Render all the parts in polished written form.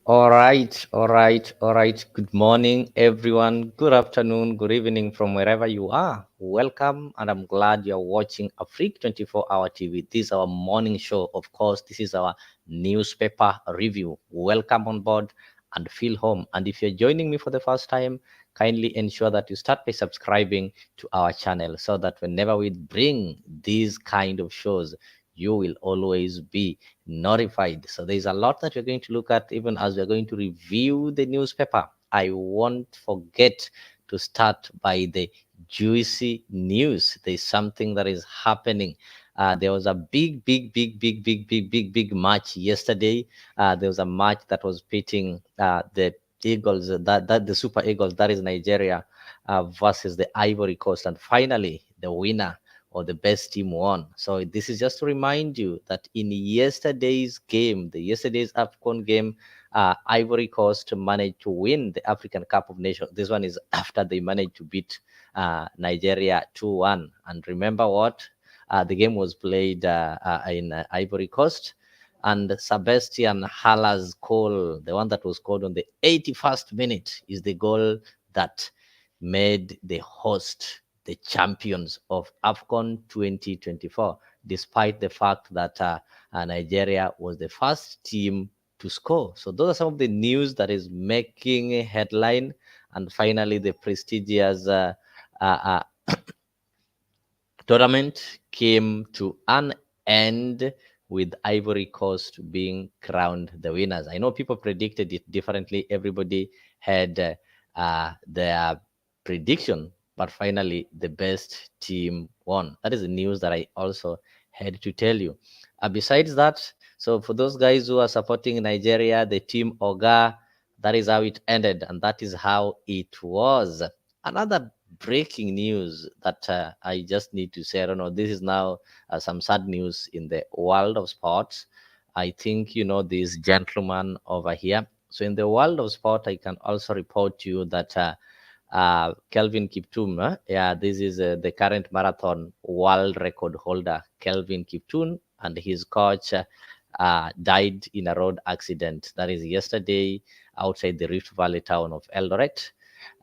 All right. Good morning, everyone. Good afternoon, good evening from wherever you are. Welcome, and I'm glad you're watching a Freak 24-hour TV. This is our morning show. Of course, this is our newspaper review. Welcome on board and feel home. And if you're joining me for the first time, kindly ensure that you start by subscribing to our channel so that whenever we bring these kind of shows, you will always be notified. So there's a lot that we're going to look at even as we're going to review the newspaper. I won't forget to start by the juicy news. There's something that is happening. There was a big match yesterday. There was a match that was pitting the Eagles, that the Super Eagles, that is Nigeria, versus the Ivory Coast, and finally the winner or the best team won. So this is just to remind you that in yesterday's game, the yesterday's AFCON game, Ivory Coast managed to win the African Cup of Nations. This one is after they managed to beat Nigeria 2-1. And remember what? The game was played in Ivory Coast. And Sebastian Haller's goal, the one that was scored on the 81st minute, is the goal that made the host the champions of AFCON 2024, despite the fact that Nigeria was the first team to score. So those are some of the news that is making a headline. And finally, the prestigious uh, tournament came to an end with Ivory Coast being crowned the winners. I know people predicted it differently. Everybody had their prediction, but finally the best team won. That is the news that I also had to tell you. Besides that, so for those guys who are supporting Nigeria, the team Oga, that is how it ended, and that is how it was. Another breaking news that I just need to say, I don't know, this is now some sad news in the world of sports. I think you know this gentleman over here. So in the world of sport, I can also report to you that Kelvin Kiptum, yeah, this is the current marathon world record holder, Kelvin Kiptum, and his coach died in a road accident. That is yesterday outside the Rift Valley town of Eldoret,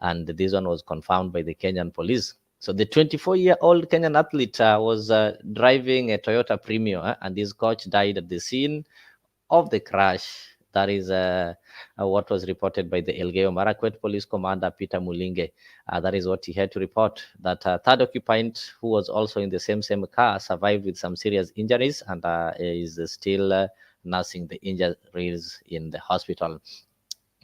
and this one was confirmed by the Kenyan police. So the 24-year-old Kenyan athlete was driving a Toyota Premio, and his coach died at the scene of the crash. That is what was reported by the Elgeyo Marakwet Police Commander Peter Mulinge. That is what he had to report. That third occupant, who was also in the same car, survived with some serious injuries and is still nursing the injuries in the hospital.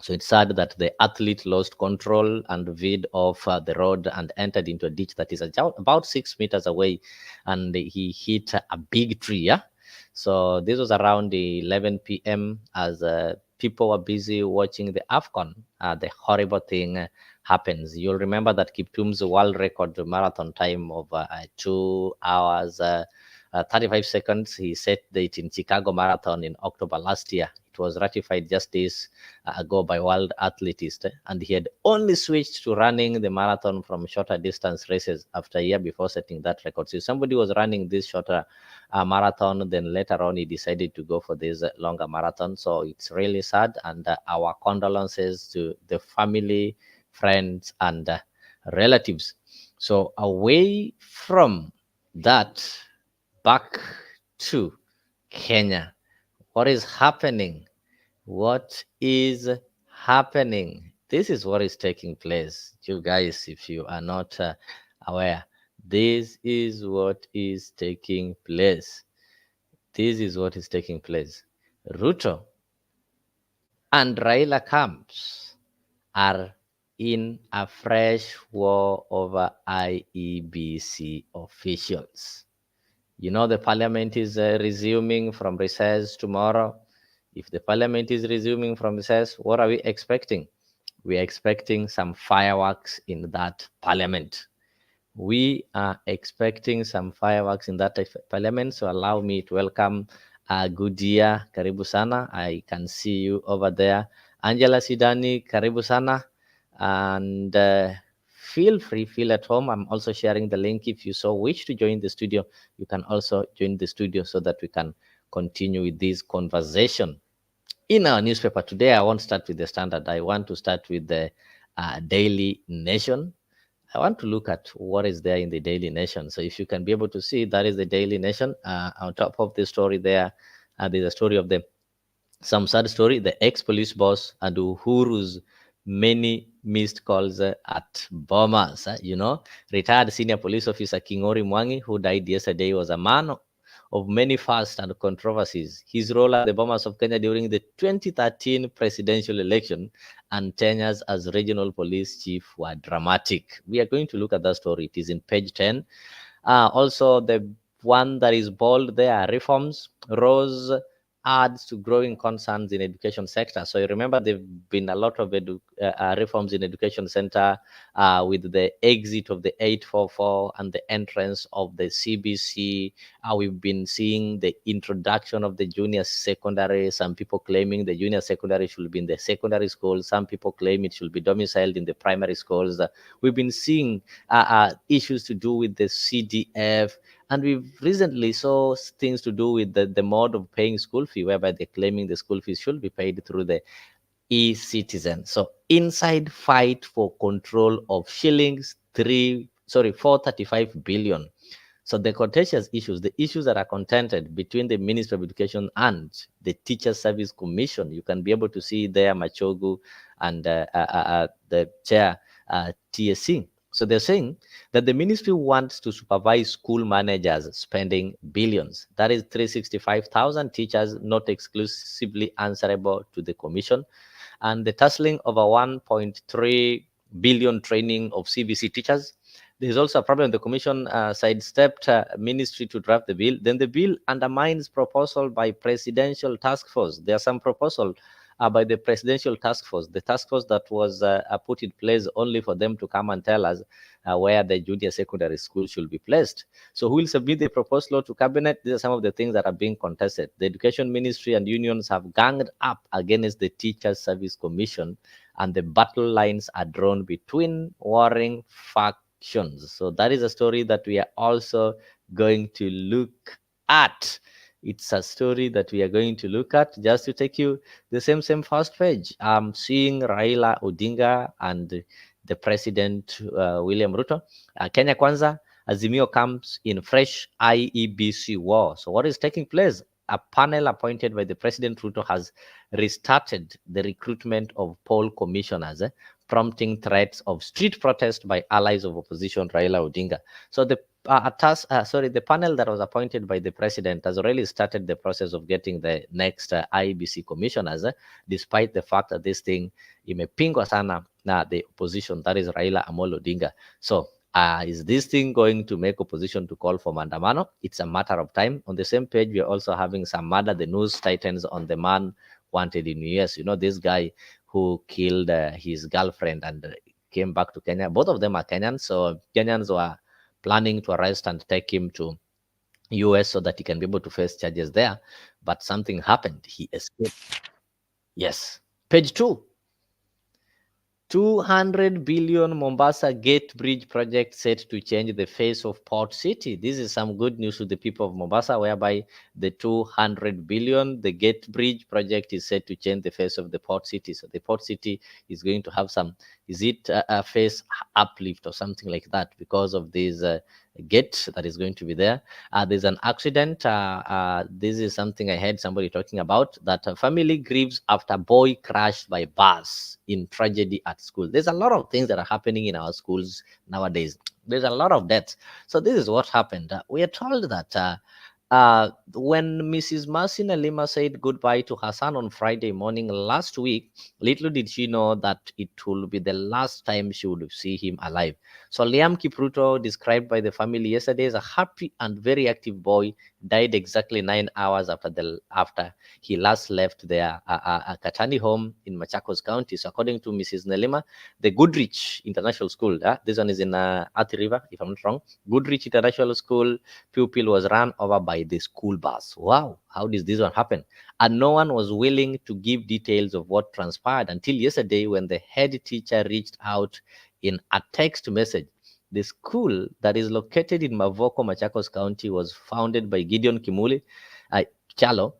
So it's sad that the athlete lost control and veered off the road and entered into a ditch that is about 6 meters away, and he hit a big tree. Yeah. So this was around 11 p.m. as people were busy watching the AFCON. The horrible thing happens. You'll remember that Kiptum's world record marathon time of 2 hours, 35 seconds. He set it in Chicago Marathon in October last year. It was ratified just days ago by World Athletist, and he had only switched to running the marathon from shorter distance races after a year before setting that record. So somebody was running this shorter marathon, then later on he decided to go for this longer marathon. So it's really sad, and our condolences to the family, friends, and relatives. So away from that, back to Kenya. What is happening? What is happening? This is what is taking place. You guys, if you are not aware, this is what is taking place. This is what is taking place. Ruto and Raila camps are in a fresh war over IEBC officials. You know, the parliament is resuming from recess tomorrow. If the parliament is resuming from recess, what are we expecting? We are expecting some fireworks in that parliament. We are expecting some fireworks in that parliament. So allow me to welcome Gudia, karibu sana. I can see you over there. Angela Sidani, karibu sana. And feel free, feel at home. I'm also sharing the link. If you so wish to join the studio, you can also join the studio so that we can continue with this conversation. in our newspaper today, I won't start with the Standard. I want to start with the Daily Nation. I want to look at what is there in the Daily Nation. So if you can be able to see, that is the Daily Nation. On top of the story there, there's a story of the some sad story. The ex-police boss and Uhuru's many missed calls at Bomas. Retired senior police officer Kingori Mwangi, who died yesterday, was a man of many firsts and controversies. His role at the Bomas of Kenya during the 2013 presidential election and tenures as regional police chief were dramatic. We are going to look at that story. It is in page 10. Also, the one that is bold there, reforms rose adds to growing concerns in education sector. So you remember there've been a lot of reforms in education center with the exit of the 844 and the entrance of the CBC. We've been seeing the introduction of the junior secondary. Some people claiming the junior secondary should be in the secondary schools. Some people claim it should be domiciled in the primary schools. We've been seeing issues to do with the CDF, and we've recently saw things to do with the mode of paying school fee, whereby they're claiming the school fees should be paid through the e-citizen. So inside fight for control of shillings 435 billion. So the contentious issues, the issues that are contended between the Ministry of Education and the Teacher Service Commission, you can be able to see there Machogu and the chair TSC. So they're saying that the ministry wants to supervise school managers spending billions. That is 365,000 teachers not exclusively answerable to the commission, and the tussling over 1.3 billion training of CBC teachers. There is also a problem. The commission sidestepped ministry to draft the bill. Then the bill undermines proposal by presidential task force. There are some proposal by the presidential task force, the task force that was put in place only for them to come and tell us where the junior secondary school should be placed. So who will submit the proposed law to cabinet? These are some of the things that are being contested. The education ministry and unions have ganged up against the Teachers Service Commission, and the battle lines are drawn between warring factions. So that is a story that we are also going to look at. It's a story that we are going to look at. Just to take you the same first page. I'm seeing Raila Odinga and the president William Ruto. Kenya Kwanza, Azimio comes in fresh Iebc war. So what is taking place? A panel appointed by the president Ruto has restarted the recruitment of poll commissioners, prompting threats of street protest by allies of opposition Raila Odinga. So the the panel that was appointed by the president has already started the process of getting the next IBC commissioners, despite the fact that this thing imepingwa sana na the opposition, that is Raila Amolo Odinga. So is this thing going to make opposition to call for mandamano? It's a matter of time. On the same page, we are also having some murder. The news tightens on the man wanted in US. You know, this guy who killed his girlfriend and came back to Kenya. Both of them are Kenyans. So Kenyans were planning to arrest and take him to US so that he can be able to face charges there. But something happened. He escaped. Yes. Page 2. 200 billion Mombasa Gate Bridge project set to change the face of Port City. This is some good news to the people of Mombasa, whereby the 200 billion, the Gate Bridge project is set to change the face of the Port City. So the Port City is going to have some, is it a face uplift or something like that because of this gate that is going to be there. There's an accident. This is something I heard somebody talking about, that a family grieves after boy crashed by bus in tragedy at school. There's a lot of things that are happening in our schools nowadays. There's a lot of deaths. So this is what happened. We are told that when Mrs. Marcina Lima said goodbye to her son on Friday morning last week, little did she know that it will be the last time she would see him alive. So Liam Kipruto, described by the family yesterday as a happy and very active boy, died exactly 9 hours after he last left their Katani home in Machakos County. So according to Mrs. Nelima, the Goodrich International School, this one is in Athi River, if I'm not wrong, Goodrich International School pupil was run over by the school bus. Wow, how did this one happen? And no one was willing to give details of what transpired until yesterday, when the head teacher reached out in a text message. The school that is located in Mavoko, Machakos County, was founded by Gideon Kimuli Chalo,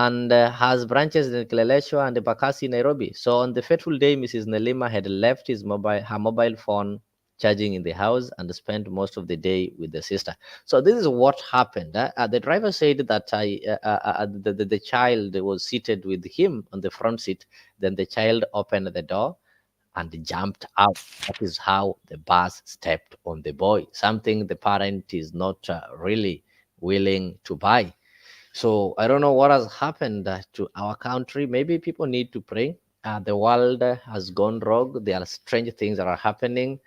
and has branches in Kileleshwa and Bakasi, Nairobi. So on the fateful day, Mrs. Nelima had left her mobile phone charging in the house and spent most of the day with the sister. So this is what happened. The driver said that the child was seated with him on the front seat. Then the child opened the door and jumped out. That is how the bus stepped on the boy, something the parent is not really willing to buy. So I don't know what has happened to our country. Maybe people need to pray. The world has gone rogue. There are strange things that are happening,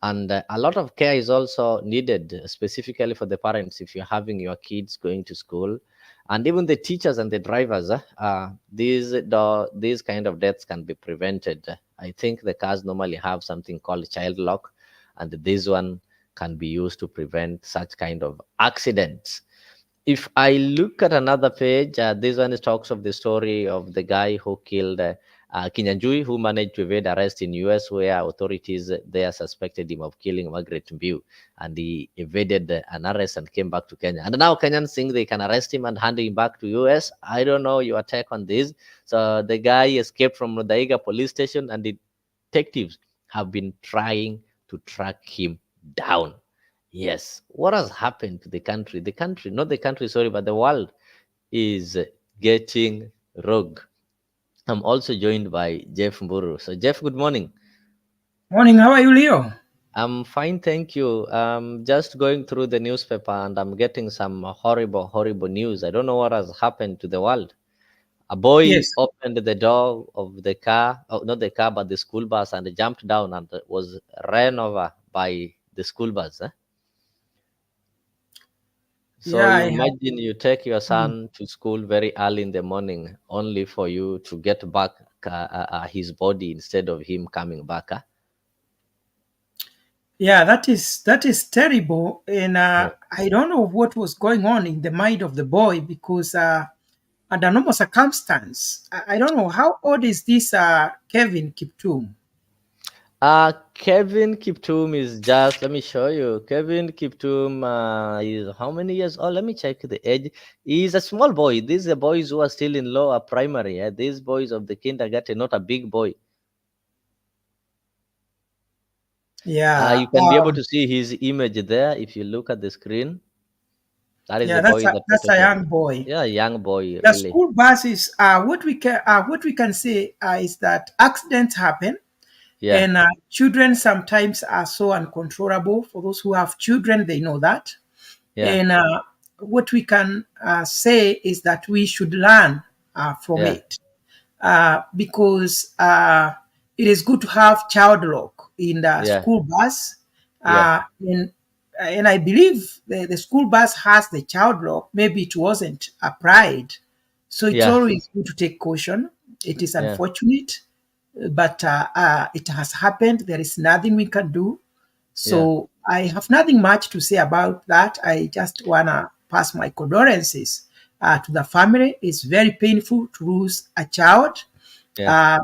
and a lot of care is also needed, specifically for the parents if you're having your kids going to school, and even the teachers and the drivers. These kind of deaths can be prevented. I think the cars normally have something called child lock, and this one can be used to prevent such kind of accidents. If I look at another page, this one talks of the story of the guy who killed Kinyanjui, who managed to evade arrest in US, where authorities there suspected him of killing Margaret Mbiu, and he evaded an arrest and came back to Kenya. And now Kenyans think they can arrest him and hand him back to US. I don't know your take on this. So the guy escaped from the Iga police station, and the detectives have been trying to track him down. Yes. What has happened to the country? The country, not the country, sorry, but the world is getting rogue. I'm also joined by Jeff Mburu. So, Jeff, good morning. Morning, how are you, Leo? I'm fine, thank you. Just going through the newspaper and I'm getting some horrible, horrible news. I don't know what has happened to the world. A boy Yes. opened the door of the car, oh, not the car, but the school bus, and jumped down and was ran over by the school bus. So Yeah, you I have. imagine you take your Mm. son to school very early in the morning, only for you to get back his body instead of him coming back. Yeah, that is terrible, and Yeah. I don't know what was going on in the mind of the boy because under normal circumstance, I don't know how old is this Kevin Kiptum. Kevin Kiptum is just, let me show you. Kevin Kiptum is how many years old? Let me check the age. He's a small boy. These are boys who are still in lower primary. These boys of the kindergarten, not a big boy. Yeah, You can be able to see his image there if you look at the screen. That is yeah, the that's boy a that we're that's a talking about. young boy. Yeah, young boy, The really. school buses, what we can say is that accidents happen, Yeah, and children sometimes are so uncontrollable. For those who have children, they know that. yeah, And what we can say is that we should learn from yeah, it because it is good to have child lock in the yeah, school bus. yeah, And I believe the school bus has the child lock. Maybe it wasn't applied. So it's yeah, always good to take caution. It is yeah, unfortunate, but it has happened. There is nothing we can do. yeah. So I have nothing much to say about that. I just want to pass my condolences to the family. It's very painful to lose a child. Yeah. Uh,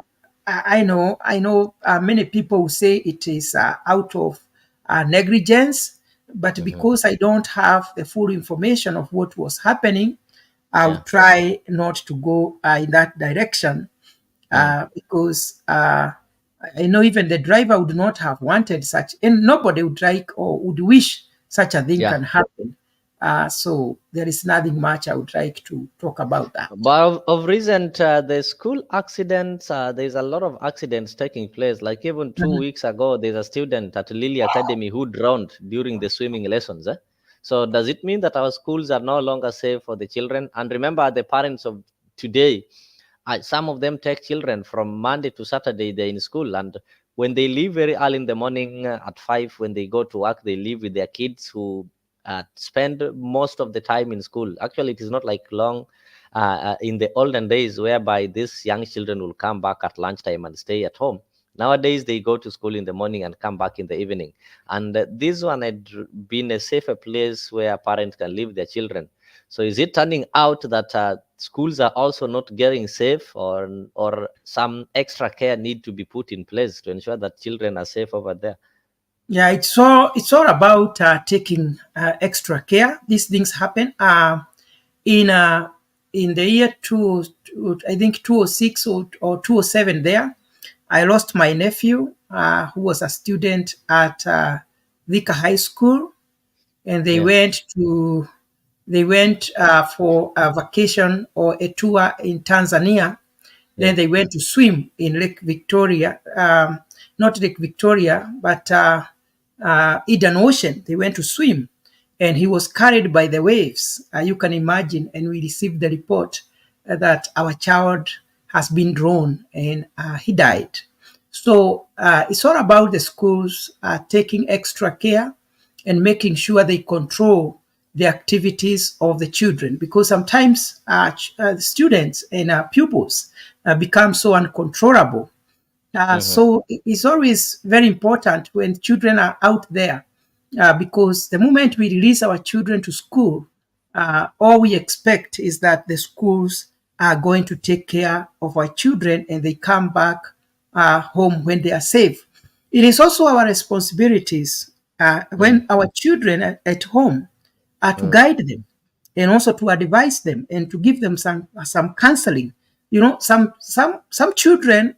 I know many people will say it is out of negligence, but Hmm. because I don't have the full information of what was happening, I'll Yeah. try not to go in that direction Mm. because I know even the driver would not have wanted such, and nobody would like or would wish such a thing Yeah. can happen. So there is nothing much I would like to talk about that. But of recent, the school accidents, there's a lot of accidents taking place. Like even two Mhm. weeks ago, there's a student at Lily Academy who drowned during the swimming lessons. So does it mean that our schools are no longer safe for the children? And remember, the parents of today, some of them take children from Monday to Saturday, they're in school. And when they leave very early in the morning at 5, when they go to work, they leave with their kids who spend most of the time in school. Actually, it is not like long in the olden days, whereby these young children will come back at lunchtime and stay at home. Nowadays, they go to school in the morning and come back in the evening. And this one had been a safer place where parents can leave their children. So is it turning out that schools are also not getting safe, or some extra care need to be put in place to ensure that children are safe over there? Yeah, it's all about taking extra care. These things happen in in the year I think 206 or 207 there, I lost my nephew who was a student at Vika High School, and Yeah. they went for a vacation or a tour in Tanzania. Yeah. Then they went to swim in Lake Victoria, not Lake Victoria, but Indian Ocean. They went to swim, and he was carried by the waves. You can imagine, and we received the report that our child has been drawn and he died. So it's all about the schools taking extra care and making sure they control the activities of the children, because sometimes students and pupils become so uncontrollable. Mm-hmm. So it's always very important when children are out there, because the moment we release our children to school, all we expect is that the schools are going to take care of our children and they come back home when they are safe. It is also our responsibilities Mm. when our children are at home to Mm. guide them and also to advise them and to give them some counseling. You know, some children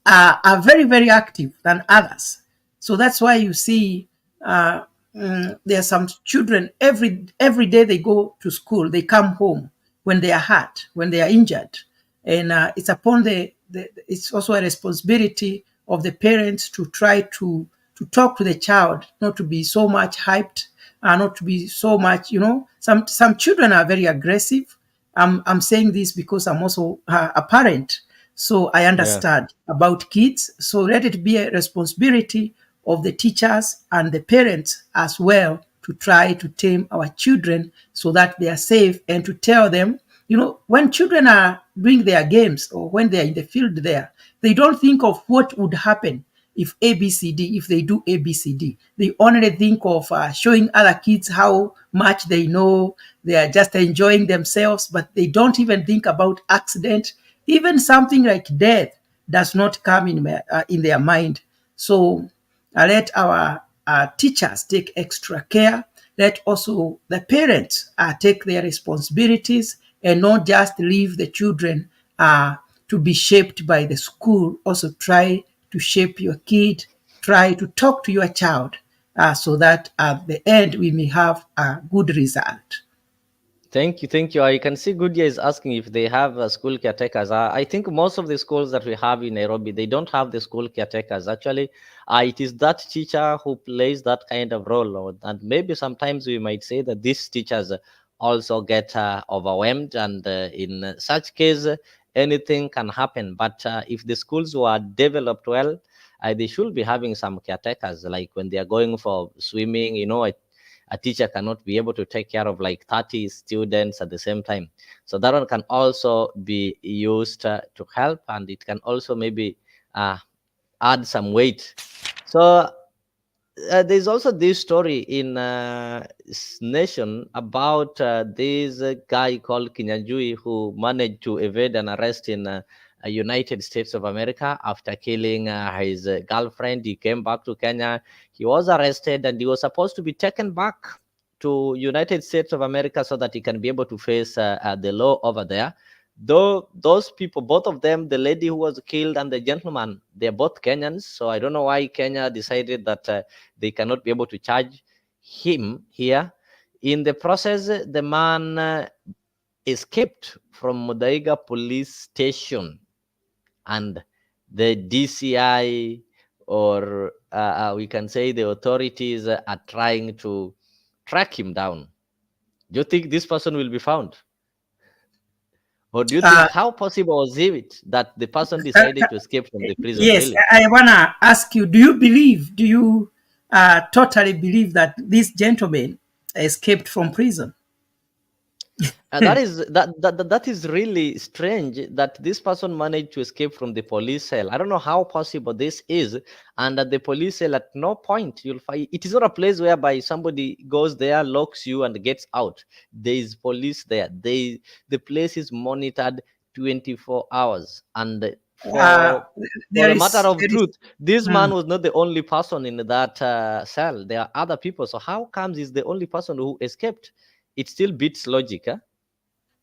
are very, very active than others. So that's why you see there are some children every day they go to school, they come home when they are hurt, when they are injured, and it's upon it's also a responsibility of the parents to try to talk to the child, not to be so much hyped, not to be so much, some children are very aggressive. I'm saying this because I'm also a parent, so I Yeah. understand about kids. So let it be a responsibility of the teachers and the parents as well to try to tame our children so that they are safe, and to tell them, when children are doing their games or when they are in the field there, they don't think of what would happen if ABCD, if they do ABCD. They only think of showing other kids how much they know. They are just enjoying themselves, but they don't even think about accident. Even something like death does not come in their mind. So let our teachers take extra care. Let also the parents take their responsibilities and not just leave the children to be shaped by the school. Also try to shape your kid. Try to talk to your child so that at the end we may have a good result. Thank you, thank you. I can see Goodyear is asking if they have school caretakers. I think most of the schools that we have in Nairobi, they don't have the school caretakers. Actually, it is that teacher who plays that kind of role. And maybe sometimes we might say that these teachers also get overwhelmed, and in such case, anything can happen. But if the schools were developed well, they should be having some caretakers, like when they are going for swimming. A teacher cannot be able to take care of like 30 students at the same time. So that one can also be used to help, and it can also maybe uh, add some weight. So there's also this story in nation about this guy called Kinyanjui who managed to evade an arrest in United States of America after killing his girlfriend. He came back to Kenya. He was arrested and he was supposed to be taken back to United States of America so that he can be able to face the law over there. Though those people, both of them, the lady who was killed and the gentleman, they're both Kenyans. So I don't know why Kenya decided that they cannot be able to charge him here. In the process, the man escaped from Mudaiga police station, and the DCI, or we can say the authorities, are trying to track him down. Do you think this person will be found? Or do you Uh, think how possible was it that the person ca- decided ca- to escape from the prison? yes, Really? I want to ask you, do you totally believe that this gentleman escaped from prison? That is really strange that this person managed to escape from the police cell. I don't know how possible this is, and at the police cell, at no point you'll find it is not a place whereby somebody goes there, locks you, and gets out. There is police there. The place is monitored 24 hours, and Uh, for there the matter is, of there is, truth, this man mm, was not the only person in that cell. There are other people. So how comes he's the only person who escaped? It still beats logic, huh?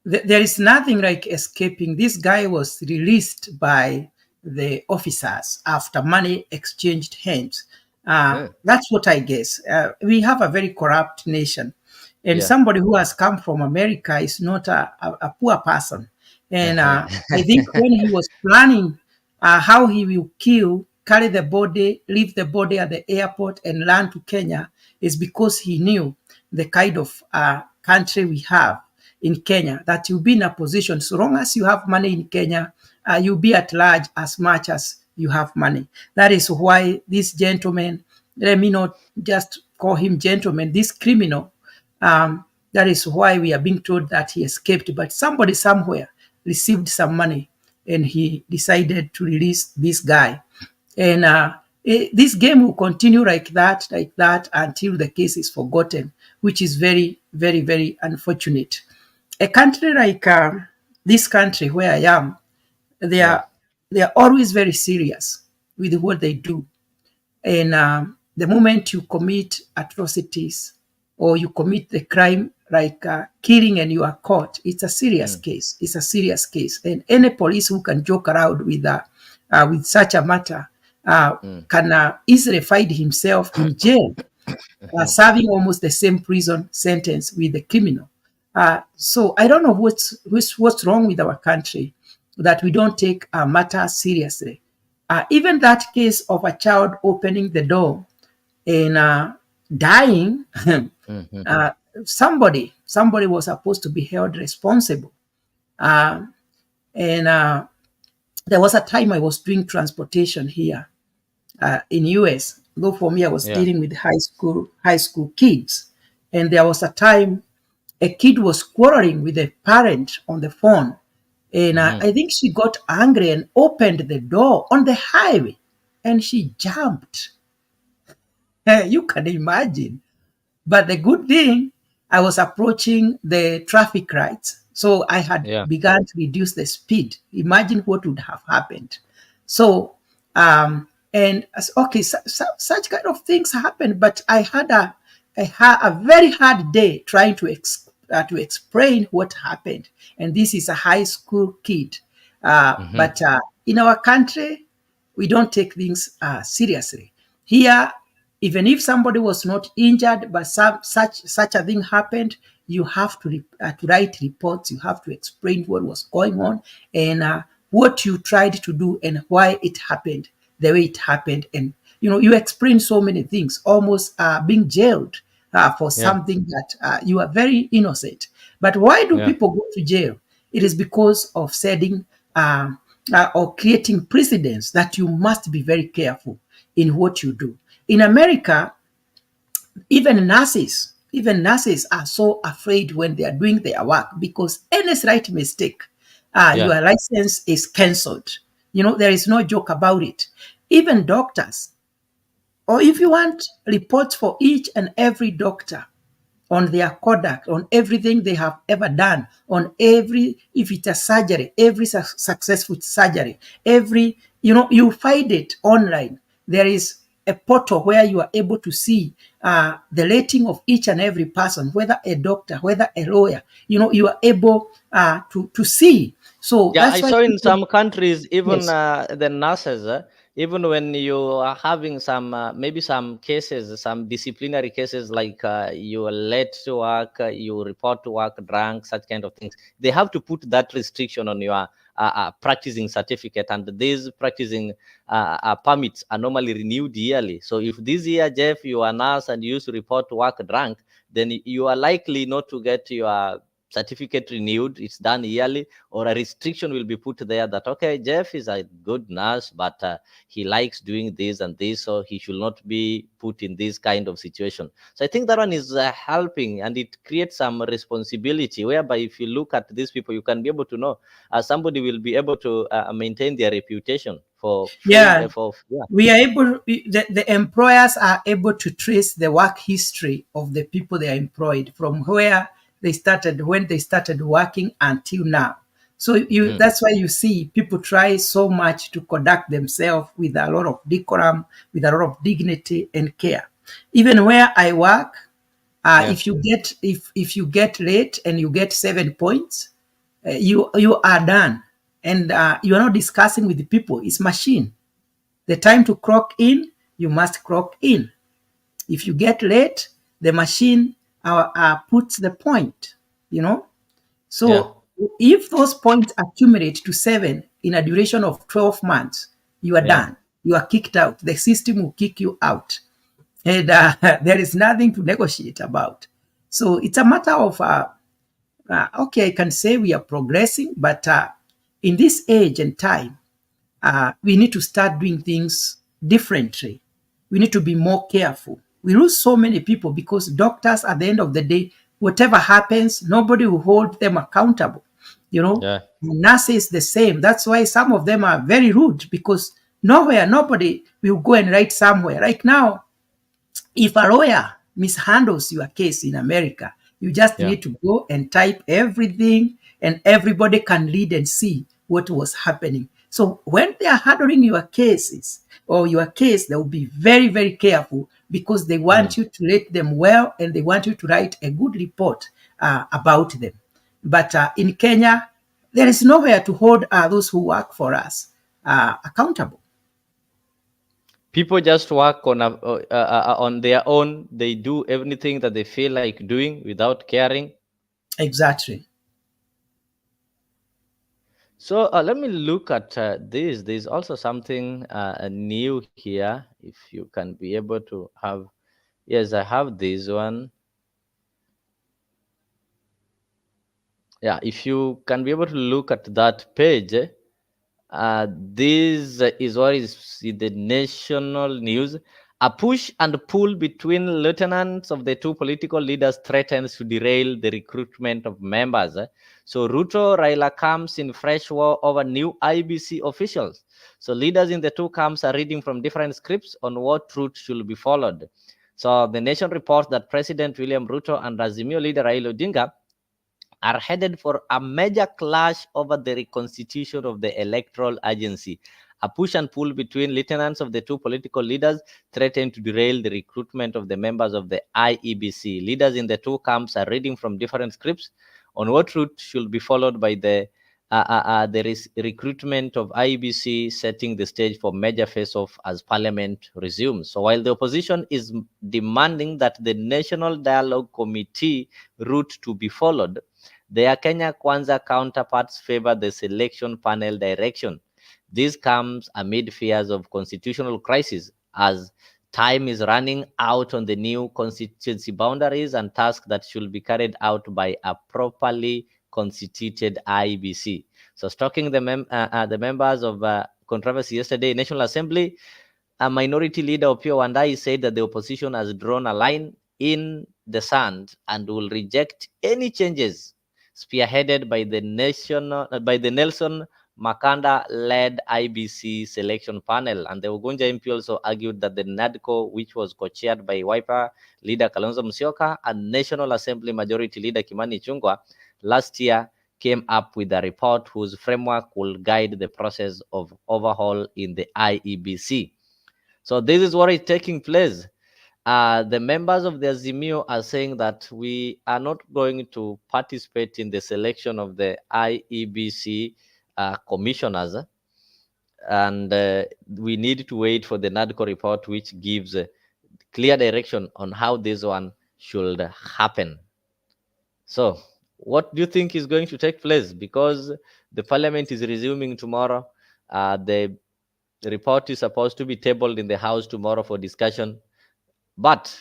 there is nothing like escaping. This guy was released by the officers after money exchanged hands. Yeah. That's what I guess. We have a very corrupt nation, and Yeah. somebody who has come from America is not a poor person. And Uh-huh. I think when he was planning how he will carry the body, leave the body at the airport, and land to Kenya, is because he knew the kind of country we have in Kenya, that you'll be in a position, so long as you have money in Kenya, you'll be at large as much as you have money. That is why this gentleman, let me not just call him gentleman, this criminal, that is why we are being told that he escaped. But somebody somewhere received some money and he decided to release this guy. And this game will continue like that until the case is forgotten, which is very, very, very unfortunate. A country like this country where I am, they Yeah. are they are always very serious with what they do. And the moment you commit atrocities or you commit the crime like killing and you are caught, it's a serious Mm. case. It's a serious case. And any police who can joke around with such a matter Mm. can easily find himself in jail, serving almost the same prison sentence with the criminal. So I don't know what's wrong with our country that we don't take a matter seriously. Even that case of a child opening the door and dying, Mm-hmm. uh, somebody was supposed to be held responsible. Uh, and there was a time I was doing transportation here in US. Though for me, I was Yeah. dealing with high school kids, and there was a time a kid was quarreling with a parent on the phone, and Mm-hmm. I think she got angry and opened the door on the highway, and she jumped. You can imagine. But the good thing, I was approaching the traffic lights, so I had Yeah. begun to reduce the speed. Imagine what would have happened. So, okay, such kind of things happened, but I had a very hard day trying to explain what happened. And this is a high school kid. Mm-hmm. But in our country, we don't take things seriously. Here, even if somebody was not injured, but such a thing happened, you have to write reports. You have to explain what was going on and what you tried to do and why it happened the way it happened. And you explain so many things, almost being jailed for Yeah. something that you are very innocent. But why do Yeah. people go to jail? It is because of setting or creating precedents that you must be very careful in what you do. In America, even nurses are so afraid when they are doing their work because any slight mistake, Yeah. your license is cancelled. There is no joke about it. Even doctors, or if you want reports for each and every doctor, on their conduct, on everything they have ever done, on if it's a surgery, every successful surgery, you find it online. There is a portal where you are able to see the rating of each and every person, whether a doctor, whether a lawyer, you are able to see. So Yeah, I that's why saw in people, some countries, even yes, the nurses, even when you are having some, maybe some cases, some disciplinary cases, like you are late to work, you report to work drunk, such kind of things, they have to put that restriction on your practicing certificate. And these practicing permits are normally renewed yearly. So if this year, Jeff, you are a nurse and you used to report to work drunk, then you are likely not to get your certificate renewed. It's done yearly, or a restriction will be put there that, okay, Jeff is a good nurse, but he likes doing this and this, so he should not be put in this kind of situation. So I think that one is helping, and it creates some responsibility whereby if you look at these people, you can be able to know somebody will be able to maintain their reputation for fail yeah. for yeah. We are able, the employers are able to trace the work history of the people they are employed from where they started, when they started working until now. So Mm, that's why you see people try so much to conduct themselves with a lot of decorum, with a lot of dignity and care. Even where I work, yeah. if you get late and you get 7 points, you are done, and you are not discussing with the people. It's machine. The time to clock in, you must clock in. If you get late, the machine puts the point, you know. Yeah. So if those points accumulate to 7 in a duration of 12 months, you are Yeah. done. You are kicked out. The system will kick you out. And there is nothing to negotiate about. So it's a matter of, okay, I can say we are progressing, but in this age and time, we need to start doing things differently. We need to be more careful. We lose so many people because doctors, at the end of the day, whatever happens, nobody will hold them accountable. You know, Yeah. nurses the same. That's why some of them are very rude because nobody will go and write somewhere. Like now, if a lawyer mishandles your case in America, you just Yeah. need to go and type everything, and everybody can read and see what was happening. So when they are handling your cases or your case, they will be very, very careful because they Mm. want you to rate them well and they want you to write a good report about them. But in Kenya, there is nowhere to hold those who work for us accountable. People just work on their own. They do everything that they feel like doing without caring. Exactly. So let me look at this. There's also something new here. If you can be able to have, yes, I have this one. Yeah, if you can be able to look at that page, this is what is in the national news. A push and pull between lieutenants of the two political leaders threatens to derail the recruitment of members. So Ruto Raila comes in fresh war over new IBC officials. So leaders in the two camps are reading from different scripts on what route should be followed. So the nation reports that President William Ruto and Azimio leader Raila Odinga are headed for a major clash over the reconstitution of the electoral agency. A push and pull between lieutenants of the two political leaders threatened to derail the recruitment of the members of the IEBC. Leaders in the two camps are reading from different scripts on what route should be followed by the recruitment of IEBC, setting the stage for major face-off as Parliament resumes. So while the opposition is demanding that the National Dialogue Committee route to be followed, their Kenya Kwanza counterparts favor the selection panel direction. This comes amid fears of constitutional crisis as time is running out on the new constituency boundaries and tasks that should be carried out by a properly constituted IBC. So, stalking the members of controversy yesterday, National Assembly, a minority leader Opiyo Wandayi said that the opposition has drawn a line in the sand and will reject any changes spearheaded by the Nelson Makanda-led IBC selection panel. And the Ugunja MP also argued that the NADCO, which was co-chaired by Wiper leader Kalonzo Musyoka and National Assembly Majority Leader Kimani Ichung'wah, last year came up with a report whose framework will guide the process of overhaul in the IEBC. So this is what is taking place. The members of the Azimio are saying that we are not going to participate in the selection of the IEBC commissioners, and we need to wait for the NADCO report, which gives clear direction on how this one should happen. So, what do you think is going to take place? Because the parliament is resuming tomorrow. The report is supposed to be tabled in the House tomorrow for discussion. But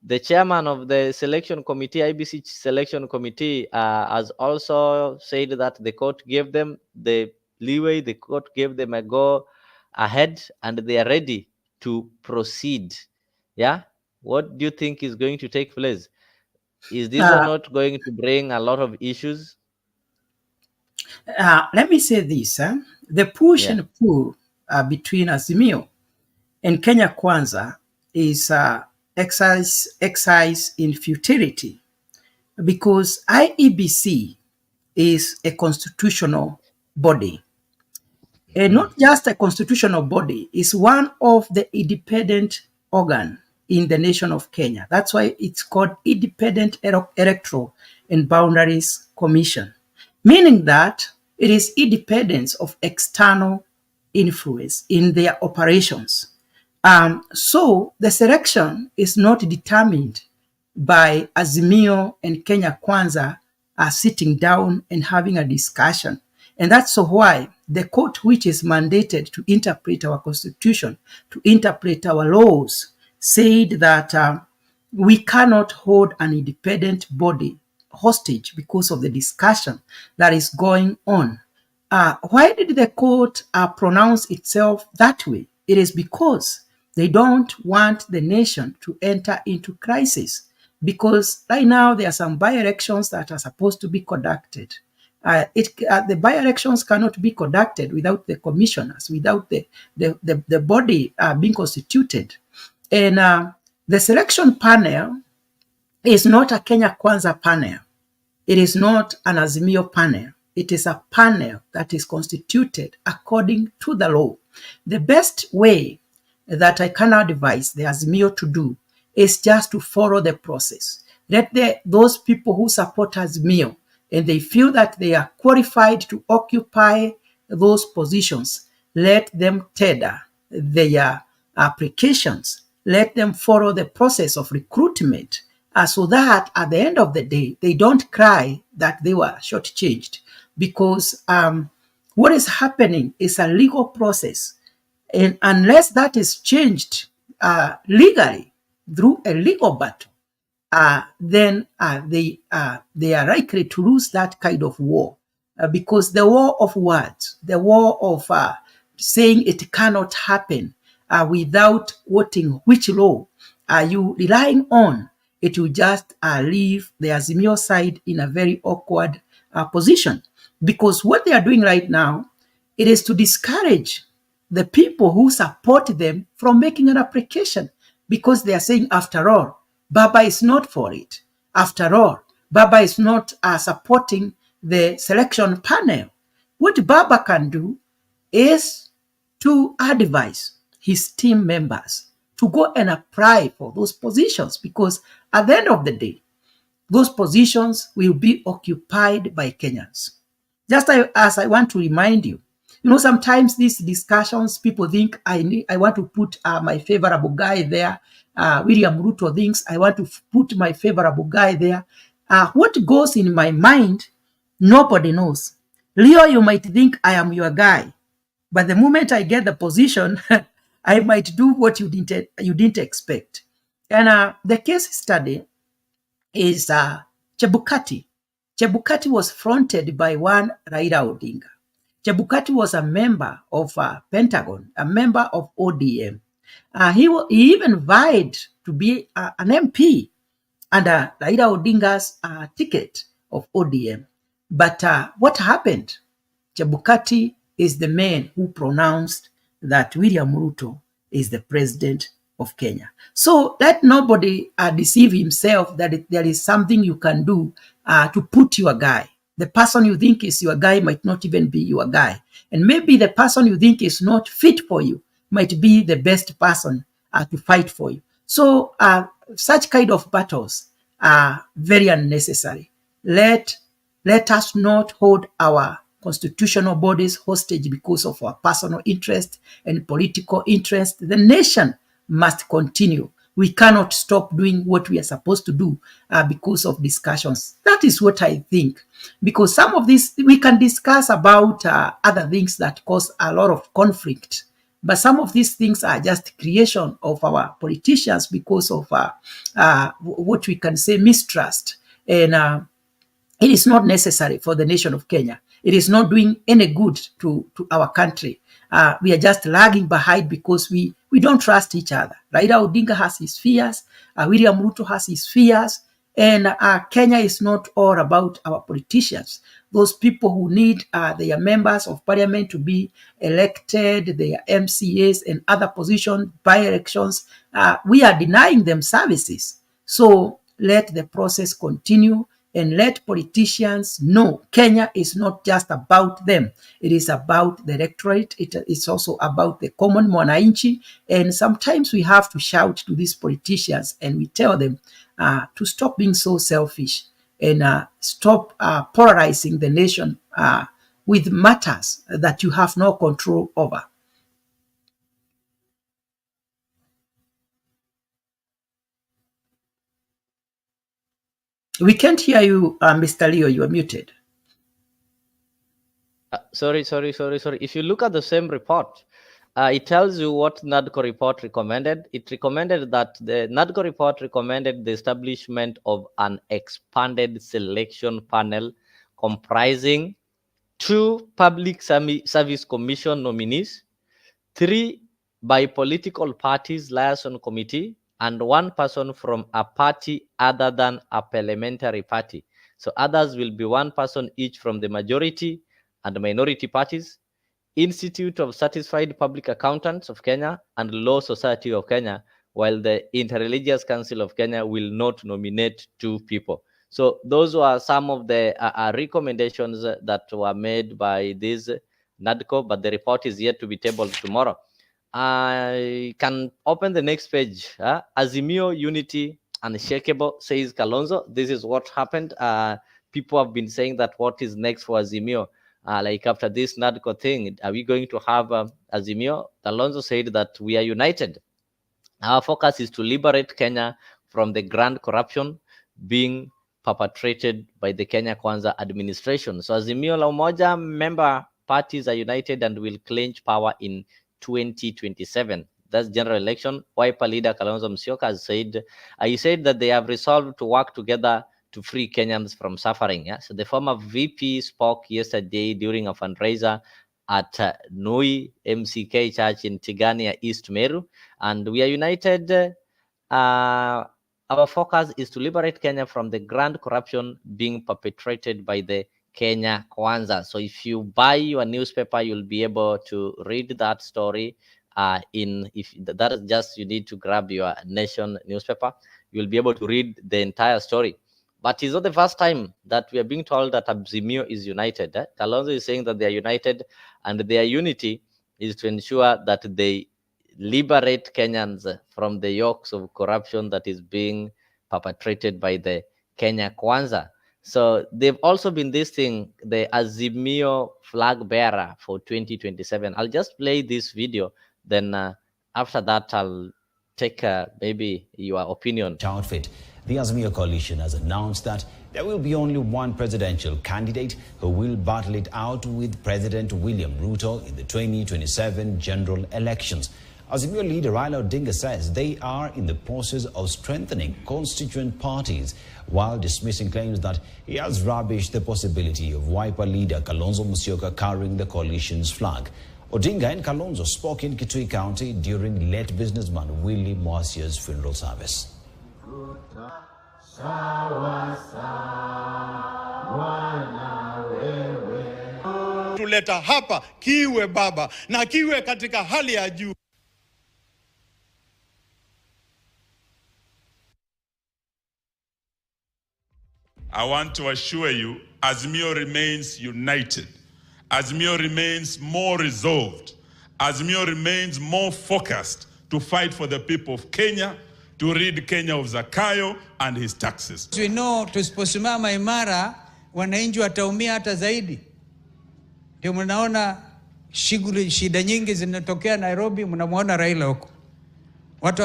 the chairman of the selection committee, IBC selection committee, has also said that the court gave them the leeway, the court gave them a go ahead, and they are ready to proceed. Yeah. What do you think is going to take place? Is this one Uh, not going to bring a lot of issues? Let me say this, the push Yeah. and pull between Azimio and Kenya Kwanza is exercise in futility because IEBC is a constitutional body. And Mm. not just a constitutional body, it's one of the independent organ in the nation of Kenya. That's why it's called Independent Electoral and Boundaries Commission. meaning that it is independence of external influence in their operations. So the selection is not determined by Azimio and Kenya Kwanza sitting down and having a discussion. And that's why the court, which is mandated to interpret our constitution, to interpret our laws, said that we cannot hold an independent body hostage because of the discussion that is going on. Why did the court pronounce itself that way? It is because they don't want the nation to enter into crisis. Because right now there are some by-elections that are supposed to be conducted. The by-elections cannot be conducted without the commissioners, without the body being constituted. And the selection panel is not a Kenya Kwanza panel. It is not an Azimio panel. It is a panel that is constituted according to the law. The best way that I can advise the Azimio to do is just to follow the process. Let those people who support Azimio and they feel that they are qualified to occupy those positions, let them tender their applications. Let them follow the process of recruitment so that at the end of the day, they don't cry that they were shortchanged. Because what is happening is a legal process. And unless that is changed legally through a legal battle, then they are likely to lose that kind of war. Because the war of words, the war of saying it cannot happen without voting which law are you relying on, it will just leave the Azimio side in a very awkward position. Because what they are doing right now, it is to discourage the people who support them from making an application, because they are saying, after all, Baba is not for it. After all, Baba is not supporting the selection panel. What Baba can do is to advise his team members to go and apply for those positions, because at the end of the day, those positions will be occupied by Kenyans. Just as I want to remind you, sometimes these discussions, people think I want to put my favorable guy there. William Ruto thinks I want to put my favorable guy there. What goes in my mind, nobody knows. Leo, you might think I am your guy, but the moment I get the position, I might do what you didn't expect. And the case study is Chebukati. Chebukati was fronted by one Raila Odinga. Chebukati was a member of Pentagon, a member of ODM. He even vied to be an MP under Raila Odinga's ticket of ODM. But what happened? Chebukati is the man who pronounced that William Ruto is the president of Kenya. So let nobody deceive himself that there is something you can do to put your guy. The person you think is your guy might not even be your guy. And maybe the person you think is not fit for you might be the best person to fight for you. So such kind of battles are very unnecessary. Let us not hold our constitutional bodies hostage because of our personal interest and political interest. The nation must continue. We cannot stop doing what we are supposed to do because of discussions. That is what I think. Because some of this, we can discuss about other things that cause a lot of conflict. But some of these things are just creation of our politicians because of what we can say mistrust. And it is not necessary for the nation of Kenya. It is not doing any good to our country. We are just lagging behind because we don't trust each other. Raila Odinga has his fears. William Ruto has his fears. And Kenya is not all about our politicians. Those people who need their members of parliament to be elected, their MCAs and other positions, by-elections, we are denying them services. So let the process continue. And let politicians know Kenya is not just about them. It is about the electorate. It is also about the common mwananchi. And sometimes we have to shout to these politicians and we tell them to stop being so selfish and stop polarizing the nation with matters that you have no control over. We can't hear you, Mr. Leo. You are muted. Sorry. If you look at the same report, it tells you what NADCO report recommended. It recommended that the NADCO report recommended the establishment of an expanded selection panel comprising 2 public service commission nominees, 3 by political parties liaison committee, and 1 person from a party other than a parliamentary party. So others will be 1 person each from the majority and minority parties, Institute of Certified Public Accountants of Kenya, and Law Society of Kenya, while the Interreligious Council of Kenya will not nominate 2 people. So those were some of the recommendations that were made by this NADCO, but the report is yet to be tabled tomorrow. I can open the next page. Azimio unity unshakable, says Kalonzo. This is what happened. People have been saying that what is next for Azimio? Like after this NADCO thing, are we going to have Azimio? Kalonzo said that we are united. Our focus is to liberate Kenya from the grand corruption being perpetrated by the Kenya Kwanza administration. So Azimio la Umoja member parties are united and will clinch power in 2027. That's general election. Wiper leader Kalonzo Musyoka has said, he said that they have resolved to work together to free Kenyans from suffering. Yeah? So the former VP spoke yesterday during a fundraiser at Nui MCK Church in Tigania, East Meru, and we are united. Our focus is to liberate Kenya from the grand corruption being perpetrated by the Kenya Kwanza. So if you buy your newspaper, you'll be able to read that story. If that is just, you need to grab your Nation newspaper, you'll be able to read the entire story. But it's not the first time that we are being told that Azimio is united. Kalonzo is saying that they are united, and their unity is to ensure that they liberate Kenyans from the yokes of corruption that is being perpetrated by the Kenya Kwanza. So they've also been this thing, the Azimio flag bearer for 2027. I'll just play this video. Then after that, I'll take maybe your opinion. Outfit. The Azimio coalition has announced that there will be only 1 presidential candidate who will battle it out with President William Ruto in the 2027 general elections. Azimio leader Raila Odinga says they are in the process of strengthening constituent parties while dismissing claims that he has rubbished the possibility of Wiper leader Kalonzo Musyoka carrying the coalition's flag. Odinga and Kalonzo spoke in Kitui County during late businessman Willie Mwasia's funeral service. Tuleta hapa kiwe baba na kiwe katika hali ya juu. I want to assure you, Azimio remains united. Azimio remains more resolved. Azimio remains more focused to fight for the people of Kenya, to rid Kenya of Zakayo and his taxes. We know tusiposimama imara wananchi wataumia hata zaidi. Ndio mnaona shida nyingi zinatokea Nairobi, mnamuona Raila huko. Watu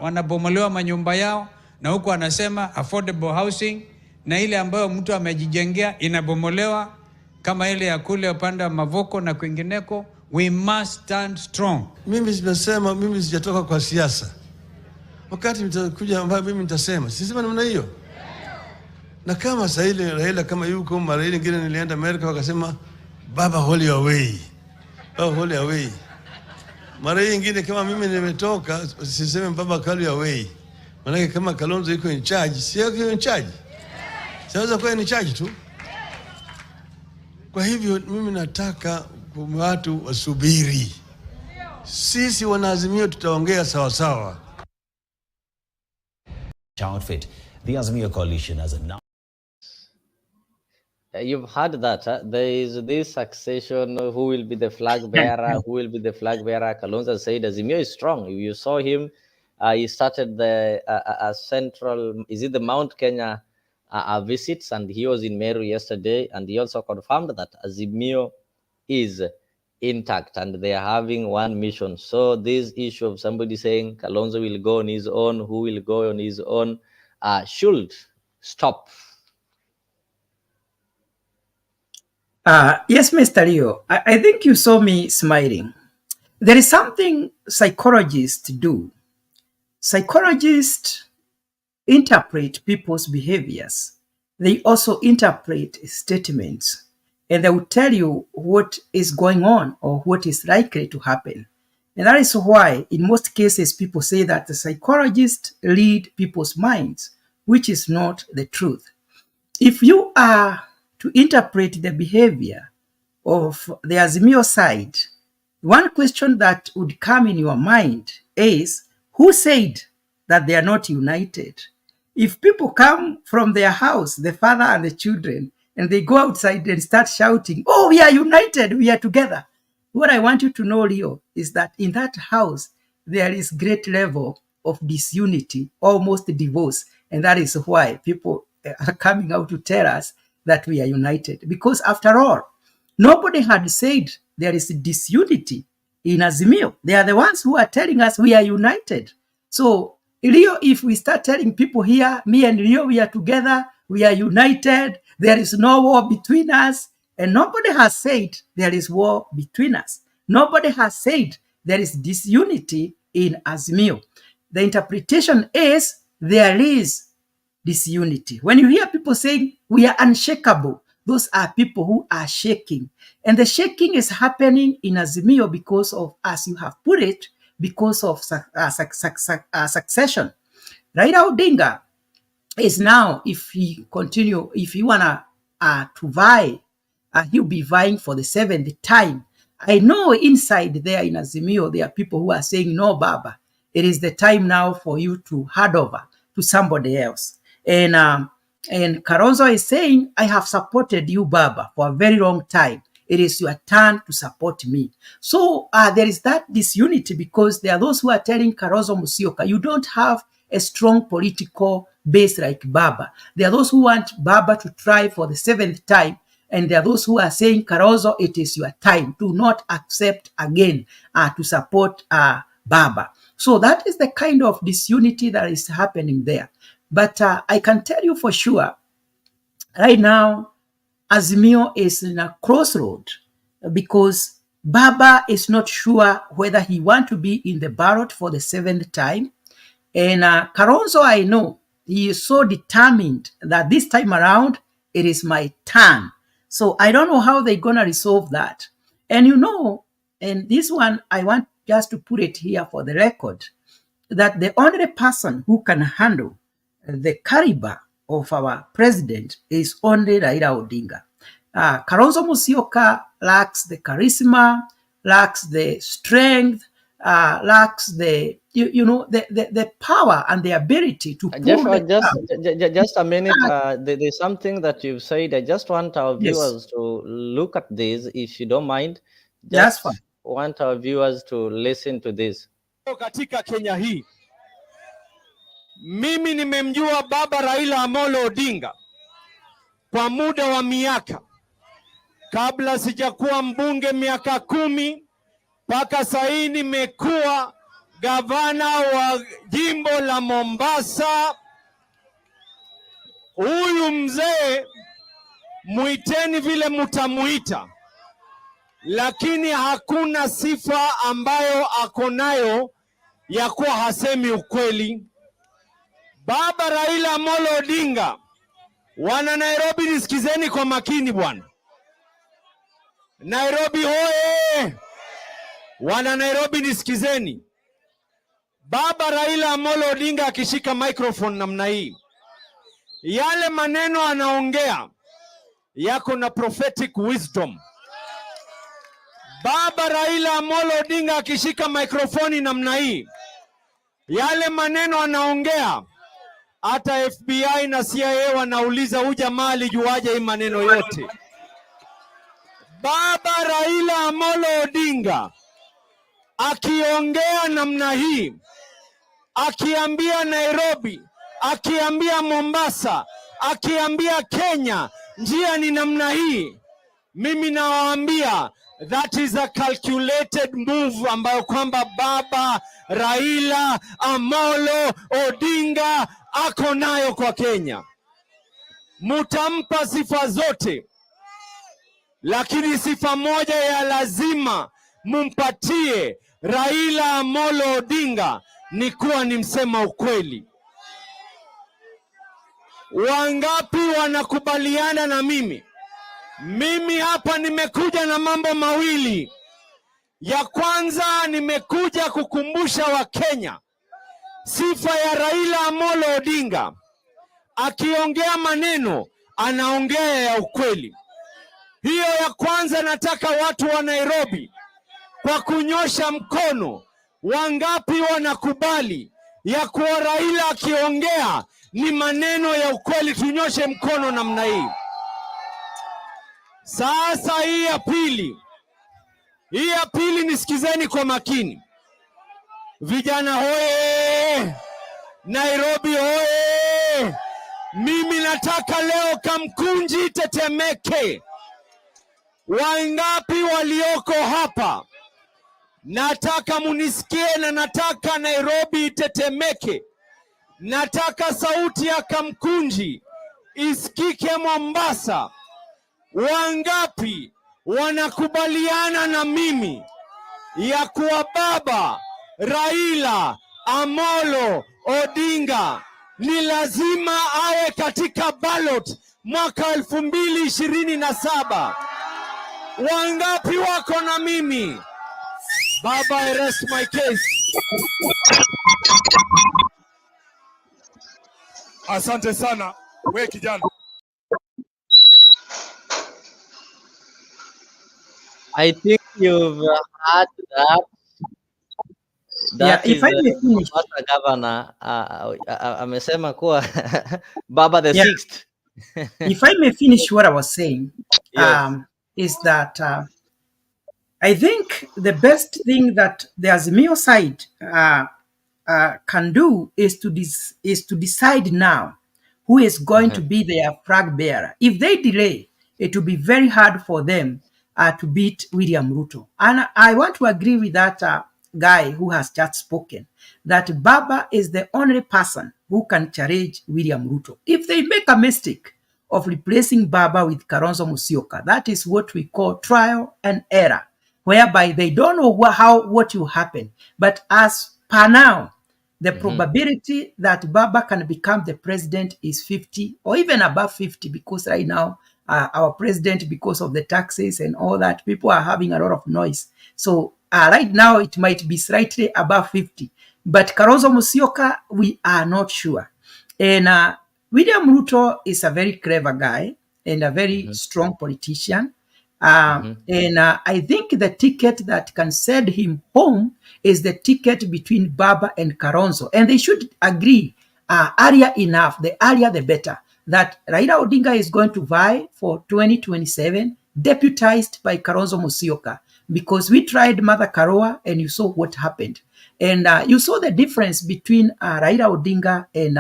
wanabomolewa manyumba yao na huko anasema affordable housing, na ile ambayo mtu amejijengea inabomolewa kama ile ya kule upande wa Mavoko na kwingineko. We must stand strong. Mimi nimesema mimi sijatoka kwa siasa. Wakati mtakuja ambapo mimi nitasema, sisema namna hiyo. Na kama sasa ile Raila kama yuko mara ile nyingine nilienda Amerika wakasema baba holy away. Oh holy away. Mara nyingine kama mimi nimetoka siseme baba holy away. Maana kama Kalonzo yuko in charge, si yuko in charge. Sasa kwa ni charge tu. Kwa hivyo mimi nataka watu wasubiri. Sisi wanaazimio tutaongea sawa sawa. Outfit. The Azimio coalition has announced. You've heard that. There is this succession. Who will be the flag bearer? Who will be the flag bearer? Kalonzo said Azimio is strong. You saw him. He started the central, is it the Mount Kenya visits, and he was in Meru yesterday, and he also confirmed that Azimio is intact and they are having one mission. So this issue of somebody saying Kalonzo will go on his own, who will go on his own, should stop. Yes, Mr. Leo, I think you saw me smiling. There is something psychologists do. Psychologists interpret people's behaviors. They also interpret statements, and they will tell you what is going on or what is likely to happen. And that is why, in most cases, people say that the psychologists read people's minds, which is not the truth. If you are to interpret the behavior of the Azimio side, one question that would come in your mind is, who said that they are not united? If people come from their house, the father and the children, and they go outside and start shouting, oh, we are united, we are together. What I want you to know, Leo, is that in that house, there is great level of disunity, almost divorce. And that is why people are coming out to tell us that we are united. Because after all, nobody had said there is disunity in Azimio. They are the ones who are telling us we are united. So, Leo, if we start telling people here, me and Leo, we are together, we are united, there is no war between us, and nobody has said there is war between us. Nobody has said there is disunity in Azimio. The interpretation is there is disunity. When you hear people saying we are unshakable, those are people who are shaking. And the shaking is happening in Azimio because of, as you have put it, because of succession. Raila Odinga is now, if he continue, if he wanna to vie, he'll be vying for the 7th time. I know inside there in Azimio, there are people who are saying, no, Baba, it is the time now for you to hand over to somebody else. And Kalonzo is saying, I have supported you, Baba, for a very long time. It is your turn to support me. So there is that disunity because there are those who are telling Kalonzo Musyoka, you don't have a strong political base like Baba. There are those who want Baba to try for the 7th time. And there are those who are saying, Kalonzo, it is your time. Do not accept again to support Baba. So that is the kind of disunity that is happening there. But I can tell you for sure, right now, Azimio is in a crossroad because Baba is not sure whether he wants to be in the ballot for the 7th time. And Kalonzo, I know, he is so determined that this time around, it is my turn. So I don't know how they're going to resolve that. And you know, and this one, I want just to put it here for the record, that the only person who can handle the caliber of our president is only Raila Odinga. Kalonzo Musyoka lacks the charisma, lacks the strength, lacks the the power and the ability to pull just a minute. There's something that you've said. I just want our viewers to look at this, if you don't mind. Just want our viewers to listen to this. Katika Kenya hii, mimi nimemjua Baba Raila Amolo Odinga kwa muda wa miaka, kabla sijakuwa mbunge miaka 10 mpaka sasa nimekuwa gavana wa jimbo la Mombasa. Huyu mzee muiteni vile mutamuita, lakini hakuna sifa ambayo akonayo ya kuwa hasemi ukweli. Baba Raila Amolo Odinga, wana Nairobi, nisikizeni kwa makini bwana. Nairobi hoye! Wana Nairobi nisikizeni. Baba Raila Amolo Odinga akishika microphone namna hii, yale maneno anaongea yako na prophetic wisdom. Baba Raila Amolo Odinga akishika microphone namna hii, yale maneno anaongea, hata FBI na CIA wanauliza huyu jamaa alijuaje hii maneno yote. Baba Raila Amolo Odinga akiongea namna hii, akiambia Nairobi, akiambia Mombasa, akiambia Kenya njia ni namna hii, mimi nawaambia that is a calculated move ambayo kwamba baba Raila Amolo Odinga ako nayo kwa Kenya. Mutampa sifa zote, lakini sifa moja ya lazima mumpatie Raila Amolo Odinga ni kuwa ni msema ukweli. Wangapi wanakubaliana na mimi? Mimi hapa nimekuja na mambo mawili. Ya kwanza, nimekuja kukumbusha Wakenya sifa ya Raila Amolo Odinga. Akiongea maneno, anaongea ya ukweli. Hiyo ya kwanza. Nataka watu wa Nairobi kwa kunyosha mkono, wangapi wanakubali ya kuwa Raila akiongea ni maneno ya ukweli? Tunyoshe mkono namna hii. Sasa hii ya pili nisikizeni kwa makini. Vijana hoye! Nairobi hoye! Mimi nataka leo Kamkunji tetemeke. Wangapi walioko hapa? Nataka munisikie na nataka Nairobi itetemeke. Nataka sauti ya Kamkunji isikike Mombasa. Wangapi wanakubaliana na mimi ya kuwa baba Raila Amolo Odinga ni lazima awe katika ballot mwaka 2027? Wangapi wako na mimi? Baba, I rest my case. Asante sana we kijana. I think you've heard that. Yeah, if I may finish. Governor amesema kuwa Baba the sixth. If I may finish what I was saying, Yes. is that I think the best thing that the Azimio side can do is to decide now who is going to be their flag bearer. If they delay, it will be very hard for them to beat William Ruto. And I want to agree with that guy who has just spoken, that Baba is the only person who can challenge William Ruto. If they make a mistake of replacing Baba with Kalonzo Musyoka, that is what we call trial and error, whereby they don't know what will happen. But as per now, the probability that Baba can become the president is 50 or even above 50, because right now our president, because of the taxes and all that, people are having a lot of noise. So right now it might be slightly above 50. But Kalonzo Musyoka, we are not sure. And William Ruto is a very clever guy and a very strong politician. And I think the ticket that can send him home is the ticket between Baba and Kalonzo. And they should agree earlier enough, the earlier the better, that Raila Odinga is going to vie for 2027, deputized by Kalonzo Musyoka. Because we tried Mother Karua and you saw what happened. And you saw the difference between Raila Odinga and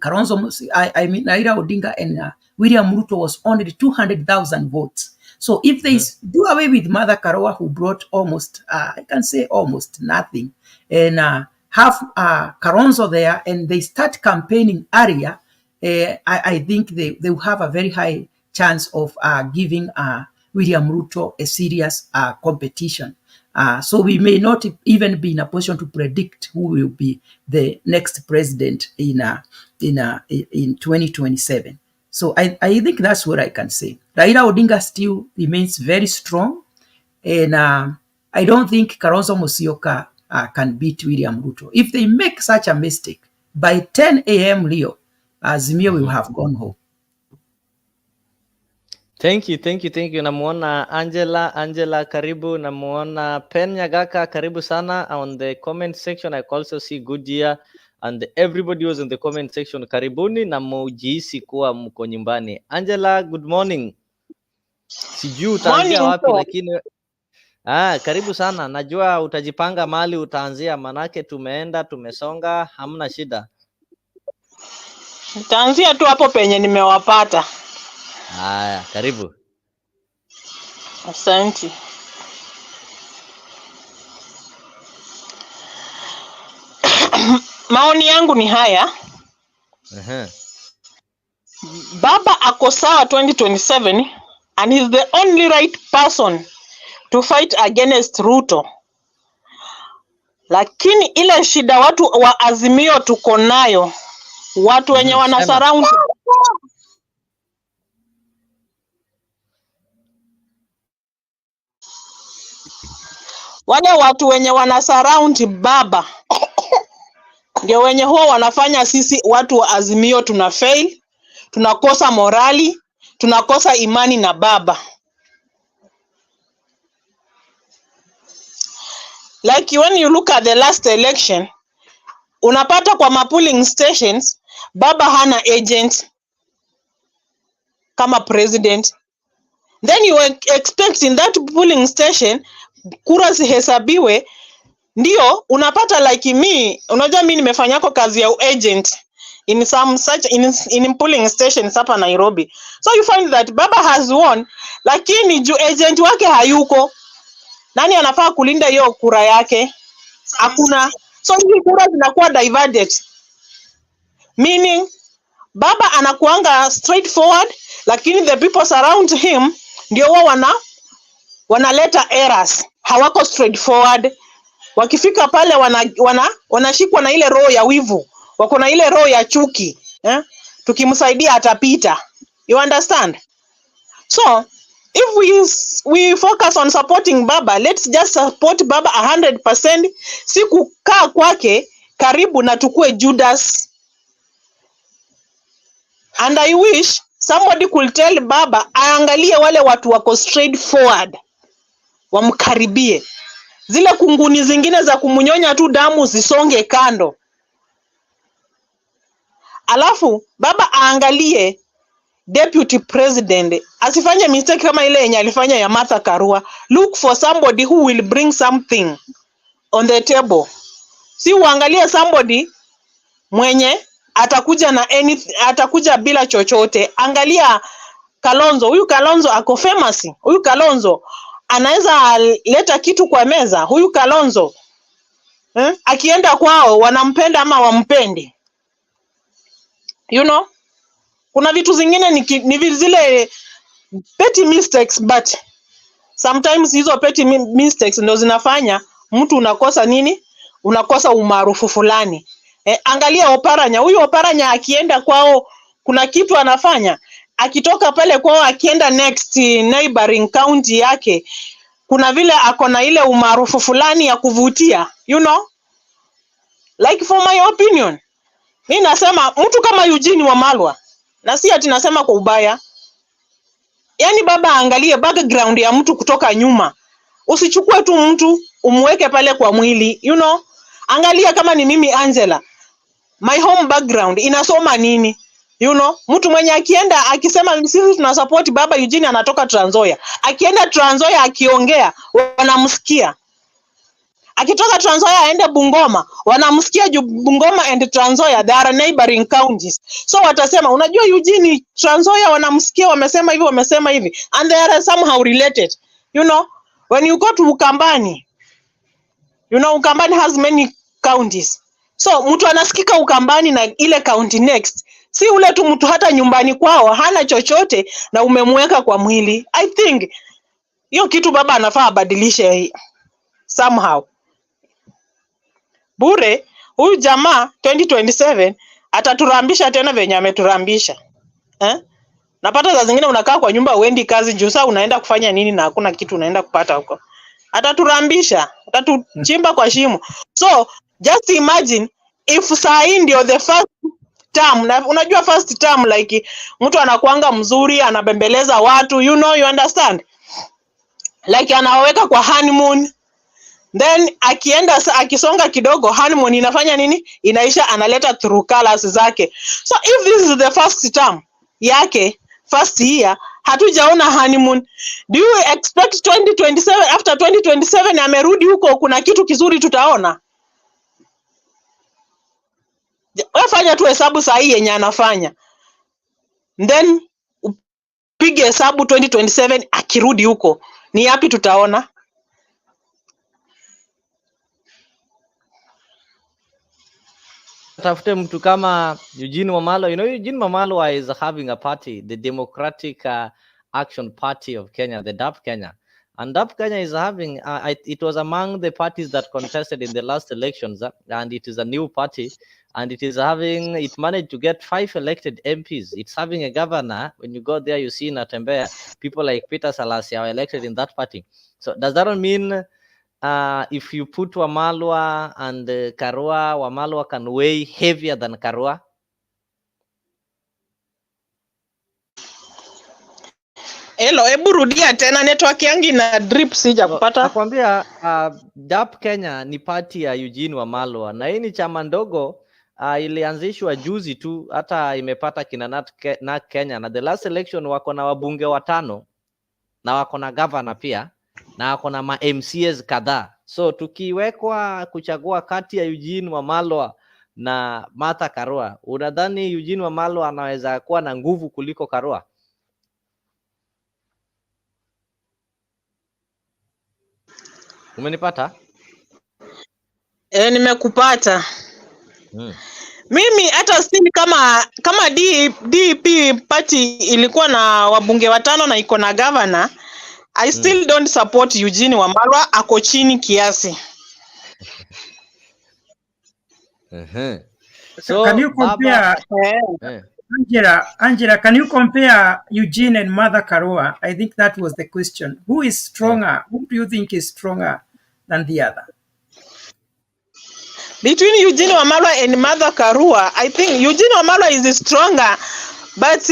Kalonzo Musyoka. I mean, Raila Odinga and William Ruto was only 200,000 votes. So if they do away with Mother Karua, who brought almost, I can say almost nothing, and have Kalonzo there, and they start campaigning earlier, I think they will have a very high chance of giving William Ruto a serious competition. So we may not even be in a position to predict who will be the next president in 2027. So I think that's what I can say. Raila Odinga still remains very strong, and I don't think Kalonzo Musyoka can beat William Ruto. If they make such a mistake, by 10 a.m. Leo, Azimio will have gone home. Thank you. Namuona Angela, karibu. Namuona Pen Nyagaka, karibu sana on the comment section. I also see Goodyear and everybody was in the comment section. Karibuni na mujihisi kuwa mko nyumbani. Angela, good morning. Sijui utaanzia wapi lakini karibu sana. Najua utajipanga mali utaanzia, manake tumesonga, hamna shida. Nitaanzia tu hapo penye nimewapata. Haya, karibu. Asante. Maoni yangu ni haya. Baba ako sawa 2027 and he's the only right person to fight against Ruto. Lakini ile shida watu wa Azimio tuko nayo, watu wenye wana surround wale watu wenye wana surround baba ndio wenye huwa wanafanya sisi watu wa Azimio tuna fail, tunakosa morali, tunakosa imani na baba. Like when you look at the last election, unapata kwa polling stations baba hana agent kama president. Then you expect in that polling station kura zihesabiwe, ndio unapata like me, unajua mimi nimefanyako kazi ya agent in some such in polling stations hapa Nairobi. So you find that baba has won, lakini juu agent wake hayuko, nani anafaa kulinda hiyo kura yake? Hakuna. So hizi kura zinakuwa divided, meaning baba anakuanga straightforward, lakini the people surround him ndio wao wanaleta errors, hawako straightforward. Wakifika pale wanashikwa na ile roho ya wivu, wako na ile roho ya chuki, tukimsaidia atapita. You understand? So if we focus on supporting baba, let's just support baba 100%, si kukaa kwake karibu na tukue Judas. And I wish somebody could tell baba aangalie wale watu wako straightforward, wamkaribie. Zile kunguni zingine za kumunyonya tu damu zisonge kando. Alafu baba aangalie deputy president asifanye mistake kama ile yenye alifanya ya Martha Karua. Look for somebody who will bring something on the table. Si uangalie somebody mwenye atakuja na atakuja bila chochote. Angalia Kalonzo, huyu Kalonzo ako famous. Huyu Kalonzo anaweza leta kitu kwa meza. Huyu Kalonzo akienda kwao wanampenda ama wampendi. You know? Kuna vitu zingine ni zile petty mistakes, but sometimes hizo petty mistakes ndio zinafanya mtu unakosa nini? Unakosa umaarufu fulani. Angalia Oparanya. Huyu Oparanya akienda kwao kuna kitu anafanya. Akitoka pale kwao akienda next neighboring county yake, kuna vile ako na ile umaarufu fulani ya kuvutia. You know? Like for my opinion, mimi nasema mtu kama Eugene Wamalwa, na si ati nasema kwa ubaya. Yaani baba angalie background ya mtu kutoka nyuma. Usichukue tu mtu umweke pale kwa mwili, you know? Angalia kama ni mimi Angela, my home background inasoma nini? You know, mtu mwenye akienda akisema sisi tuna support baba Eugene anatoka Trans Nzoia. Akienda Trans Nzoia akiongea wanamsikia. Akitoka Trans Nzoia aende Bungoma, wanamsikia juu Bungoma and Trans Nzoia they are neighboring counties. So watasema unajua Eugene Trans Nzoia wanamsikia wamesema hivi and they are somehow related. You know, when you go to Ukambani, you know Ukambani has many counties. So mtu anasikika Ukambani na ile county next. Si ule tu mtu hata nyumbani kwao hana chochote na umemweka kwa mwili. I think hiyo kitu baba anafaa abadilishe somehow. Bure huyu jamaa 2027 ataturambisha tena venye ameturambisha. Napata za zingine unakaa kwa nyumba uendi kazi juu saa unaenda kufanya nini na hakuna kitu unaenda kupata huko. Ataturambisha, atatuchimba kwa shimo. So just imagine if saa ndio the first term, na unajua first term like mtu anakuanga mzuri, anabembeleza watu, you know, you understand? Like anaweka kwa honeymoon. Then akisonga kidogo honeymoon inafanya nini? Inaisha, analeta through colors zake. So if this is the first term yake, first year, hatujaona honeymoon, do you expect 2027 after 2027 amerudi huko kuna kitu kizuri tutaona? Wewe fanya tu hesabu saa hii yenye anafanya, then upige hesabu 2027 akirudi huko ni yapi tutaona? Tafute mtu kama Eugene Wamalwa. You know, Eugene Wamalwa is having a party, the Democratic Action Party of Kenya, the DAP Kenya. And DAP Kenya is having, it was among the parties that contested in the last elections, and it is a new party, and it is having, it managed to get 5 elected MPs. It's having a governor. When you go there, you see Natembea, people like Peter Salasi are elected in that party. So does that mean if you put Wamalwa and Karua, Wamalwa can weigh heavier than Karua? Hello, hebu rudia tena, network yangu na drip sija kupata. Nakwambia DAP Kenya ni party ya Eugene Wamalwa, na hii ni chama ndogo ilianzishwa juzi tu, hata imepata kina na Kenya, na the last election wako na wabunge 5 na wako na governor pia, na wako na ma MCAs kadhaa. So tukiwekwa kuchagua kati ya Eugene Wamalwa na Martha Karua, unadhani Eugene Wamalwa anaweza kuwa na nguvu kuliko Karua? Umenipata? Nimekupata. Mimi hata still kama DP party ilikuwa na wabunge 5 na iko na governor, I still don't support Eugene Wamalwa, ako chini kiasi. So can you compare Angela, can you compare Eugene and Martha Karua? I think that was the question. Who is stronger? Who do you think is stronger than the other? Between Eugene Wamalwa and Martha Karua, I think Eugene Wamalwa is stronger, but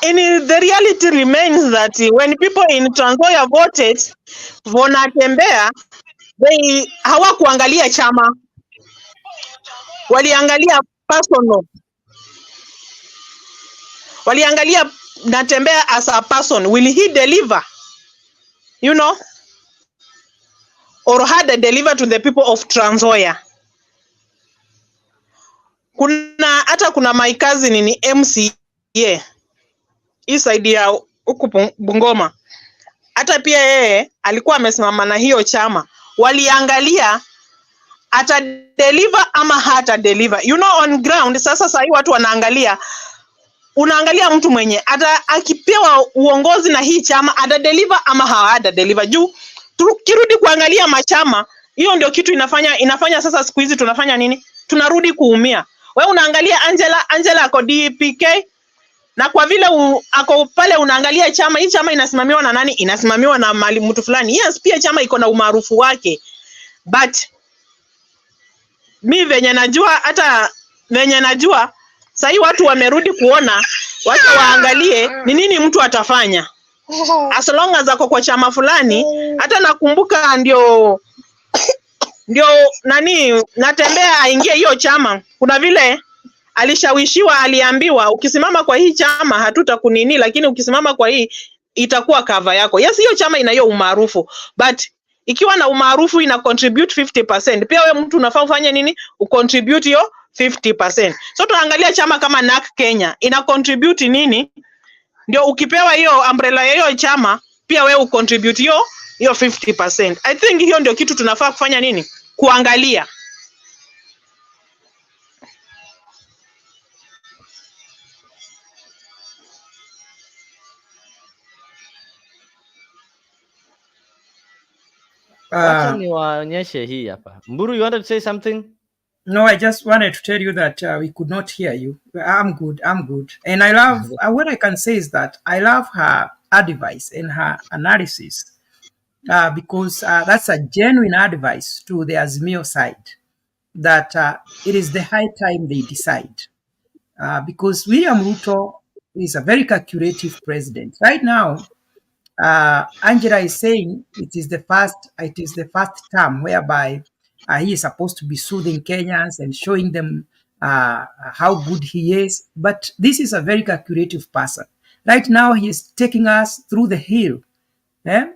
in the reality remains that when people in Trans Nzoia voted for Natembea, they hawakuangalia chama, waliangalia personal, waliangalia Natembea as a person. Will he deliver, you know, or had to deliver to the people of Trans Nzoia? Kuna my cousin ni MCA hii side ya huku Bungoma, hata pia yeye alikuwa amesimama na hiyo chama. Waliangalia ata deliver ama hata deliver, you know, on ground. Sasa hii watu wanaangalia, unaangalia mtu mwenye ata akipewa uongozi na hii chama ata deliver ama hata deliver. Juu tukirudi kuangalia machama, hiyo ndio kitu inafanya sasa siku hizi tunafanya nini? Tunarudi kuumia. Wewe unaangalia Angela ako DPK, na kwa vile ako pale unaangalia chama, hii chama inasimamiwa na nani? Inasimamiwa na mtu fulani. Yes, pia chama iko na umaarufu wake, but mi venye najua sasa watu wamerudi kuona, watu waangalie ni nini mtu atafanya as long as ako kwa chama fulani. Hata nakumbuka ndio nani Natembea aingie hiyo chama, kuna vile alishawishiwa, aliambiwa ukisimama kwa hii chama hatutakunini, lakini ukisimama kwa hii itakuwa cover yako. Yes, hiyo chama ina hiyo umaarufu, but ikiwa na umaarufu ina contribute 50%, pia wewe mtu unafaa ufanye nini? Ucontribute hiyo 50%. So tunaangalia chama kama NAK Kenya ina contribute nini, ndio ukipewa hiyo umbrella ya hiyo chama pia wewe ucontribute hiyo 50%. I think hiyo ndio kitu tunafaa kufanya nini? Kuangalia. Wacha niwaonyeshe hii hapa. Mburu, you wanted to say something? No, I just wanted to tell you that we could not hear you. I'm good. And I love, what I can say is that I love her advice and her analysis because that's a genuine advice to the Azimio side, that it is the high time they decide. Because William Ruto is a very calculative president. Right now, Angela is saying it is the first term whereby he is supposed to be soothing Kenyans and showing them how good he is. But this is a very calculative person. Right now, he is taking us through the hill.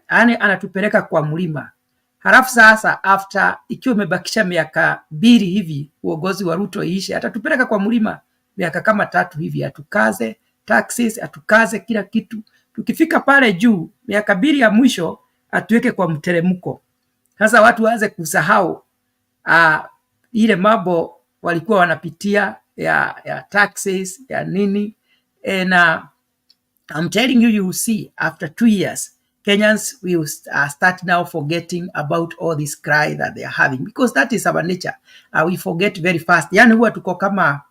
Anatupeleka kwa mlima. Halafu sasa after ikiwa imebakisha miaka 2 hivi uongozi wa Ruto iishe, atatupeleka kwa mlima miaka kama 3 hivi, atukaze taxes, atukaze kila kitu. Tukifika pale juu miaka 2 ya mwisho atuweke kwa mteremko. Sasa watu waanze kusahau ile mambo walikuwa wanapitia ya taxes ya nini. And I'm telling you, you will see after 2 years Kenyans will start now forgetting about all this cry that they are having, because that is our nature. We forget very fast. Yani huwa tuko kama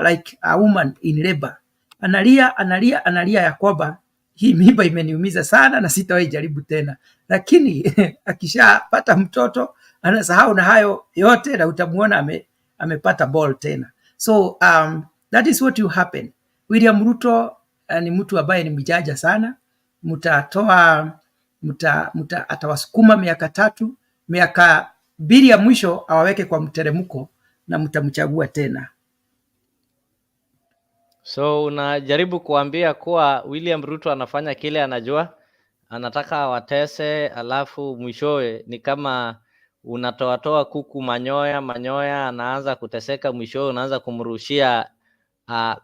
like a woman in labor, analia ya kwamba hii mimba imeniumiza sana na sitawahi jaribu tena, lakini akishapata mtoto anasahau na hayo yote, na utamuona amepata ball tena. So that is what will happen. William Ruto ni mtu ambaye ni mjanja sana. Atawasukuma miaka 3, miaka 2 ya mwisho awaweke kwa mteremko na mtamchagua tena. So unajaribu kuambia kuwa William Ruto anafanya kile anajua, anataka watese, alafu mwishowe ni kama unatoa kuku manyoya, anaanza kuteseka, mwishowe unaanza kumrushia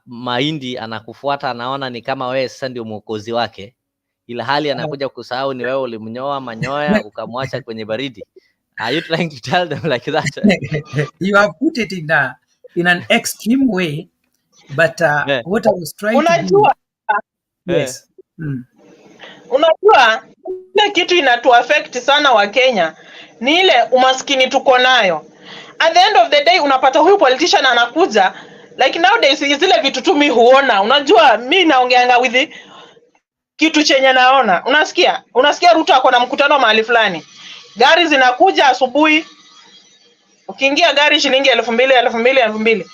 mahindi, anakufuata, anaona ni kama wewe sasa ndio mwokozi wake, ila hali anakuja kusahau ni wewe ulimnyoa manyoya ukamwacha kwenye baridi. Are you trying to tell them like that? You have put it in an extreme way, but what I was trying to do. Yes. Unajua ile kitu inatu affect sana wa Kenya ni ile umaskini tuko nayo. At the end of the day unapata huyu politician anakuja, like nowadays zile vitu tu mimi huona. Unajua mimi naongeanga with kitu chenye naona. Unasikia Ruto ako na mkutano mahali fulani. Gari zinakuja asubuhi. Ukiingia gari shilingi 2000.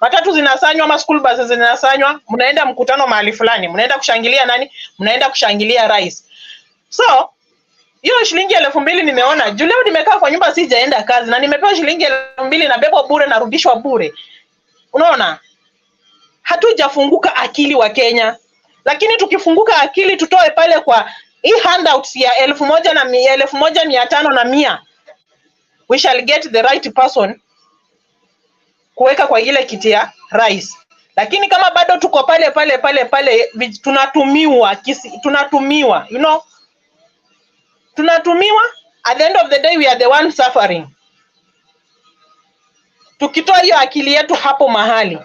Matatu zinasanywa, ama school buses zinasanywa, mnaenda mkutano mahali fulani. Mnaenda kushangilia nani? Mnaenda kushangilia rais. So, hiyo shilingi 2000 nimeona. Juu leo nimekaa kwa nyumba sijaenda kazi na nimepewa shilingi 2000 na bebo bure na rudishwa bure. Unaona? Hatujafunguka akili wa Kenya. Lakini tukifunguka akili tutoe pale kwa hii handouts ya 1000 na 1500 na 100. We shall get the right person kuweka kwa ile kiti ya rais. Lakini kama bado tuko pale tunatumiwa, you know, tunatumiwa, at the end of the day we are the one suffering. Tukitoa hiyo akili yetu hapo mahali,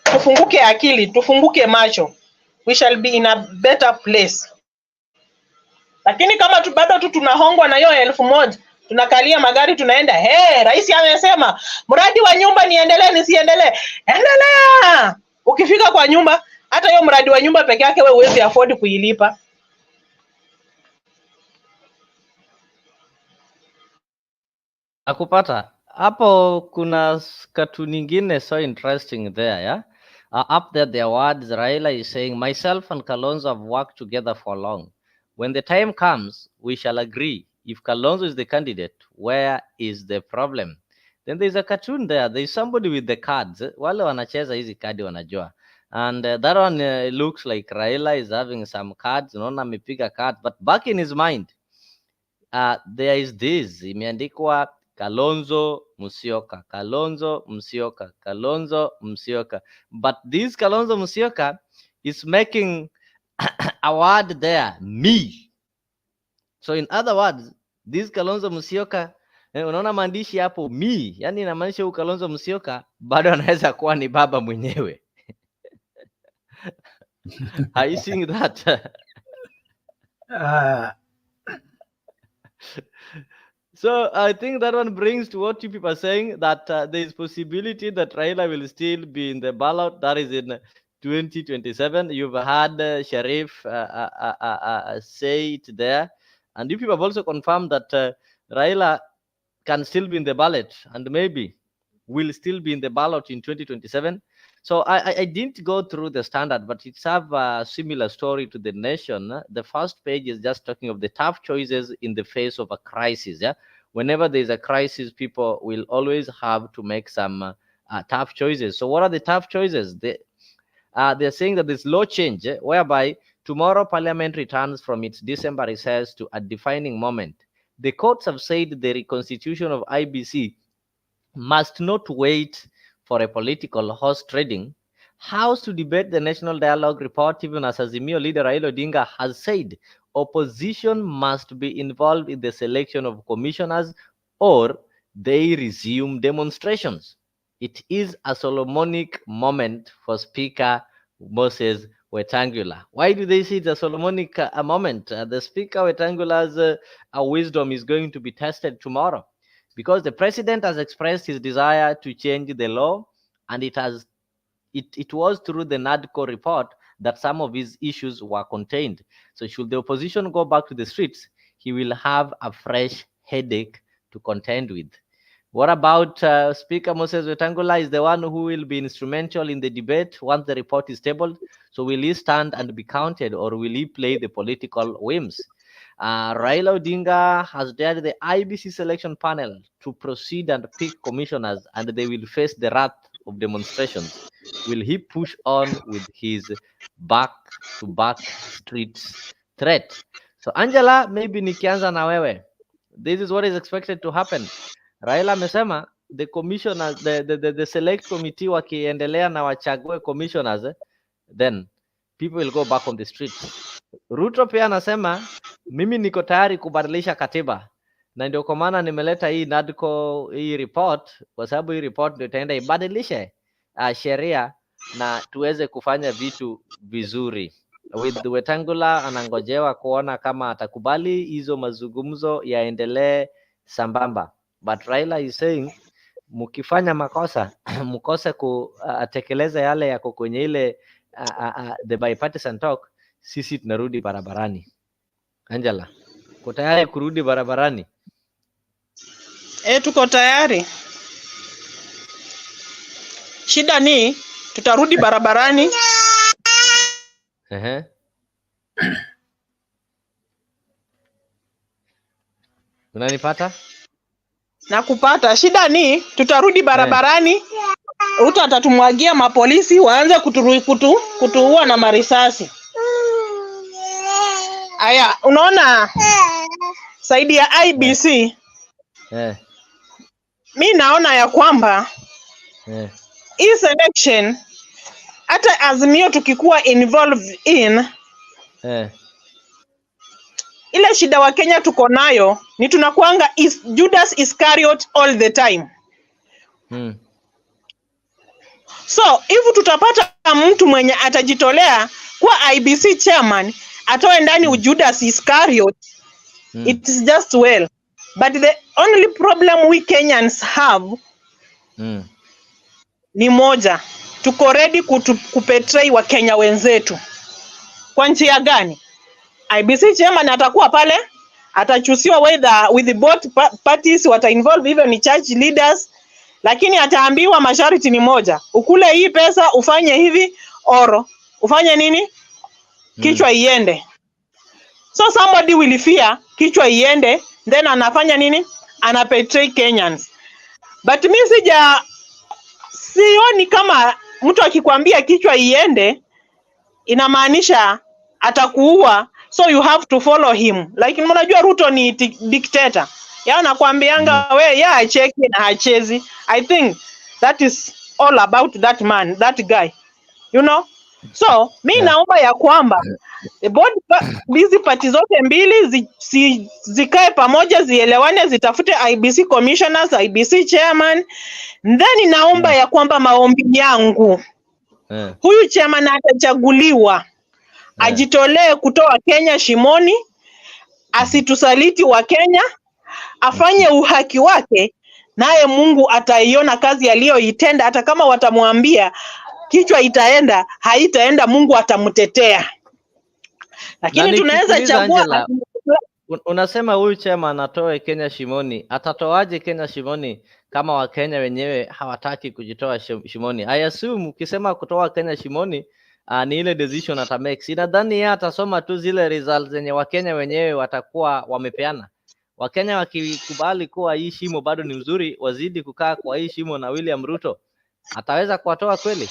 tufunguke akili, tufunguke macho, we shall be in a better place. Lakini kama bado tunahongwa na hiyo 1000, tunakalia magari tunaenda, rais amesema mradi wa nyumba niendelee nisiendelee. Endelea. Ukifika kwa nyumba, hata hiyo mradi wa nyumba peke yake wewe huwezi afford kuilipa. Nakupata. Hapo kuna katu nyingine so interesting there, yeah? Up there, their words, Raila is saying, myself and Kalonzo have worked together for long. When the time comes, we shall agree. If Kalonzo is the candidate, where is the problem? Then there's a cartoon there. There's somebody with the cards. Wale wanacheza hizi kadi wanajua. And that one looks like Raila is having some cards. Unaona amepiga card. But back in his mind, there is this. Imeandikwa Kalonzo Musyoka. Kalonzo Musyoka. Kalonzo Musyoka. But this Kalonzo Musyoka is making a word there. Me. So in other words, this Kalonzo Musyoka, unaona maandishi hapo me, yani inamaanisha huyu Kalonzo Musyoka bado anaweza kuwa ni baba mwenyewe. Are you seeing that? So I think that one brings to what you people are saying, that there is possibility that Raila will still be in the ballot. That is in 2027. You've had Sharif say it there. And you people have also confirmed that Raila can still be in the ballot and maybe will still be in the ballot in 2027. So I didn't go through the standard, but it's have a similar story to the Nation. The first page is just talking of the tough choices in the face of a crisis. Yeah, whenever there's a crisis, people will always have to make some tough choices. So what are the tough choices? They're saying that there's law change, whereby tomorrow Parliament returns from its December recess to a defining moment. The courts have said the reconstitution of IBC must not wait for a political horse trading. House to debate the National Dialogue report, even as Azimio leader Raila Odinga has said, opposition must be involved in the selection of commissioners or they resume demonstrations. It is a Solomonic moment for Speaker Moses Wetangula. Why do they say it's a Solomonic moment? The Speaker Wetangula's wisdom is going to be tested tomorrow, because the president has expressed his desire to change the law, and it was through the NADCO report that some of his issues were contained. So should the opposition go back to the streets, he will have a fresh headache to contend with. What about Speaker Moses Wetangula is the one who will be instrumental in the debate once the report is tabled. So will he stand and be counted, or will he play the political whims? Raila Odinga has dared the IBC selection panel to proceed and pick commissioners, and they will face the wrath of demonstrations. Will he push on with his back-to-back streets threat? So Angela, maybe nikianza na wewe. This is what is expected to happen. Raila amesema the commissioners, the select committee wakiendelea na wachague commissioners, then people will go back on the streets. Ruto pia anasema mimi niko tayari kubadilisha katiba, na ndio kwa maana nimeleta hii NADCO hii report, kwa sababu hii report ndio itaenda ibadilishe sheria na tuweze kufanya vitu vizuri. With Wetangula anangojewa kuona kama atakubali hizo mazungumzo yaendelee sambamba. But Raila is saying mkifanya makosa mkose kutekeleza yale yako kwenye ile the bipartisan talk, sisi tunarudi barabarani. Angela, uko tayari kurudi barabarani? Tuko tayari. Shida ni tutarudi barabarani. Unanipata? Na kupata. Shida ni tutarudi barabarani. Ruto atatumwagia mapolisi waanze kutuua na marisasi. Aya, unaona saidi ya IBC. Mi naona ya kwamba hii selection hata Azimio tukikuwa involved in ile shida wa Kenya tuko nayo ni tunakuanga Judas Iscariot all the time. So if tutapata mtu mwenye atajitolea kwa IBC chairman atoe ndani Judas Iscariot, it is just well. But the only problem we Kenyans have ni moja, tuko ready kupetray wa Kenya wenzetu. Kwa njia gani? IBC chairman atakuwa pale, atachusiwa with both parties, wata involve even church leaders, lakini ataambiwa masharti ni moja, ukule hii pesa, ufanye hivi, oro ufanye nini, kichwa iende. So somebody will fear kichwa iende, then anafanya nini, anapetray Kenyans. But mimi sioni kama mtu akikwambia kichwa iende inamaanisha atakuua, so you have to follow him. Like mnajua Ruto ni dictator. Yeye anakuambianga we acheki na hachezi. I think that is all about that man, that guy. You know? So mimi naomba ya kwamba hizi party zote mbili zikae pamoja, zielewane, zitafute IBC commissioners, IBC chairman. Then naomba ya kwamba maombi yangu huyu chairman atachaguliwa, ajitolee kutoa Kenya shimoni, asitusaliti wa Kenya, afanye uhaki wake, naye Mungu ataiona kazi aliyoitenda. Hata kama watamwambia kichwa itaenda, haitaenda, Mungu atamtetea. Lakini tunaweza chagua. Unasema huyu chama anatoe Kenya shimoni, atatoaje Kenya shimoni kama Wakenya wenyewe hawataki kujitoa shimoni? I assume ukisema kutoa Kenya shimoni ni ile decision atamake. Sinadhani yeye atasoma tu zile results zenye Wakenya wenyewe watakuwa wamepeana. Wakenya wakikubali kuwa hii shimo bado ni mzuri, wazidi kukaa kwa hii shimo na William Ruto, ataweza kuwatoa kweli?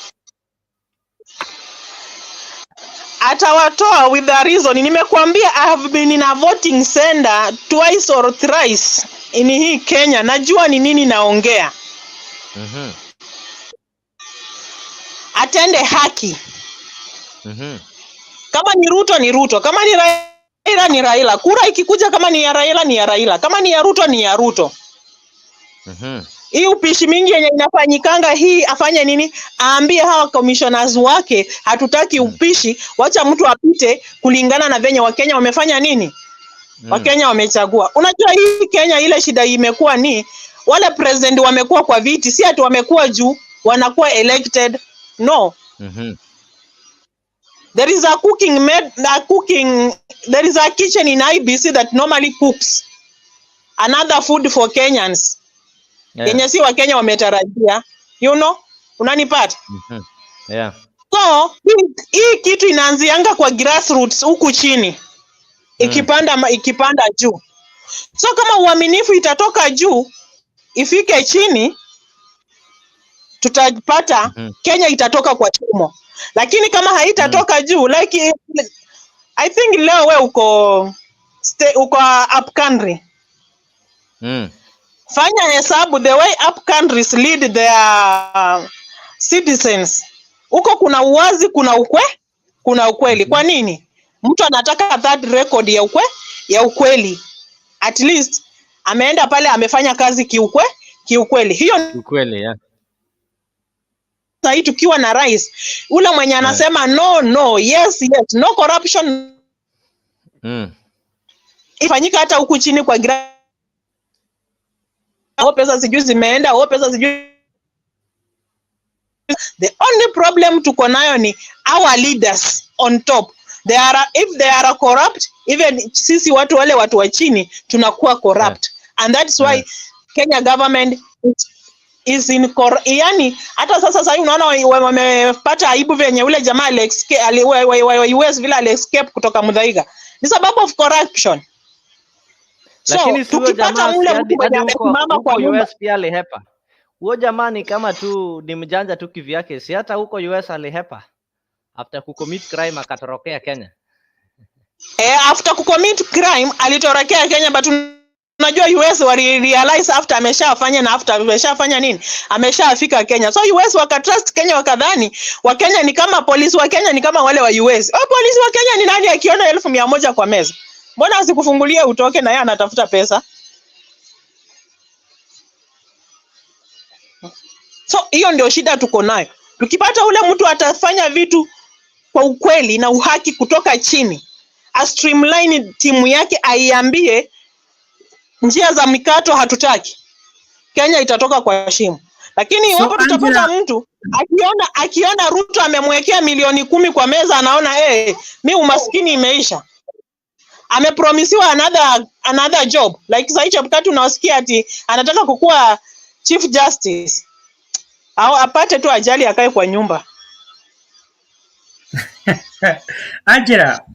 atawatoa with a reason. Nimekuambia I have been in a voting center twice or thrice in hii Kenya. Najua ni nini naongea. Atende haki. Kama ni Ruto ni Ruto, kama ni Raila ni Raila. Kura ikikuja kama ni ya Raila ni ya Raila, kama ni ya Ruto ni ya Ruto. Hii upishi mingi yenye inafanyikanga hii afanye nini? Aambie hawa commissioners wake hatutaki upishi, wacha mtu apite kulingana na venye Wakenya wamefanya nini? Wakenya wamechagua. Unajua hii Kenya ile shida imekuwa ni wale president wamekuwa kwa viti, si ati wamekuwa juu, wanakuwa elected. No. There is a there is a kitchen in Iebc that normally cooks another food for Kenyans. Yenye si wa Kenya wametarajia, you know, unanipata? Yeah. So hii kitu inaanzianga kwa grassroots huku chini, ikipanda juu. So kama uaminifu itatoka juu ifike chini, tutapata Kenya itatoka kwa chumo. Lakini kama haitatoka juu, like I think leo we uko up country. Fanya hesabu the way up countries lead their citizens. Uko kuna uwazi, kuna ukweli. Kwa nini? Mtu anataka that record ya ukweli. At least ameenda pale amefanya kazi kiukweli. Hiyo ukweli, yeah. Sasa hii tukiwa na rais ule mwenye anasema no, yes, no corruption. Ifanyika hata huku chini kwa pesa sijui zimeenda, pesa sijui. The only problem tuko nayo ni our leaders on top. If they are corrupt, even sisi watu wa chini tunakuwa corrupt. And that's why Kenya government is in yani hata sasa hivi unaona wamepata aibu venye ule jamaa US vile escape kutoka Muthaiga. Ni sababu of corruption. Lakini so tukipata mule mtu mama kwa US pia alihepa. Huo jamani kama tu ni mjanja tu kivyake, si hata huko US alihepa after kucommit crime akatorokea Kenya. After kucommit crime alitorokea Kenya, but unajua US wali realize after ameshafanya na after ameshafanya nini? Ameshafika Kenya. So US wakatrust Kenya, wakadhani wa Kenya ni kama polisi wa Kenya ni kama wale wa US. Polisi wa Kenya ni nani akiona 1,100 kwa meza? Mbona asikufungulie utoke na yeye anatafuta pesa? So hiyo ndio shida tuko nayo. Tukipata ule mtu atafanya vitu kwa ukweli na uhaki kutoka chini, a streamline timu yake, aiambie njia za mikato hatutaki, Kenya itatoka kwa shimo. Lakini wapo tutapata mtu akiona Ruto amemwekea milioni 10 kwa meza, anaona mimi umaskini imeisha. Amepromisiwa another job. Like sasa Chebukati unawasikia ati anataka kukua Chief Justice. Au apate tu ajali akae kwa nyumba. Angela,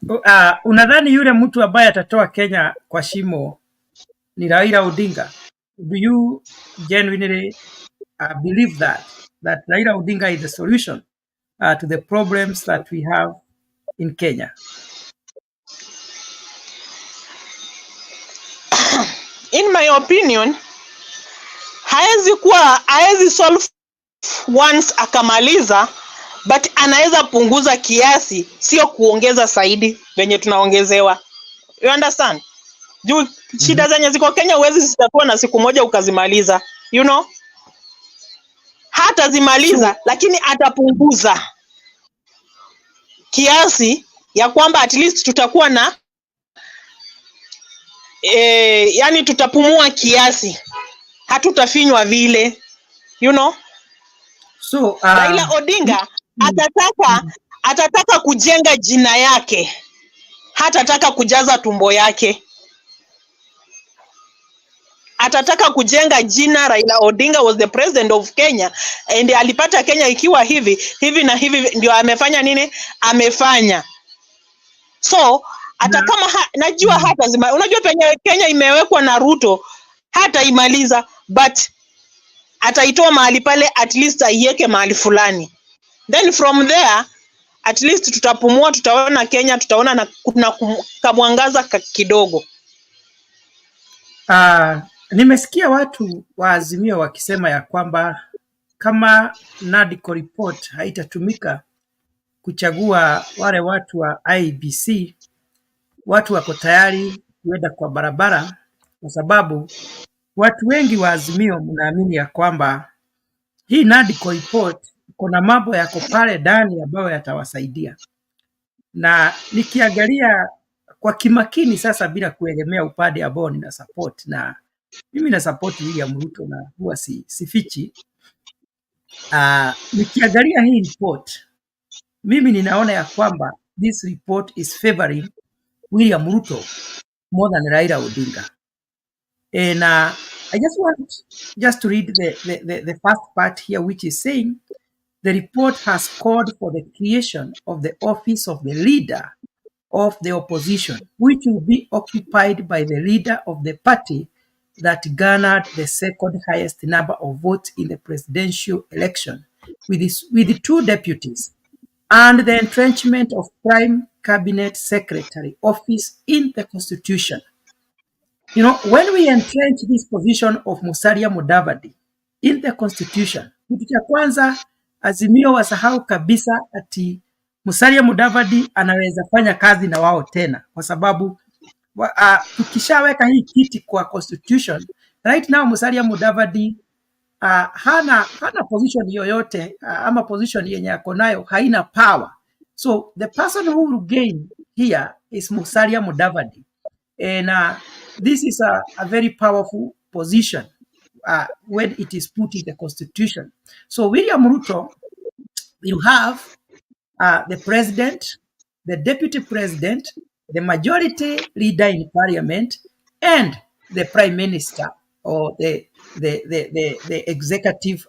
unadhani yule mtu ambaye atatoa Kenya kwa shimo ni Raila Odinga? Do you genuinely believe that Raila Odinga is the solution to the problems that we have in Kenya? In my opinion, haezi solve once akamaliza, but anaweza punguza kiasi, sio kuongeza zaidi venye tunaongezewa. You understand? Juu shida zenye ziko Kenya huwezi zitakuwa na siku moja ukazimaliza, you know? Hata zimaliza, lakini atapunguza kiasi ya kwamba at least tutakuwa na yani tutapumua kiasi, hatutafinywa vile, you know? So Raila Odinga atataka kujenga jina yake, hatataka kujaza tumbo yake. Atataka kujenga jina. Raila Odinga was the president of Kenya and alipata Kenya ikiwa hivi na hivi, ndio amefanya nini? Amefanya. So hata kama najua hata unajua penye Kenya imewekwa na Ruto, hata imaliza, but ataitoa mahali pale, at least aiweke mahali fulani, then from there at least tutapumua, tutaona Kenya, tutaona na kuna kamwangaza kidogo. Nimesikia watu wa Azimio wakisema ya kwamba kama NADCO report haitatumika kuchagua wale watu wa Iebc, watu wako tayari kuenda kwa barabara, kwa sababu watu wengi wa Azimio mnaamini ya kwamba hii NADCO report kuna mambo yako pale ndani ambayo yatawasaidia. Na nikiangalia kwa kimakini sasa bila kuegemea upande ambao nina support, na mimi na support William Ruto na huwa sifichi. Nikiangalia hii report, mimi ninaona ya kwamba this report is favoring William Ruto more than Raila Odinga. And I just want to read the first part here, which is saying, the report has called for the creation of the office of the leader of the opposition, which will be occupied by the leader of the party that garnered the second highest number of votes in the presidential election, with 2 deputies, and the entrenchment of prime cabinet secretary office in the constitution. You know, when we entrench this position of Musalia Mudavadi in the constitution, kitu cha kwanza Azimio wasahau kabisa ati Musalia Mudavadi anaweza fanya kazi na wao tena, kwa sababu tukishaweka hii kiti kwa constitution right now, Musalia Mudavadi hana position yoyote, ama position yenye yako nayo haina power. So the person who will gain here is Musalia Mudavadi, and this is a very powerful position when it is put in the constitution. So William Ruto, you have the president, the deputy president, the majority leader in parliament, and the prime minister, or the executive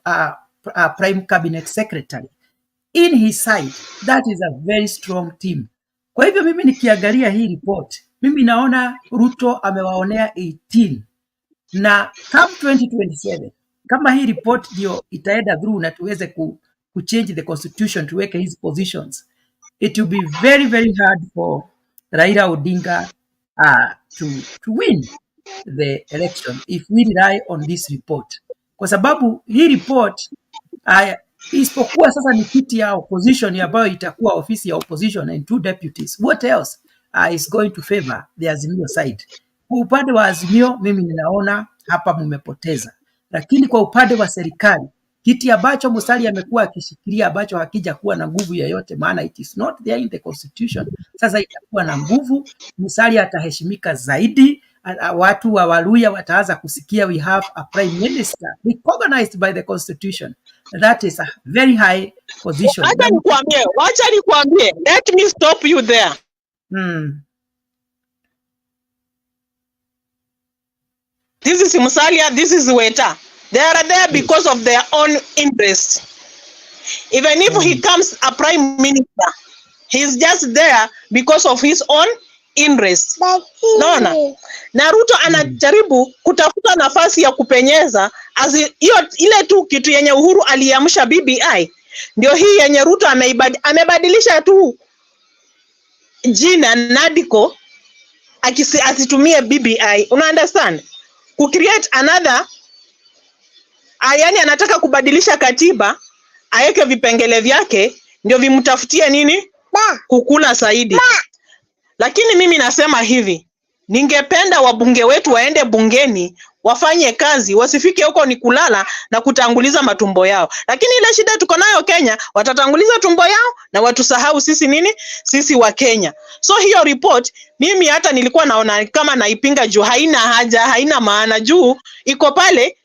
prime cabinet secretary in his side. That is a very strong team. Kwa hivyo mimi nikiangalia hii report, mimi naona Ruto amewaonea 18, na come 2027 kama hii report ndio itaenda through na tuweze change the constitution, tuweke his positions, it will be very, very hard for Raila Odinga to win the election if we rely on this report. Kwa sababu hii report isipokuwa sasa ni kiti ya opposition ambayo itakuwa ofisi ya opposition and 2 deputies, what else is going to favor the Azimio side? Kwa upande wa Azimio mimi ninaona hapa mmepoteza, lakini kwa upande wa serikali, kiti ambacho Musalia amekuwa akishikilia ambacho hakija kuwa na nguvu yoyote, maana it is not there in the constitution, sasa itakuwa na nguvu. Musalia ataheshimika zaidi, watu wa Waluya wataanza kusikia we have a prime minister recognized by the constitution. That is a very high position. Wacha nikwambie, let me stop you there. This is Musalia, this is Weta. They are there because of their own interests. Even if he becomes a prime minister, he's just there because of his own interests. Naona na Ruto anajaribu kutafuta nafasi ya kupenyeza, ile tu kitu yenye Uhuru aliamsha BBI, ndio hii yenye Ruto amebadilisha tu jina NADCO asitumie BBI. Una understand? Ku create another, yani anataka kubadilisha katiba, aweke vipengele vyake ndio vimtafutie nini? Kukula zaidi. Lakini mimi nasema hivi, ningependa wabunge wetu waende bungeni, wafanye kazi, wasifike huko ni kulala na kutanguliza matumbo yao. Lakini ile shida tuko nayo Kenya, watatanguliza tumbo yao na watusahau sisi nini? Sisi wa Kenya. So hiyo report mimi hata nilikuwa naona kama naipinga juu haina haja, haina maana, juu iko pale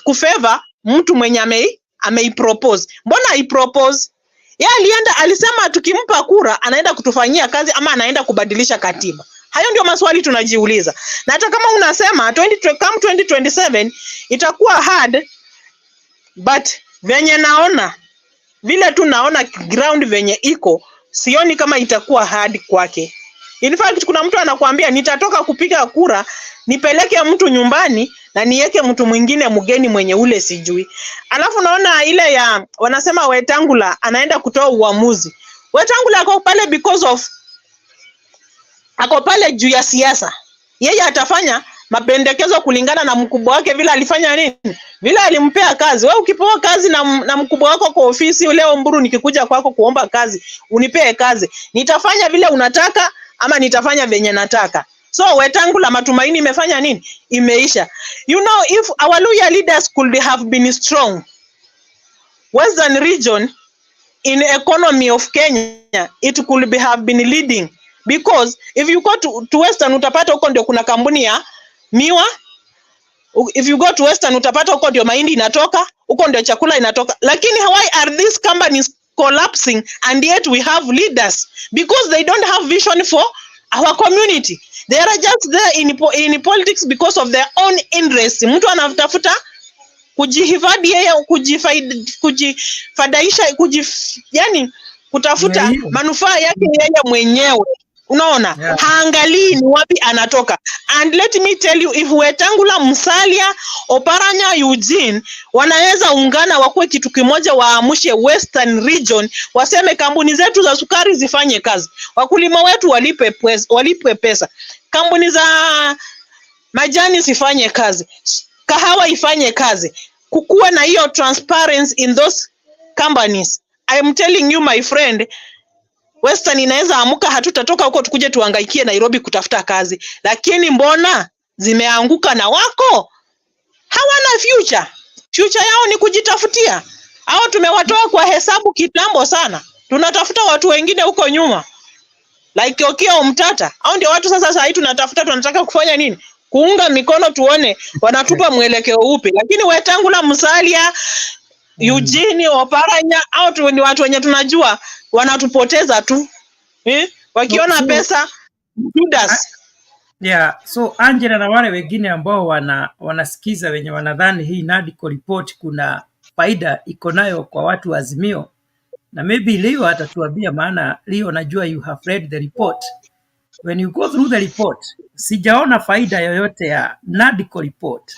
kufavor mtu mwenye ameipropose. Mbona aipropose? Alienda alisema tukimpa kura anaenda kutufanyia kazi ama anaenda kubadilisha katiba. Hayo ndio maswali tunajiuliza. Na hata kama unasema 2027 itakuwa hard, but venye naona, vile tu naona ground venye iko, sioni kama itakuwa hard kwake. In fact kuna mtu anakuambia nitatoka kupiga kura, nipeleke mtu nyumbani na niweke mtu mwingine mgeni mwenye ule sijui. Alafu naona ile ya wanasema Wetangula anaenda kutoa uamuzi. Wetangula ako pale because of ako pale juu ya siasa. Yeye atafanya mapendekezo kulingana na mkubwa wake vile alifanya nini? Vile alimpea kazi. Wewe ukipewa kazi na mkubwa wako kwa ofisi, leo Mburu nikikuja kwako kuomba kazi, unipee kazi. Nitafanya vile unataka ama nitafanya venye nataka. So Wetangula matumaini imefanya nini? Imeisha. You know, if our loyal leaders could have been strong, Western region in economy of Kenya, it could have been leading. Because if you go to Western utapata huko ndio kuna kampuni ya miwa. If you go to Western utapata huko ndio mahindi inatoka, huko ndio chakula inatoka. Lakini why are these companies collapsing and yet we have leaders? Because they don't have vision for our community. They are just there in politics because of their own interests. Mtu anatafuta kujihifadhi yeye, kujifadaisha, yani kutafuta manufaa yake yeye mwenyewe. Unaona? Yeah. Haangalii ni wapi anatoka. And let me tell you, if Wetangula, Musalia, Oparanya, Eugene wanaweza ungana wakuwe kitu kimoja, waamushe Western region, waseme kampuni zetu za sukari zifanye kazi, wakulima wetu walipwe pesa, kampuni za majani zifanye kazi, kahawa ifanye kazi, kukuwe na hiyo transparency in those companies. I am telling you my friend, Western inaweza amuka, hatutatoka huko tukuje tuangaikie Nairobi kutafuta kazi. Lakini mbona zimeanguka na wako hawana future? Future yao ni kujitafutia. Hao tumewatoa kwa hesabu kitambo sana. Tunatafuta watu wengine huko nyuma. Like Okiya Omtata. Hao ndio watu sasa hii tunatafuta, tunataka kufanya nini? Kuunga mikono tuone wanatupa mwelekeo upi. Lakini Wetangula, Musalia, Eugene, Oparanya, au ni watu wenye tunajua wanatupoteza tu. Wakiona pesa Judas. Yeah, so Angela na wale wengine ambao wanasikiza wenye wanadhani hii NADCO report kuna faida iko nayo kwa watu wa Azimio, na maybe Leo atatuambia, maana Leo najua you have read the report. When you go through the report, sijaona faida yoyote ya NADCO report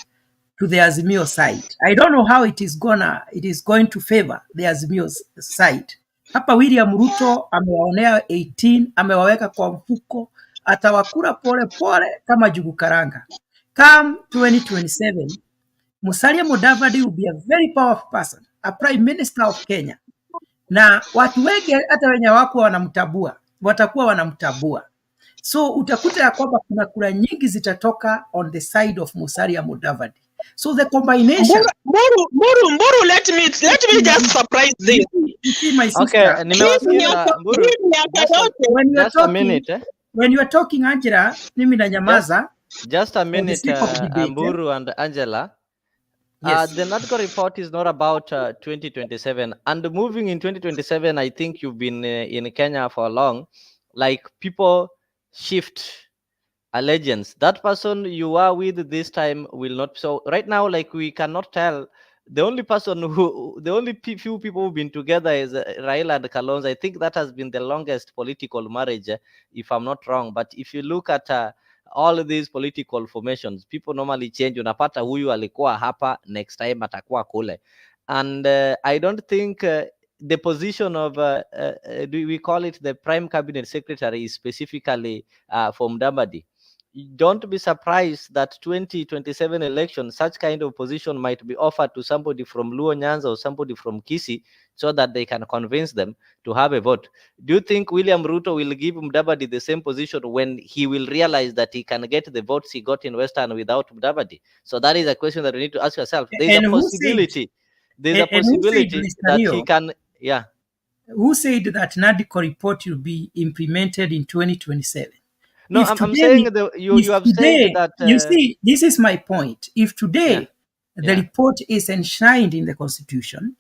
to the Azimio side. I don't know how it is going to favor the Azimio side. Hapa William Ruto amewaonea 18, amewaweka kwa mfuko, atawakura pole pole kama jugu karanga. Come 2027, Musalia Mudavadi will be a very powerful person, a prime minister of Kenya. Na watu wengi hata wenye wako wanamtabua, watakuwa wanamtabua. So utakuta ya kwamba kuna kura nyingi zitatoka on the side of Musalia Mudavadi. So the combination. Mburu, let me just surprise this. My sister. Okay, when you are talking Angela, mimi na nyamaza. Just a minute, Mburu and Angela. Yes. The NADCO report is not about 2027. And moving in 2027, I think you've been in Kenya for long. Like, people shift allegiance. That person you are with this time will not. So right now, like, we cannot tell. The only few people who've been together is Raila and Kalonzo. I think that has been the longest political marriage, if I'm not wrong. But if you look at all of these political formations, people normally change. Unapata huyu alikuwa hapa, next time atakuwa kule. And I don't think the position of, do we call it the prime cabinet secretary, is specifically for Mudavadi. Don't be surprised that 2027 election, such kind of position might be offered to somebody from Luo Nyanza or somebody from Kisii, so that they can convince them to have a vote. Do you think William Ruto will give Mudavadi the same position when he will realize that he can get the votes he got in Western without Mudavadi? So that is a question that you need to ask yourself. There's a possibility. There's a possibility that he can, yeah. Who said that NADCO report will be implemented in 2027? No, I'm saying you have said that. You see, this is my point. If today the report is enshrined in the Constitution,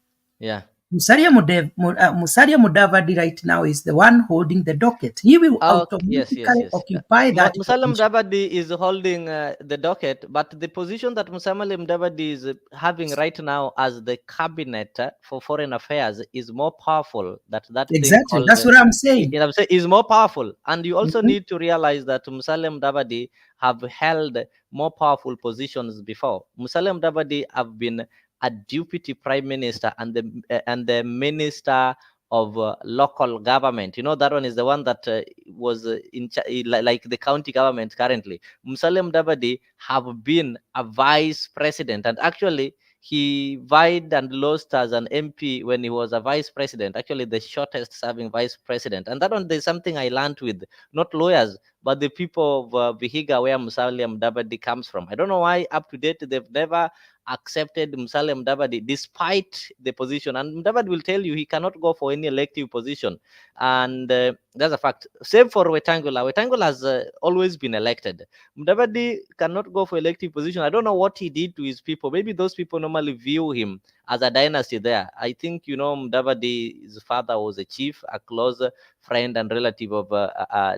Musalia Mudavadi right now is the one holding the docket. He will automatically occupy that. Musalia Mudavadi is holding the docket, but the position that Musalia Mudavadi is having right now as the cabinet for foreign affairs is more powerful. Exactly, that's what I'm saying. Is more powerful, and you also need to realize that Musalia Mudavadi have held more powerful positions before. Musalia Mudavadi have been a deputy prime minister and the minister of local government. You know, that one is the one that was like the county government currently. Musalia Mudavadi have been a vice president, and actually he vied and lost as an MP when he was a vice president, actually the shortest serving vice president. And that one, there's something I learned with not lawyers, but the people of Vihiga, where Musalia Mudavadi comes from. I don't know why up to date they've never accepted Musalia Mudavadi despite the position. And Mudavadi will tell you he cannot go for any elective position. And that's a fact. Same for Wetangula. Wetangula has always been elected. Mudavadi cannot go for elective position. I don't know what he did to his people. Maybe those people normally view him as a dynasty there. I think, you know, Mudavadi's father was a chief, a close friend and relative of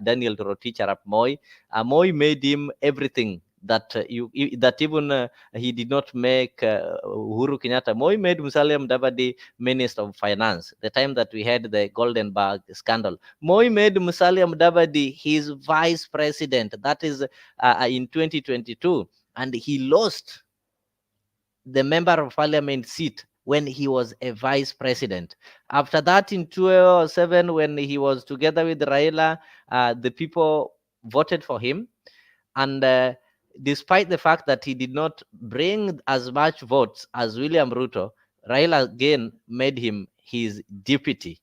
Daniel Torotich Arap Moi. Moi made him everything that that even he did not make Uhuru Kenyatta. Moi made Musalia Mudavadi Minister of Finance, the time that we had the Golden Bag scandal. Moi made Musalia Mudavadi his vice president. That is in 2022. And he lost the member of parliament seat when he was a vice president. After that, in 2007, when he was together with Raila, the people voted for him. And despite the fact that he did not bring as much votes as William Ruto, Raila again made him his deputy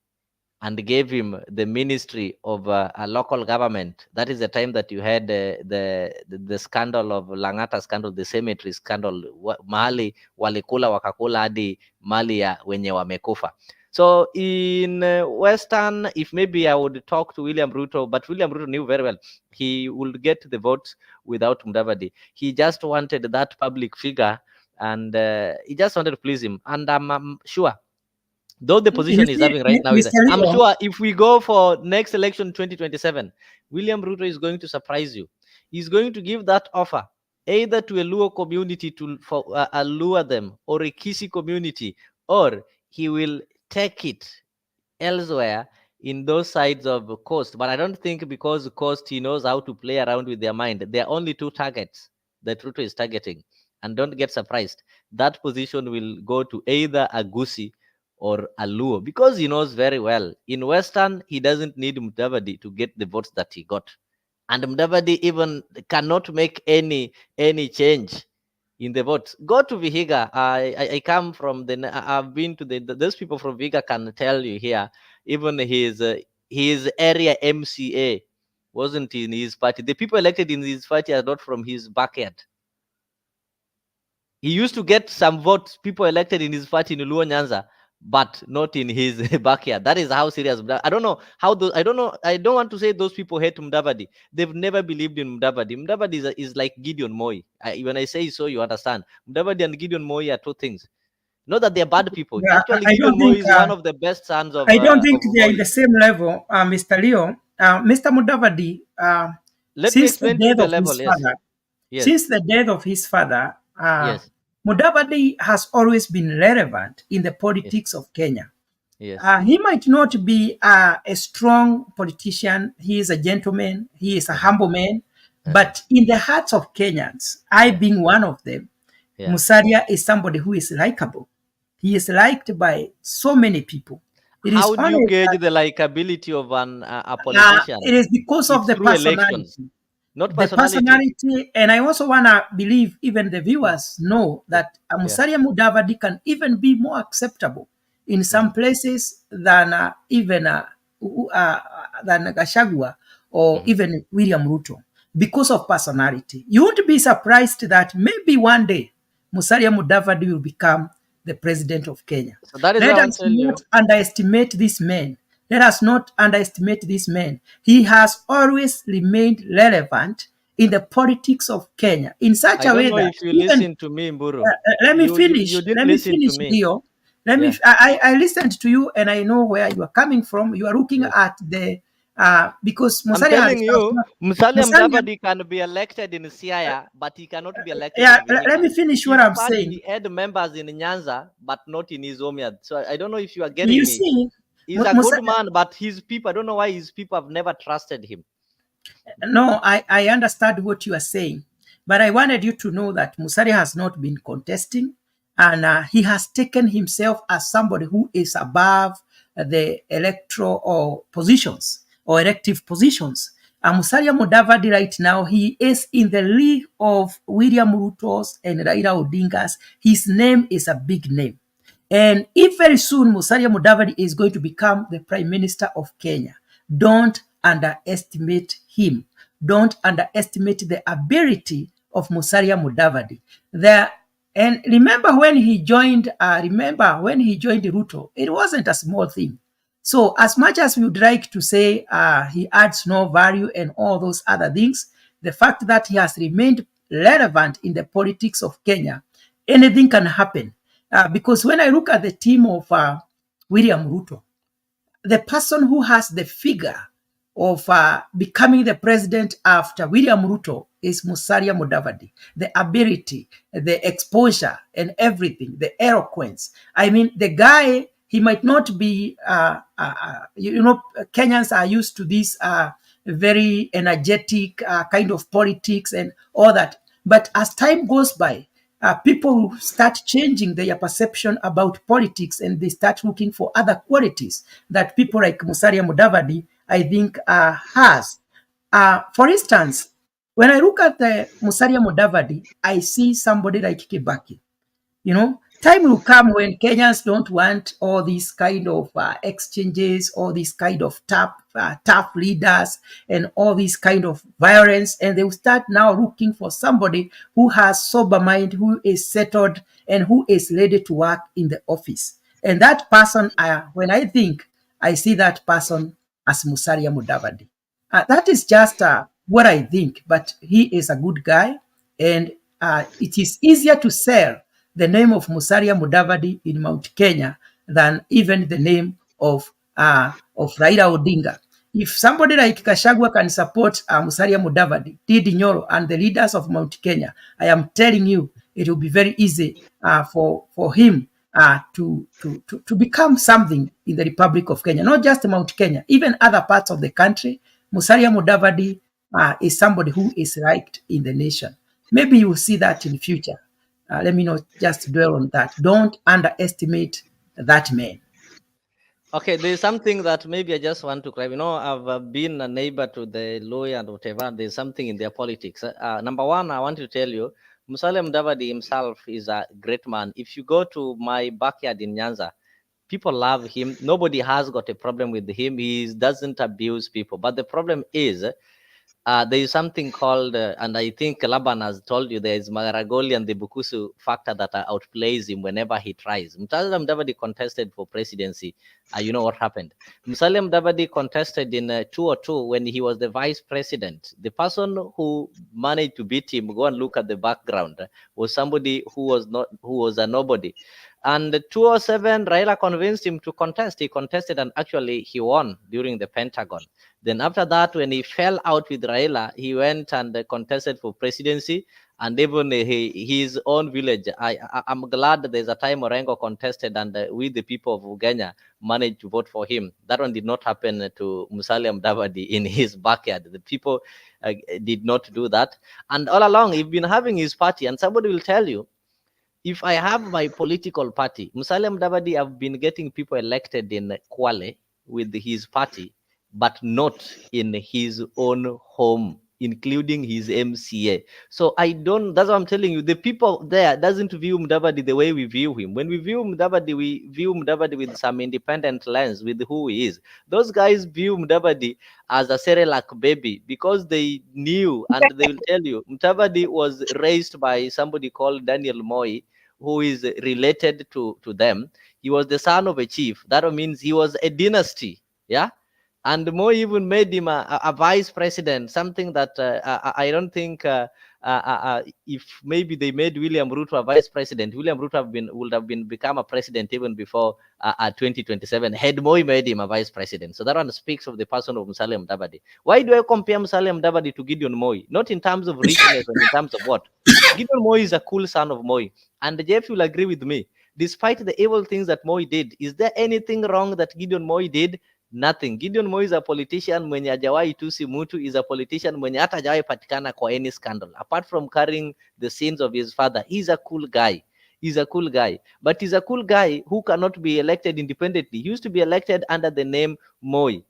and gave him the ministry of a local government. That is the time that you had the scandal of Langata scandal, the cemetery scandal, mahali walikula wakakula hadi mali ya wenye wamekufa. So in Western, if maybe I would talk to William Ruto, but William Ruto knew very well he would get the votes without Mudavadi. He just wanted that public figure, and he just wanted to please him. And I'm sure, though the position he's having right now is, I'm sure if we go for next election 2027, William Ruto is going to surprise you. He's going to give that offer either to a Luo community to allure them, or a Kisi community, or he will take it elsewhere in those sides of coast. But I don't think, because coast, he knows how to play around with their mind. There are only two targets that Ruto is targeting. And don't get surprised, that position will go to either a Gusii or a Luo, because he knows very well in Western he doesn't need Mudavadi to get the votes that he got. And Mudavadi even cannot make any change in the votes. Go to Vihiga. I come from I've been to those people from Vihiga can tell you here, even his area MCA wasn't in his party. The people elected in his party are not from his backyard. He used to get some votes, people elected in his party in Luo Nyanza, but not in his backyard. That is how serious. I don't know how those. I don't know. I don't want to say those people hate Mudavadi. They've never believed in Mudavadi. Mudavadi is like Gideon Moi. When I say so, you understand. Mudavadi and Gideon Moi are two things. Not that they're bad people. Yeah, actually, Gideon Moi is one of the best sons of. I don't think they are Moi. in the same level, Mr. Leo. Mr. Mudavadi, Let me explain to you the level. Yes. Since the death of his father, yes. Mudavadi has always been relevant in the politics of Kenya. Yes. He might not be a strong politician. He is a gentleman. He is a humble man. But in the hearts of Kenyans, I being one of them, Musalia is somebody who is likable. He is liked by so many people. How do you gauge the likability of a politician? It is because of the personality. Elections. Not the personality, and I also want to believe even the viewers know that Musalia Mudavadi can even be more acceptable in some places than even than Gachagua or even William Ruto, because of personality. You won't be surprised that maybe one day Musalia Mudavadi will become the president of Kenya. So that is Let us not underestimate this man. Let us not underestimate this man. He has always remained relevant in the politics of Kenya in such a way that if you listen to me, Mburu. Let me finish. Let me finish, Leo. I listened to you, and I know where you are coming from. You are looking at the because Musalia. I'm telling you, Musalia Mudavadi can be elected in Siaya, but he cannot be elected. Let me finish what I'm saying. He had members in Nyanza, but not in his home. So I don't know if you are getting you me. See, he's a good man, but his people, I don't know why his people have never trusted him. No, I understand what you are saying, but I wanted you to know that Musalia has not been contesting, and he has taken himself as somebody who is above the electoral or positions or elective positions. Musalia Mudavadi right now, he is in the league of William Ruto's and Raila Odinga's. His name is a big name. And if very soon Musalia Mudavadi is going to become the Prime Minister of Kenya, don't underestimate him. Don't underestimate the ability of Musalia Mudavadi. And remember when he joined Ruto, it wasn't a small thing. So as much as we would like to say he adds no value and all those other things, the fact that he has remained relevant in the politics of Kenya, anything can happen. Because when I look at the team of William Ruto, the person who has the figure of becoming the president after William Ruto is Musalia Mudavadi. The ability, the exposure, and everything, the eloquence. I mean, the guy, he might not be, Kenyans are used to this very energetic kind of politics and all that. But as time goes by, people start changing their perception about politics and they start looking for other qualities that people like Musalia Mudavadi, I think, has. For instance, when I look at Musalia Mudavadi, I see somebody like Kibaki. Time will come when Kenyans don't want all these kind of exchanges, all these kind of tough leaders, and all these kind of violence, and they will start now looking for somebody who has sober mind, who is settled, and who is ready to work in the office. And that person, when I see that person as Musalia Mudavadi. That is just what I think, but he is a good guy, and it is easier to sell the name of Musalia Mudavadi in Mount Kenya than even the name of Raila Odinga. If somebody like Kashagwa can support Musalia Mudavadi, Didi Nyoro, and the leaders of Mount Kenya, I am telling you, it will be very easy for him to become something in the Republic of Kenya, not just Mount Kenya, even other parts of the country. Musalia Mudavadi is somebody who is liked in the nation. Maybe you will see that in the future. Let me not just dwell on that. Don't underestimate that man. Okay, there's something that maybe I just want to clarify. I've been a neighbor to the lawyer and whatever. There's something in their politics. Number one, I want to tell you, Musalia Mudavadi himself is a great man. If you go to my backyard in Nyanza, people love him. Nobody has got a problem with him. He doesn't abuse people. But the problem is, there is something called, and I think Laban has told you, there is Maragoli and the Bukusu factor that outplays him whenever he tries. Musalia Mudavadi contested for presidency. You know what happened? Musalia Mudavadi contested in 2002 when he was the vice president. The person who managed to beat him, go and look at the background, was somebody who was a nobody. And 2007, Raila convinced him to contest. He contested and actually he won during the Pentagon. Then after that, when he fell out with Raila, he went and contested for presidency, and even his own village. I'm glad that there's a time Orengo contested and we, the people of Uganda, managed to vote for him. That one did not happen to Musalia Mudavadi in his backyard. The people did not do that. And all along, he's been having his party, and somebody will tell you, if I have my political party, Musalia Mudavadi have been getting people elected in Kwale with his party, but not in his own home, including his MCA. So that's what I'm telling you. The people there doesn't view Mudavadi the way we view him. When we view Mudavadi with some independent lens with who he is. Those guys view Mudavadi as a Cerelac baby because they knew, and they will tell you, Mudavadi was raised by somebody called Daniel Moi, who is related to them. He was the son of a chief. That means he was a dynasty. Yeah. And Moi even made him a vice president, something that I don't think if maybe they made William Ruto a vice president, William Ruto would have become a president even before 2027, had Moi made him a vice president. So that one speaks of the person of Musalia Mudavadi. Why do I compare Musalia Mudavadi to Gideon Moi? Not in terms of richness and in terms of what? Gideon Moi is a cool son of Moi. And Jeff will agree with me. Despite the evil things that Moi did, is there anything wrong that Gideon Moi did? Nothing. Gideon Moi is a politician mwenye hajawahi tusi mtu, is a politician mwenye hata hajawahi patikana kwa any scandal. Apart from carrying the sins of his father, he's a cool guy. He's a cool guy, but he's a cool guy who cannot be elected independently. He used to be elected under the name Moi.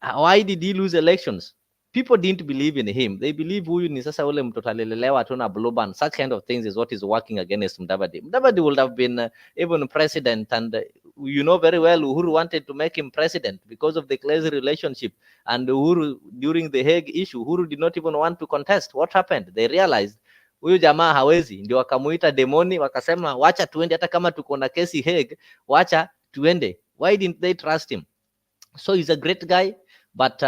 Why did he lose elections? People didn't believe in him. They believe huyu ni sasa ule mtoto alilelewa tu na Blueband. Such kind of things is what is working against Mudavadi. Mudavadi would have been even president, and you know very well Uhuru wanted to make him president because of the close relationship. And Uhuru, during the Hague issue, Uhuru did not even want to contest. What happened? They realized huyu jamaa hawezi, ndio wakamuita demoni, wakasema wacha tuende, hata kama tuko na kesi Hague, wacha tuende. Why didn't they trust him? So he's a great guy, but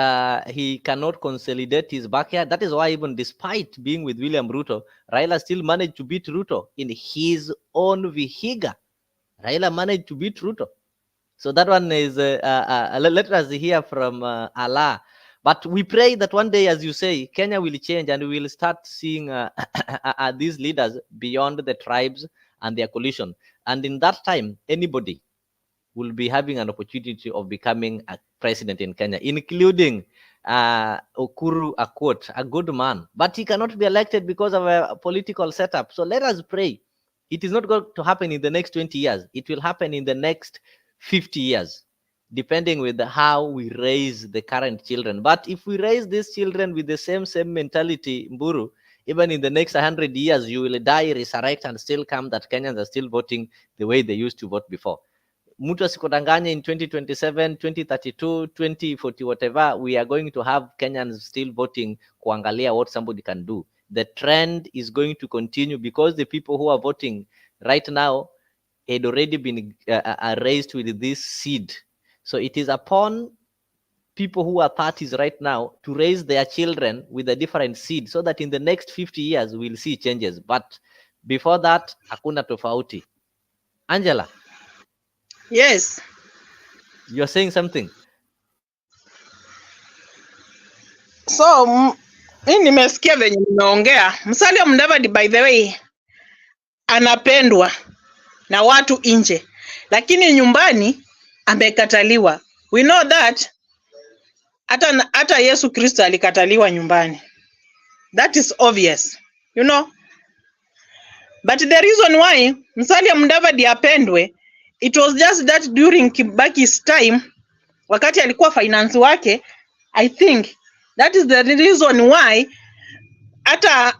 he cannot consolidate his backyard. That is why even despite being with William Ruto, Raila still managed to beat Ruto in his own Vihiga. Raila managed to beat Ruto. So that one is, let us hear from Allah. But we pray that one day, as you say, Kenya will change and we will start seeing these leaders beyond the tribes and their coalition. And in that time, anybody will be having an opportunity of becoming a president in Kenya, including Okuru Akot, a good man. But he cannot be elected because of a political setup. So let us pray. It is not going to happen in the next 20 years. It will happen in the next 50 years, depending with how we raise the current children. But if we raise these children with the same mentality, Mburu, even in the next 100 years, you will die, resurrect, and still come that Kenyans are still voting the way they used to vote before. Mtu asikudanganye, in 2027, 2032, 2040, whatever, we are going to have Kenyans still voting kuangalia what somebody can do. The trend is going to continue because the people who are voting right now had already been raised with this seed. So it is upon people who are parties right now to raise their children with a different seed so that in the next 50 years we'll see changes. But before that, hakuna tofauti. Angela. Yes. You're saying something. So, mimi nimesikia venye mnaongea. Musalia Mudavadi, by the way, anapendwa na watu nje, lakini nyumbani amekataliwa. We know that. Hata Yesu Kristo alikataliwa nyumbani. That is obvious, you know. But the reason why Musalia Mudavadi apendwe, it was just that during Kibaki's time, wakati alikuwa finance wake, I think that is the reason why hata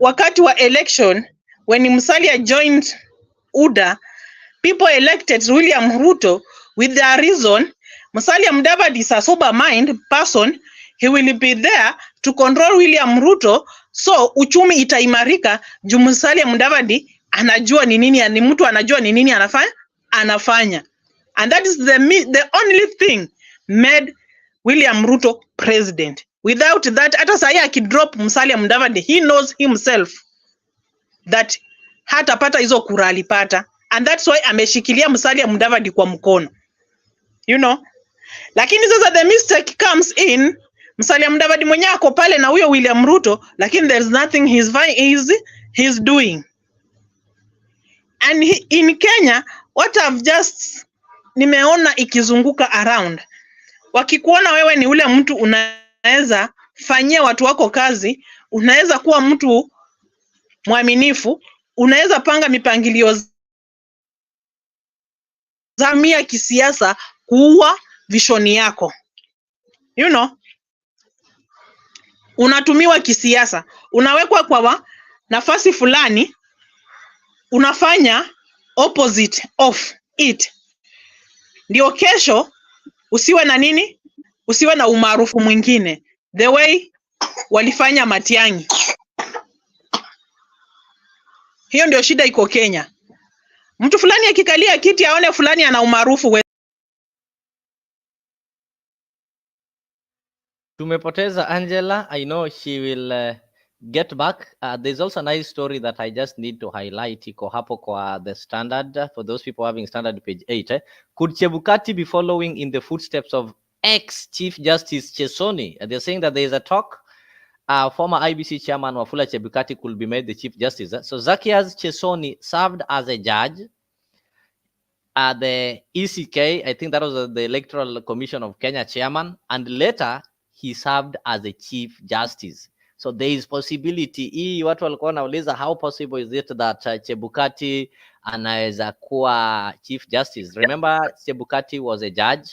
wakati wa election, when Musalia joined UDA, people elected William Ruto with their reason. Musalia Mudavadi is a sober mind person. He will be there to control William Ruto, so uchumi itaimarika juu Musalia Mudavadi anajua ni nini, ni mtu anajua ni nini anafanya. And that is the only thing made William Ruto president. Without that, hata sahi akidrop Musalia Mudavadi, he knows himself that hatapata hizo kura alipata, and that's why ameshikilia Musalia Mudavadi kwa mkono, you know. Lakini sasa the mistake comes in, Musalia Mudavadi mwenye ako pale na huyo William Ruto, lakini there's nothing he's doing. And in Kenya, what I've just nimeona ikizunguka around, wakikuona wewe ni ule mtu unaweza fanyia watu wako kazi, unaweza kuwa mtu mwaminifu, unaweza panga mipangilio zamia kisiasa kuua vishoni yako, you know. Unatumiwa kisiasa, unawekwa kwa nafasi fulani, unafanya opposite of it, ndio kesho usiwe na nini, usiwe na umaarufu mwingine, the way walifanya Matiang'i. Hiyo ndio shida iko Kenya. Mtu fulani akikalia kiti aone fulani ana umaarufu. Tumepoteza Angela. I know she will get back. There's also a nice story that I just need to highlight. Iko hapo kwa the Standard, for those people having Standard page 8. Could Chebukati be following in the footsteps of ex-Chief Justice Chesoni? They're saying that there is a talk. Former IBC chairman Wafula Chebukati could be made the Chief Justice. So Zacchaeus Chesoni served as a judge at the ECK. I think that was the Electoral Commission of Kenya chairman. And later, he served as a Chief Justice. So there is possibility hii, watu walikuwa wanauliza how possible is it that Chebukati anaweza kuwa chief justice. Remember, Chebukati was a judge.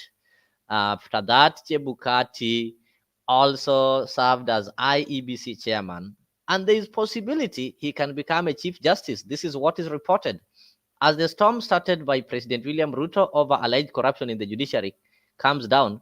After that, Chebukati also served as IEBC chairman, and there is possibility he can become a chief justice. This is what is reported. As the storm started by President William Ruto over alleged corruption in the judiciary calms down,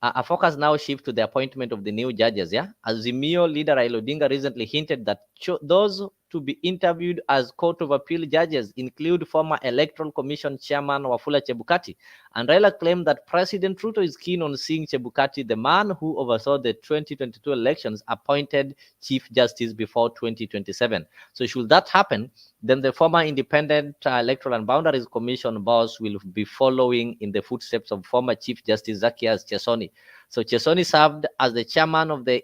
a focus now shifts to the appointment of the new judges. Yeah, Azimio leader Raila Odinga recently hinted that those to be interviewed as Court of Appeal judges include former Electoral Commission Chairman Wafula Chebukati. And Raila claimed that President Ruto is keen on seeing Chebukati, the man who oversaw the 2022 elections, appointed Chief Justice before 2027. So should that happen, then the former Independent Electoral and Boundaries Commission boss will be following in the footsteps of former Chief Justice Zacchaeus Chesoni. So Chesoni served as the chairman of the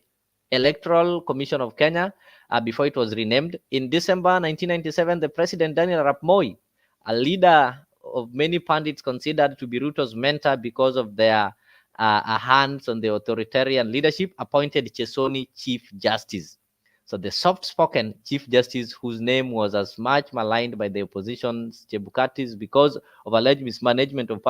Electoral Commission of Kenya before it was renamed. In December 1997, the President Daniel Arap Moi, a leader of many pundits considered to be Ruto's mentor because of their hands on the authoritarian leadership, appointed Chesoni Chief Justice. So the soft-spoken Chief Justice, whose name was as much maligned by the opposition's Chebukati's because of alleged mismanagement of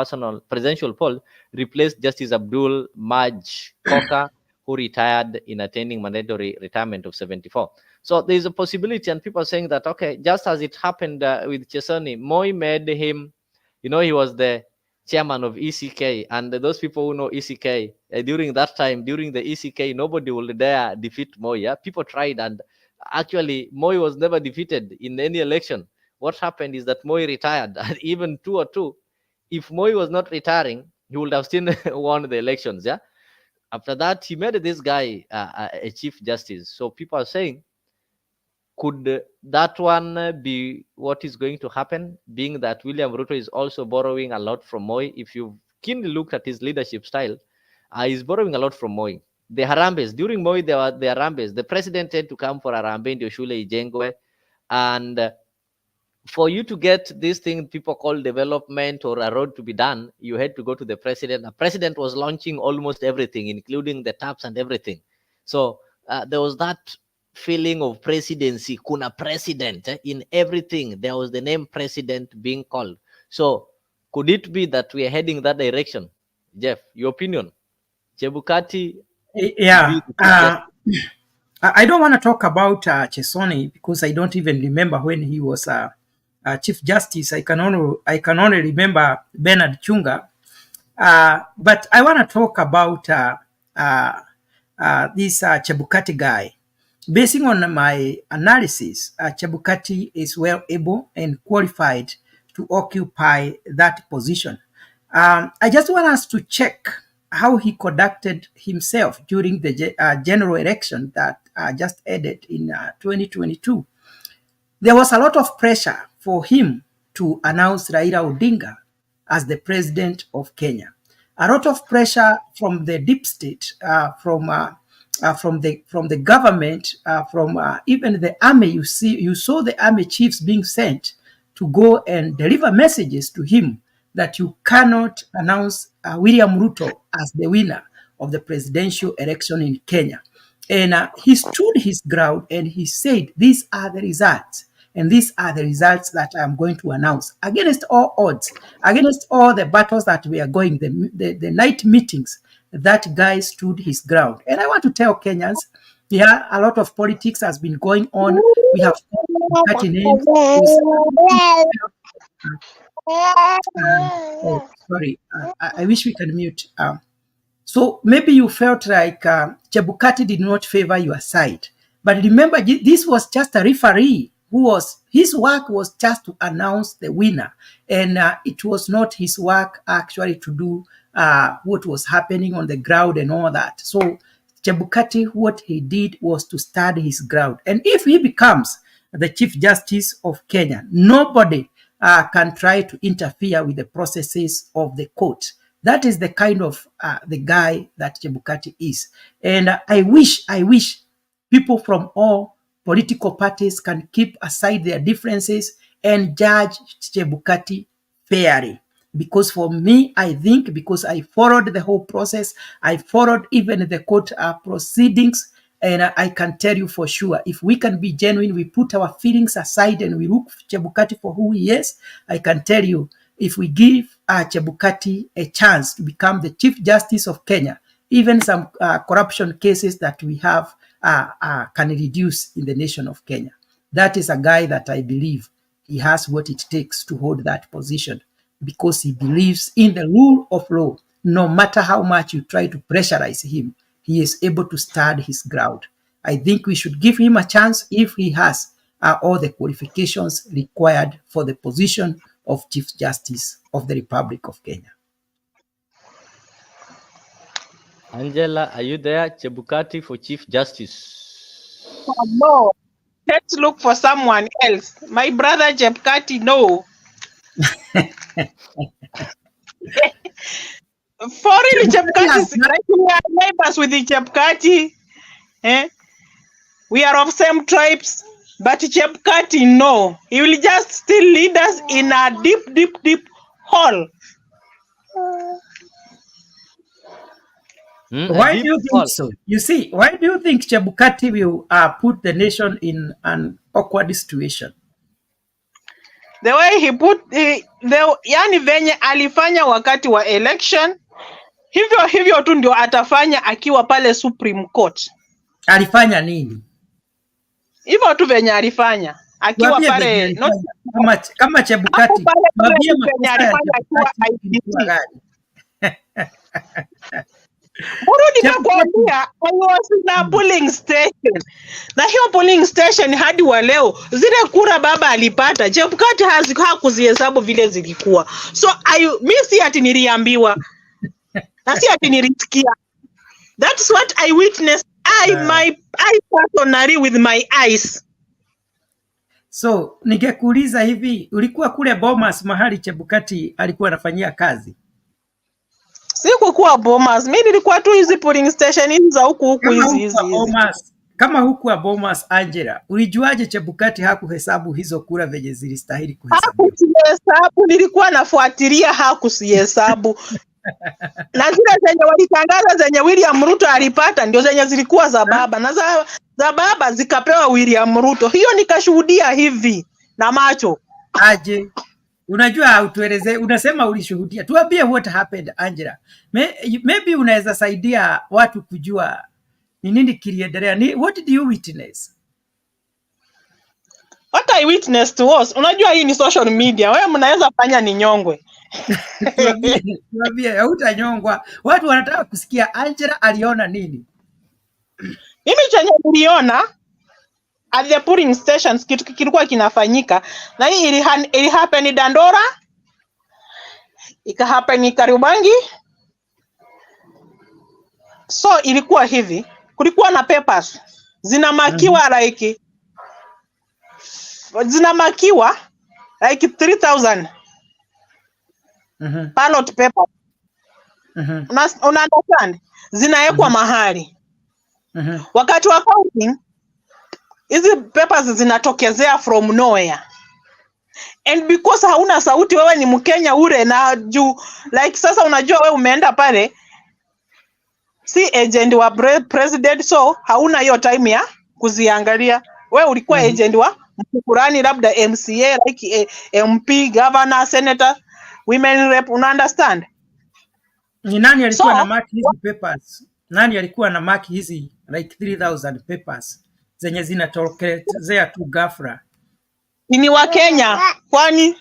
presidential poll, replaced Justice Abdul Maj Koka, who retired in attaining mandatory retirement of 74. So there is a possibility, and people are saying that, okay, just as it happened with Chesoni, Moi made him, he was the chairman of ECK, and those people who know ECK, during that time, during the ECK, nobody would dare defeat Moi. Yeah? People tried, and actually, Moi was never defeated in any election. What happened is that Moi retired, and even 202, if Moi was not retiring, he would have still won the elections. Yeah. After that, he made this guy a chief justice. So people are saying, could that one be what is going to happen, being that William Ruto is also borrowing a lot from Moi? If you've keenly looked at his leadership style, he's borrowing a lot from Moi. The Harambes, during Moi, there were the Harambes. The president had to come for Harambee in Shule Ijengwe. And for you to get this thing people call development or a road to be done, you had to go to the president. The president was launching almost everything, including the taps and everything. So there was that feeling of presidency, kuna president in everything. There was the name president being called. So could it be that we are heading that direction? Jeff, your opinion? Chebukati? Yeah. I don't want to talk about Chesoni because I don't even remember when he was Chief Justice. I can only remember Bernard Chunga. But I want to talk about this Chebukati guy. Basing on my analysis, Chebukati is well able and qualified to occupy that position. I just want us to check how he conducted himself during the general election that just ended in 2022. There was a lot of pressure for him to announce Raila Odinga as the president of Kenya. A lot of pressure from the deep state, from the government, from even the army. You saw the army chiefs being sent to go and deliver messages to him that you cannot announce William Ruto as the winner of the presidential election in Kenya. And he stood his ground and he said, these are the results. And these are the results that I'm going to announce against all odds, against all the battles that we are going, the night meetings. That guy stood his ground. And I want to tell Kenyans, yeah, a lot of politics has been going on. We have cutting names. Sorry, I wish we can mute. So maybe you felt like Chebukati did not favor your side. But remember, this was just a referee his work was just to announce the winner. And it was not his work actually to do what was happening on the ground and all that. So Chebukati, what he did was to stand his ground. And if he becomes the Chief Justice of Kenya, nobody can try to interfere with the processes of the court. That is the kind of the guy that Chebukati is. And I wish people from all political parties can keep aside their differences and judge Chebukati fairly. Because for me, I think, because I followed the whole process, I followed even the court proceedings, And I can tell you for sure, if we can be genuine, we put our feelings aside and we look Chebukati for who he is, I can tell you, if we give Chebukati a chance to become the Chief Justice of Kenya, even some corruption cases that we have can reduce in the nation of Kenya. That is a guy that I believe he has what it takes to hold that position, because he believes in the rule of law. No matter how much you try to pressurize him, he is able to stand his ground. I think we should give him a chance if he has all the qualifications required for the position of Chief Justice of the Republic of Kenya. Angela, are you there? Chebukati for Chief Justice. Oh, no, let's look for someone else. My brother Chebukati, no. Foreign Chebukati, like we are neighbors with the Chebukati. We are of same tribes, but Chebukati, no. He will just still lead us in a deep hole. Why do you think so? You see, why do you think Chebukati will put the nation in an awkward situation? The way he put, yani venye alifanya wakati wa election, hivyo tu ndio atafanya akiwa pale Supreme Court. Alifanya nini? Hivyo tu venye alifanya akiwa pale, kama Chebukati. Burudi nakwambia, I was in a polling station. Na hiyo polling station hadi wa leo, zile kura baba alipata, Chebukati hakuzihesabu vile zilikuwa. So mi si ati niliambiwa. Na si ati nilisikia. That's what I witnessed. I personally with my eyes. So, ningekuuliza hivi, ulikuwa kule Bomas mahali Chebukati alikuwa anafanyia kazi? Sikukuwa Bomas, mimi nilikuwa tu hizi polling station hizi za huku hizi. Kama huku wa Bomas, Angela, ulijuaje Chebukati hakuhesabu hizo kura venye zilistahili kuhesabiwa? Hakuhesabu, nilikuwa nafuatilia hakuhesabu. Na zile zenye walitangaza zenye William Ruto alipata ndio zenye zilikuwa za baba, na za baba zikapewa William Ruto. Hiyo nikashuhudia hivi na macho. Aje, unajua utueleze, unasema ulishuhudia. Tuambie what happened, Angela. Maybe unaweza saidia watu kujua ni nini kiliendelea. What did you witness? What I witnessed was, unajua hii ni social media. Wewe mnaweza fanya ni nyongwe. Tuambie, hautanyongwa. Watu wanataka kusikia Angela aliona nini. Mimi chenye niliona at the polling stations kitu kilikuwa kinafanyika, na hii ili happen Dandora, ika happen Kariobangi. So ilikuwa hivi, kulikuwa na papers zinamakiwa like 3000 ballot paper. Una understand? Zinaekwa mahali. Wakati wa counting, hizi papers zinatokezea from nowhere. And because hauna sauti, wewe ni Mkenya ure na juu, like sasa unajua wewe umeenda pale, si agent wa president, so hauna hiyo time ya kuziangalia. Wewe ulikuwa agent wa mkurani, labda MCA, like MP, governor, senator, women rep, una understand? Ni nani alikuwa na mark hizi papers? Nani alikuwa na mark hizi like 3000 papers zenye zinatokezea tu ghafla? Ni wa Kenya, kwani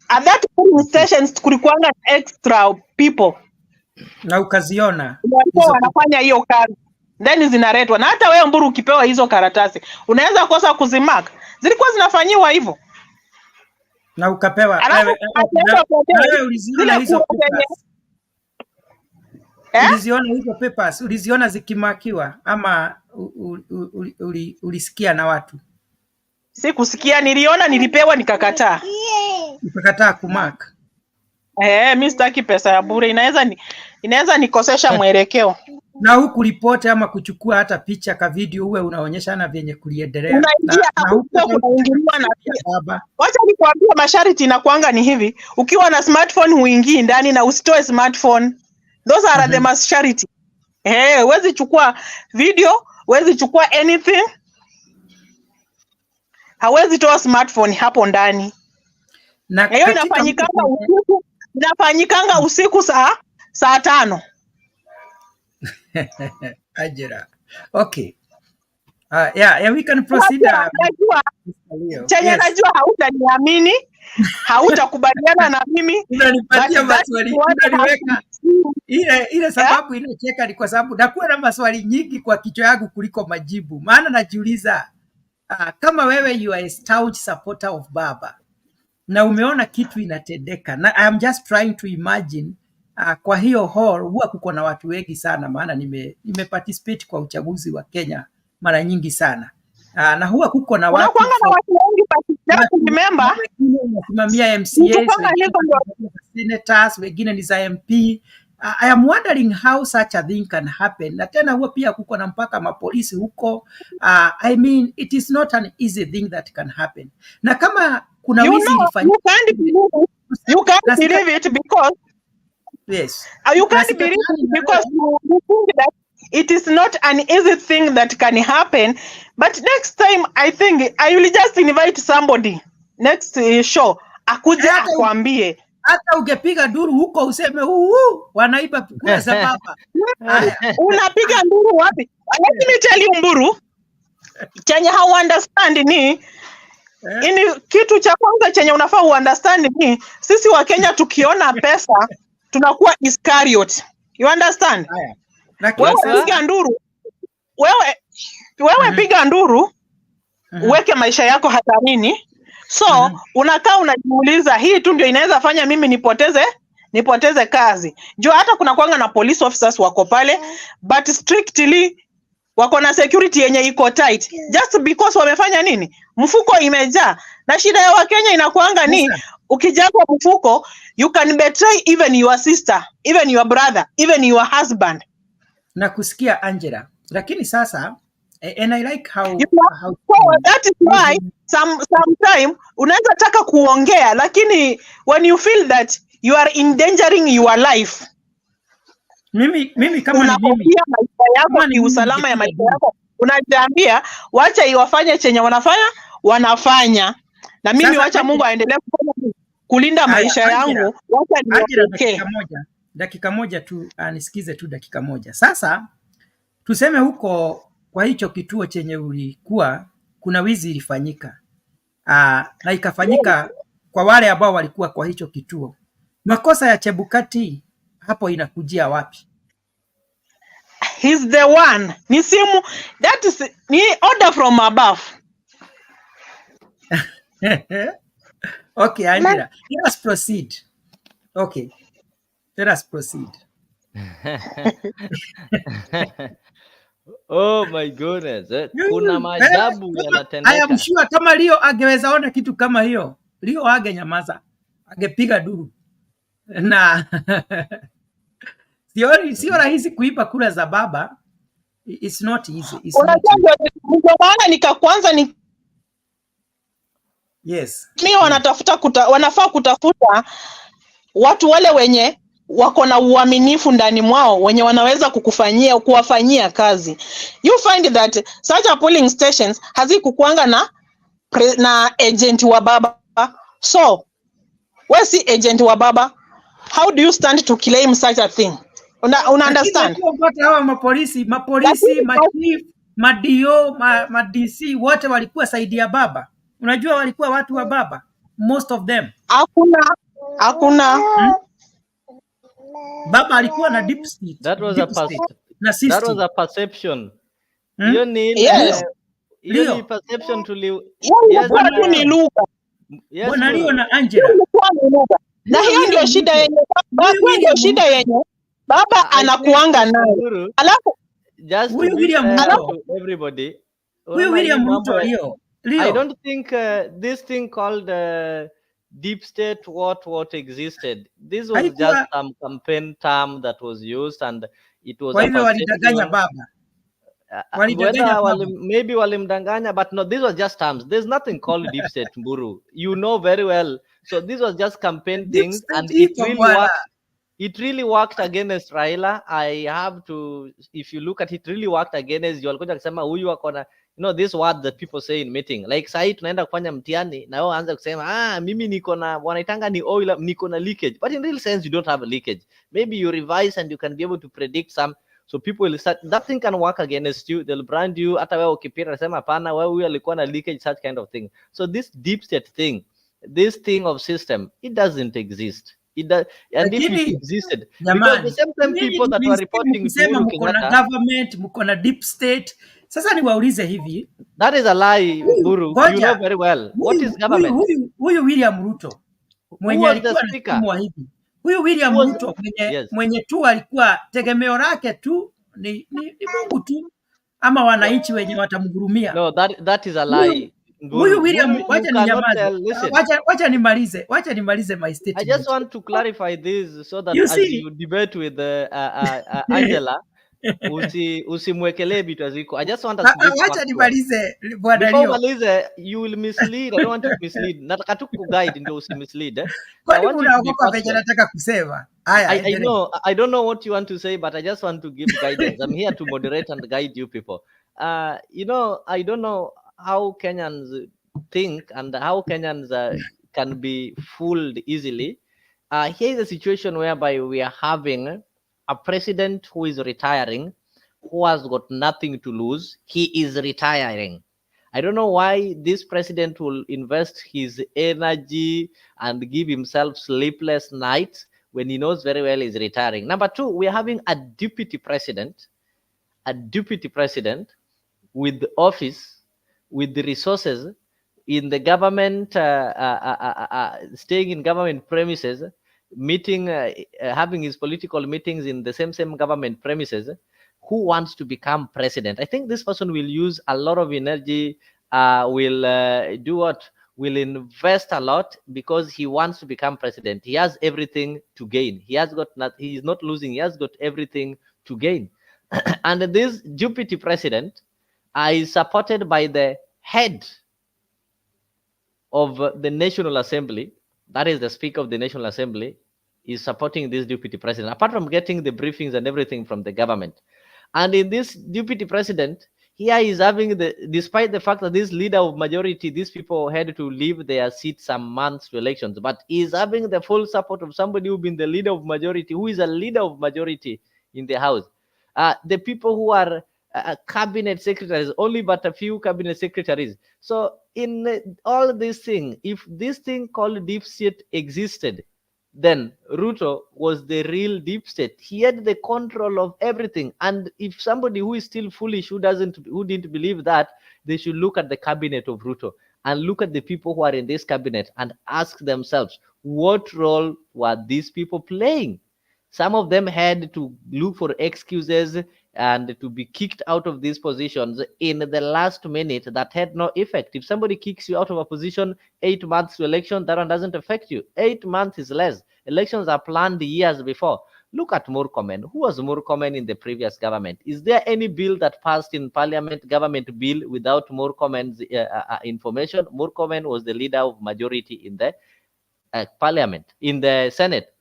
at that polling stations kulikuwa na extra people. Na ukaziona wanafanya hiyo kazi, then zinaletwa. Na hata wewe Mburu ukipewa hizo karatasi unaweza kosa kuzimark. Zilikuwa zinafanyiwa hivyo. Na ukapewa. Wewe uliziona hizo papers? Uliziona hizo papers? Uliziona zikimakiwa ama ulisikia na watu? Sikusikia, niliona, nilipewa, nikakataa. Ukakataa kumark? Mimi sitaki pesa ya bure, inaweza nikosesha mwelekeo. Na huku ripoti ama kuchukua hata picha ka video uwe unaonyeshana vyenye kuliendelea. Wacha nikwambie masharti inakuanga ni hivi, ukiwa na smartphone huingii ndani na usitoe smartphone. Those are the masharti. Huwezi chukua video, huwezi chukua anything. Hawezi toa smartphone hapo ndani. Na hiyo inafanyikanga usiku saa 5. Ajira. Okay. Yeah, we can proceed. Chenye najua hautaniamini, hautakubaliana na mimi. Unanipatia maswali, unaniweka ile sababu inacheka ni kwa sababu nakuwa na maswali nyingi kwa kichwa yangu kuliko majibu. Maana najiuliza kama wewe you are a staunch supporter of baba na umeona kitu inatendeka, na I am just trying to imagine kwa hiyo hall huwa kuko na watu wengi sana, maana nime participate kwa uchaguzi wa Kenya mara nyingi sana. Na huwa kuko na watu wengi remember wasimamia MCAs, senators, wengine ni za MP. I am wondering how such a thing can happen. Na tena huwa pia kuko na mpaka mapolisi huko. I mean, it is not an easy thing that can happen. Na kama kuna wizi ilifanyika, you can't believe it because yes, you can't believe it because you think that it is not an easy thing that can happen. But next time I think I will just invite somebody next show akuje akwambie. Hata ungepiga nduru huko useme wanaiba kura za baba. Unapiga nduru wapi? Let me tell you, Mburu, chenye hau understand ni ini kitu cha kwanza chenye unafaa understand ni sisi wa Kenya tukiona pesa tunakuwa Iscariot. You understand? Wewe piga nduru. Wewe piga nduru, uweke maisha yako hatarini. So unakaa unajiuliza hii tu ndio inaweza fanya mimi nipoteze kazi. Jua hata kuna kwanga na police officers wako pale, but strictly wako na security yenye iko tight. Just because wamefanya nini? Mfuko imejaa. Na shida ya Wakenya inakuanga ni ukijaa kwa mfuko, you can betray even your sister, even your brother, even your husband. Na kusikia Angela. Lakini sasa and I like how that is why sometime unaweza taka kuongea, lakini when you feel that you are endangering your life, mimi kama ni mimi maisha yako ni usalama ya maisha yako, unajiambia wacha iwafanye chenye wanafanya na mimi wacha Mungu aendelee kulinda maisha yangu. Wacha dakika moja tu nisikize tu dakika moja. Sasa tuseme huko kwa hicho kituo chenye ulikuwa kuna wizi ilifanyika. Na ikafanyika kwa wale ambao walikuwa kwa hicho kituo. Makosa ya Chebukati hapo inakujia wapi? He's the one. Ni simu, that is ni order from above. Okay, Angela, let us proceed. Okay. Let us proceed. Oh my goodness. Kuna maajabu yanatendeka. I am sure kama Leo angeweza ona kitu kama hiyo, Leo angenyamaza, angepiga duru. Na sio rahisi kuipa kura za baba. It's not easy. Ndio maana nikakwanza ni yes. Mimi wanafaa kutafuta watu wale wenye wako na uaminifu ndani mwao, wenye wanaweza kuwafanyia kazi. You find that such a polling stations hazikukuanga na agent wa baba. So where si agent wa baba, how do you stand to claim such a thing? Una understand? Hawa mapolisi, machief, madio, DC wote walikuwa saidi ya baba. Unajua walikuwa watu wa baba, most of them. Hakuna. Baba alikuwa na deep state. That was a perception. Hiyo ni hiyo ni perception ni lugha. Bwana Leo na Angela. Na hiyo ndio shida yenye baba anakuanga nayo. Alafu just everybody. William Ruto Leo. I don't think this thing called deep state what existed. This was just some campaign term that was used, and it was walidanganya baba. Maybe walimdanganya, but no, this was just terms. There's nothing called deep state, Mburu. You know very well. So this was just campaign things, and it it really worked against Raila. I have to, if you look at it, really worked against you. Alikuja kusema huyu akona, this word that people say in meeting. Like sahi tunaenda kufanya mtihani na wao anza kusema mimi niko na wanaitanga ni oil, niko na leakage. But in real sense you don't have a leakage. Maybe you revise and you can be able to predict some. So people will start, that thing can work against you. They'll brand you. Hata wewe ukipita nasema hapana, wewe huyu alikuwa na leakage, such kind of thing. So this deep state thing, this thing of system, it doesn't exist. It does, and if it existed, because the same people that were reporting to Uhuru Kenyatta, government, mkona deep state. Sasa niwaulize hivi. That is a lie, Buru. You know very well. What is government? Huyu William Ruto. Mwenye alikuwa speaker. Hivi. Huyu William Ruto mwenye tu alikuwa tegemeo lake tu ni Mungu tu ama wananchi wenye watamhurumia. No, that is a lie. Huyu William, wacha nimalize my statement. I just want to clarify this so that as you debate with Angela, usimwekelee vitu aziko. I just want us to wacha nimalize bwana Rio. Before malize, you will mislead. I don't want to mislead. Nataka tu kuguide ndio usimislead. Kwani unaogopa venye nataka kusema? I know. I don't know what you want to say, but I just want to give guidance. I'm here to moderate and guide you people. I don't know how Kenyans think and how Kenyans can be fooled easily. Here is a situation whereby we are having a president who is retiring, who has got nothing to lose. He is retiring. I don't know why this president will invest his energy and give himself sleepless nights when he knows very well he's retiring. Number two, we are having a deputy president with the office, with the resources in the government, staying in government premises, meeting, having his political meetings in the same government premises, who wants to become president. I think this person will use a lot of energy, will invest a lot because he wants to become president. He has everything to gain. He is not losing. He has got everything to gain. And this deputy president is supported by the head of the National Assembly. That is the Speaker of the National Assembly is supporting this deputy president, apart from getting the briefings and everything from the government. And in this deputy president, here is having despite the fact that this leader of majority, these people had to leave their seat some months to elections, but is having the full support of somebody who's been the leader of majority, who is a leader of majority in the house. The people who are cabinet secretaries, only but a few cabinet secretaries. So in all this thing, if this thing called deep state existed, then Ruto was the real deep state. He had the control of everything. And if somebody who is still foolish, who didn't believe that, they should look at the cabinet of Ruto and look at the people who are in this cabinet and ask themselves, what role were these people playing? Some of them had to look for excuses and to be kicked out of these positions in the last minute. That had no effect. If somebody kicks you out of a position 8 months to election, that one doesn't affect you. 8 months is less. Elections are planned years before. Look at Murkomen. Who was Murkomen in the previous government? Is there any bill that passed in parliament, government bill, without Murkomen's information? Murkomen was the leader of majority in the parliament, in the Senate.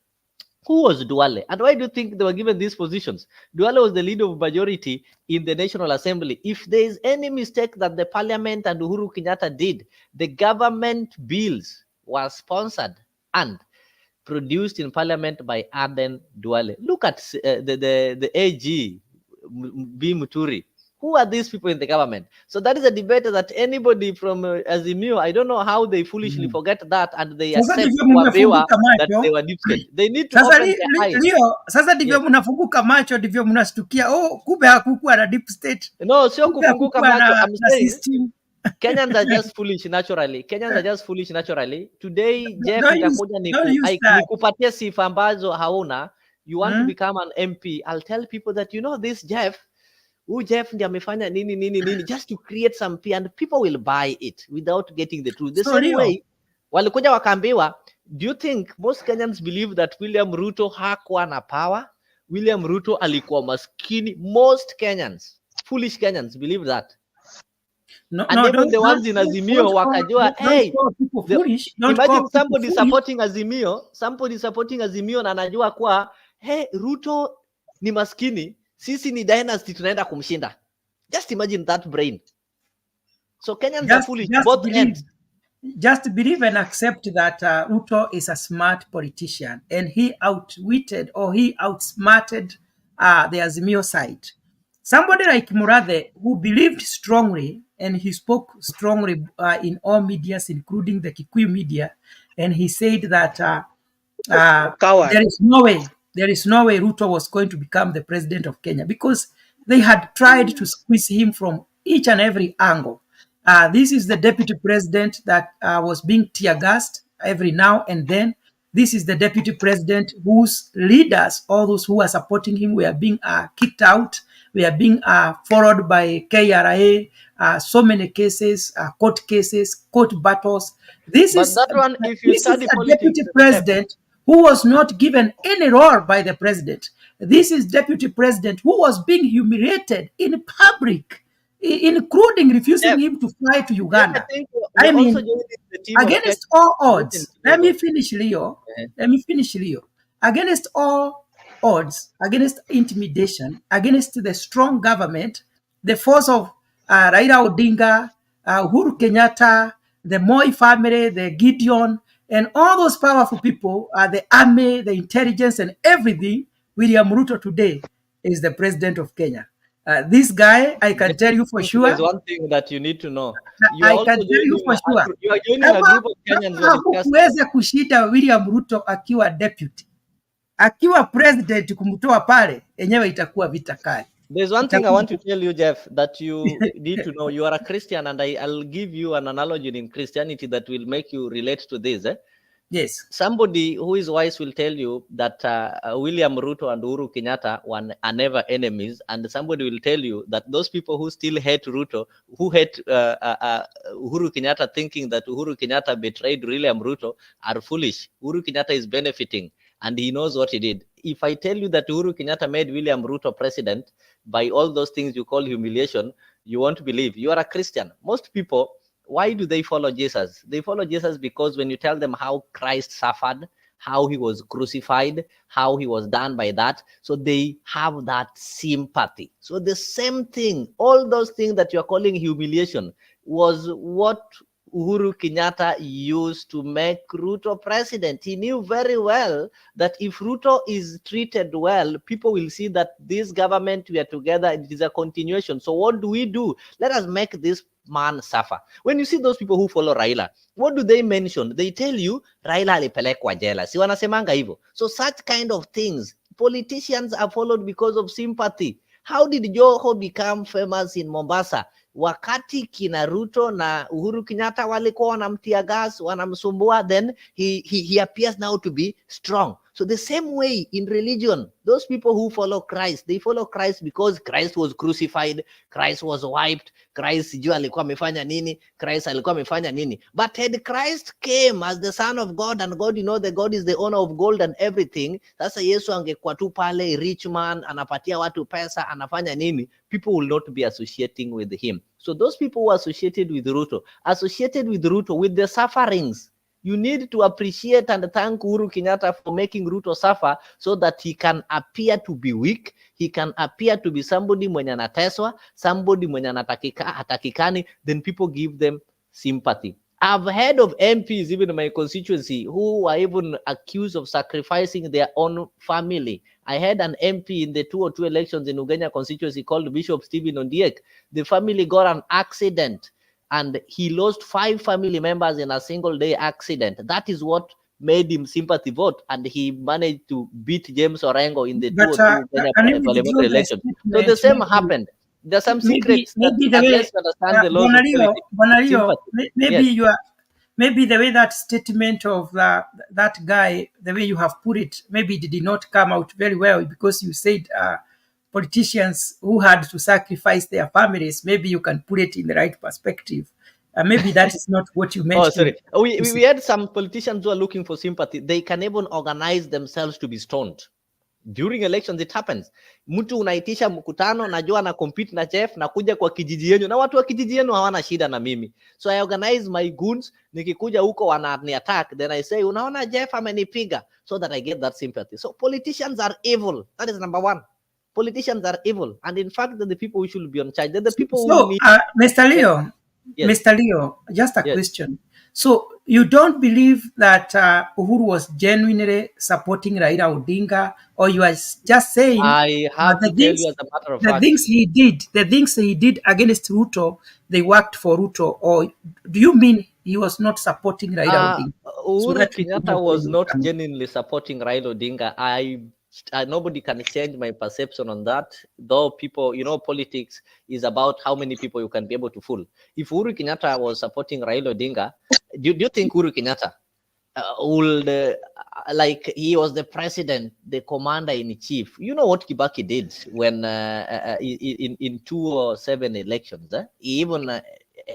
Who was Duale? And why do you think they were given these positions? Duale was the leader of majority in the National Assembly. If there is any mistake that the parliament and Uhuru Kenyatta did, the government bills were sponsored and produced in parliament by Aden Duale. Look at the AG, B. Muturi. Who are these people in the government? So that is a debate that anybody from Azimio, I don't know how they foolishly forget that and they accept that they were deep state. They need to open their eyes. Sasa ndivyo mnafunguka macho, ndivyo mnastukia, kumbe hakukuwa na deep state. No, sio kufunguka macho. I'm saying Kenyans are just foolish naturally. Kenyans are just foolish naturally. Today, Jeff, itakuja nikupatia sifa ambazo hauna. You want to become an MP. I'll tell people that, this Jeff, Jeff ndiye amefanya nini just to create some PR, and people will buy it without getting the truth. The same way walikuja wakaambiwa, do you think most Kenyans believe that William Ruto hakuwa na power? William Ruto alikuwa maskini. Most Kenyans, foolish Kenyans, believe that. Even the ones in Azimio wakajua, imagine somebody supporting Azimio na anajua kuwa hey, Ruto ni maskini, sisi ni dynasty, tunaenda kumshinda. Just imagine that brain. So Kenyans are foolish, both ends. Just believe and accept that Ruto is a smart politician, and he outwitted or he outsmarted the Azimio side. Somebody like Murathe, who believed strongly and he spoke strongly in all medias, including the Kikuyu media, and he said that there is no way Ruto was going to become the president of Kenya, because they had tried to squeeze him from each and every angle. This is the deputy president that was being tear gassed every now and then. This is the deputy president whose leaders, all those who are supporting him, were being kicked out. We are being followed by KRA, so many cases, court battles. This is a deputy president who was not given any role by the president. This is deputy president who was being humiliated in public, including refusing him to fly to Uganda. I mean, against all odds, let me finish, Leo. Against all odds, against intimidation, against the strong government, the force of Raila Odinga, Uhuru Kenyatta, the Moi family, the Gideon, and all those powerful people, the army, the intelligence, and everything, William Ruto today is the president of Kenya. This guy, I can tell you for sure. There's one thing that you need to know. I can tell you for sure. You are joining a group of Kenyans. Hakuweza kushinda William Ruto akiwa deputy. Akiwa president, kumtoa pale, enyewe itakuwa vita kali. There's one thing I want to tell you, Jeff, that you need to know. You are a Christian, and I'll give you an analogy in Christianity that will make you relate to this. Yes. Somebody who is wise will tell you that William Ruto and Uhuru Kenyatta are never enemies, and somebody will tell you that those people who still hate Ruto, who hate Uhuru Kenyatta, thinking that Uhuru Kenyatta betrayed William Ruto, are foolish. Uhuru Kenyatta is benefiting, and he knows what he did. If I tell you that Uhuru Kenyatta made William Ruto president by all those things you call humiliation, you won't believe. You are a Christian. Most people, why do they follow Jesus? They follow Jesus because when you tell them how Christ suffered, how he was crucified, how he was done by that, so they have that sympathy. So the same thing, all those things that you're calling humiliation, was what Uhuru Kenyatta used to make Ruto president. He knew very well that if Ruto is treated well, people will see that this government, we are together, it is a continuation. So what do? Let us make this man suffer. When you see those people who follow Raila, what do they mention? They tell you Raila alipelekwa jela. Si wanasemanga hivyo. So such kind of things, politicians are followed because of sympathy. How did Joho become famous in Mombasa? Wakati kina Ruto na Uhuru Kenyatta walikuwa wanamtia gas, wanamsumbua, then he appears now to be strong. So the same way in religion, those people who follow Christ, they follow Christ because Christ was crucified, Christ was wiped, Christ sijui alikuwa amefanya nini, Christ alikuwa amefanya nini. But had Christ came as the son of God, and God, you know, the God is the owner of gold and everything. Sasa Yesu angekuwa tu pale rich man, anapatia watu pesa, anafanya nini, people will not be associating with him. So those people who are associated with Ruto with the sufferings. You need to appreciate and thank Uhuru Kenyatta for making Ruto suffer so that he can appear to be weak. He can appear to be somebody mwenye anateswa, somebody mwenye hatakikani, then people give them sympathy. I've heard of MPs, even in my constituency, who were even accused of sacrificing their own family. I had an MP in the 202 elections in Ugenya constituency called Bishop Stephen Ondiek. The family got an accident, and he lost 5 family members in a single day accident. That is what made him sympathy vote, and he managed to beat James Orengo in the 202 parliamentary election. So the same happened. There's some secrets maybe that the way, unless you understand the laws of politics, maybe yes. Maybe the way that statement of that guy, the way you have put it, maybe it did not come out very well, because you said politicians who had to sacrifice their families. Maybe you can put it in the right perspective. Maybe that is not what you meant. Oh, sorry. We had some politicians who are looking for sympathy. They can even organize themselves to be stoned. During elections it happens. Mtu unaitisha mkutano, najua na compete na chef, na kuja kwa kijiji yenu, na watu wa kijiji yenu hawana shida na mimi. So I organize my goons, nikikuja huko wanani attack, then I say, unaona Jeff amenipiga, so that I get that sympathy. So politicians are evil. That is number one. Politicians are evil. And in fact, the people who should be on charge, they're the people who need... Mr. Leo, yes. Mr. Leo, just a question. So you don't believe that Uhuru was genuinely supporting Raila Odinga, or you are just saying I have to tell you as a matter of fact, the things he did against Ruto, they worked for Ruto, or do you mean he was not supporting Raila Odinga? Uhuru Kenyatta was not genuinely supporting Raila Odinga. Nobody can change my perception on that. Though people, politics is about how many people you can be able to fool. If Uhuru Kenyatta was supporting Raila Odinga, do you think Uhuru Kenyatta would, like he was the president, the commander in chief? You know what Kibaki did when in 2007 elections? He even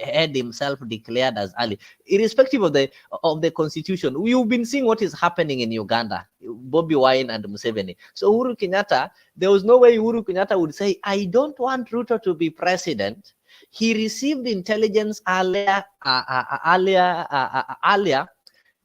had himself declared as Ali, irrespective of the constitution. We've been seeing what is happening in Uganda, Bobby Wine and Museveni. So Uhuru Kenyatta, there was no way Uhuru Kenyatta would say, I don't want Ruto to be president. He received intelligence earlier.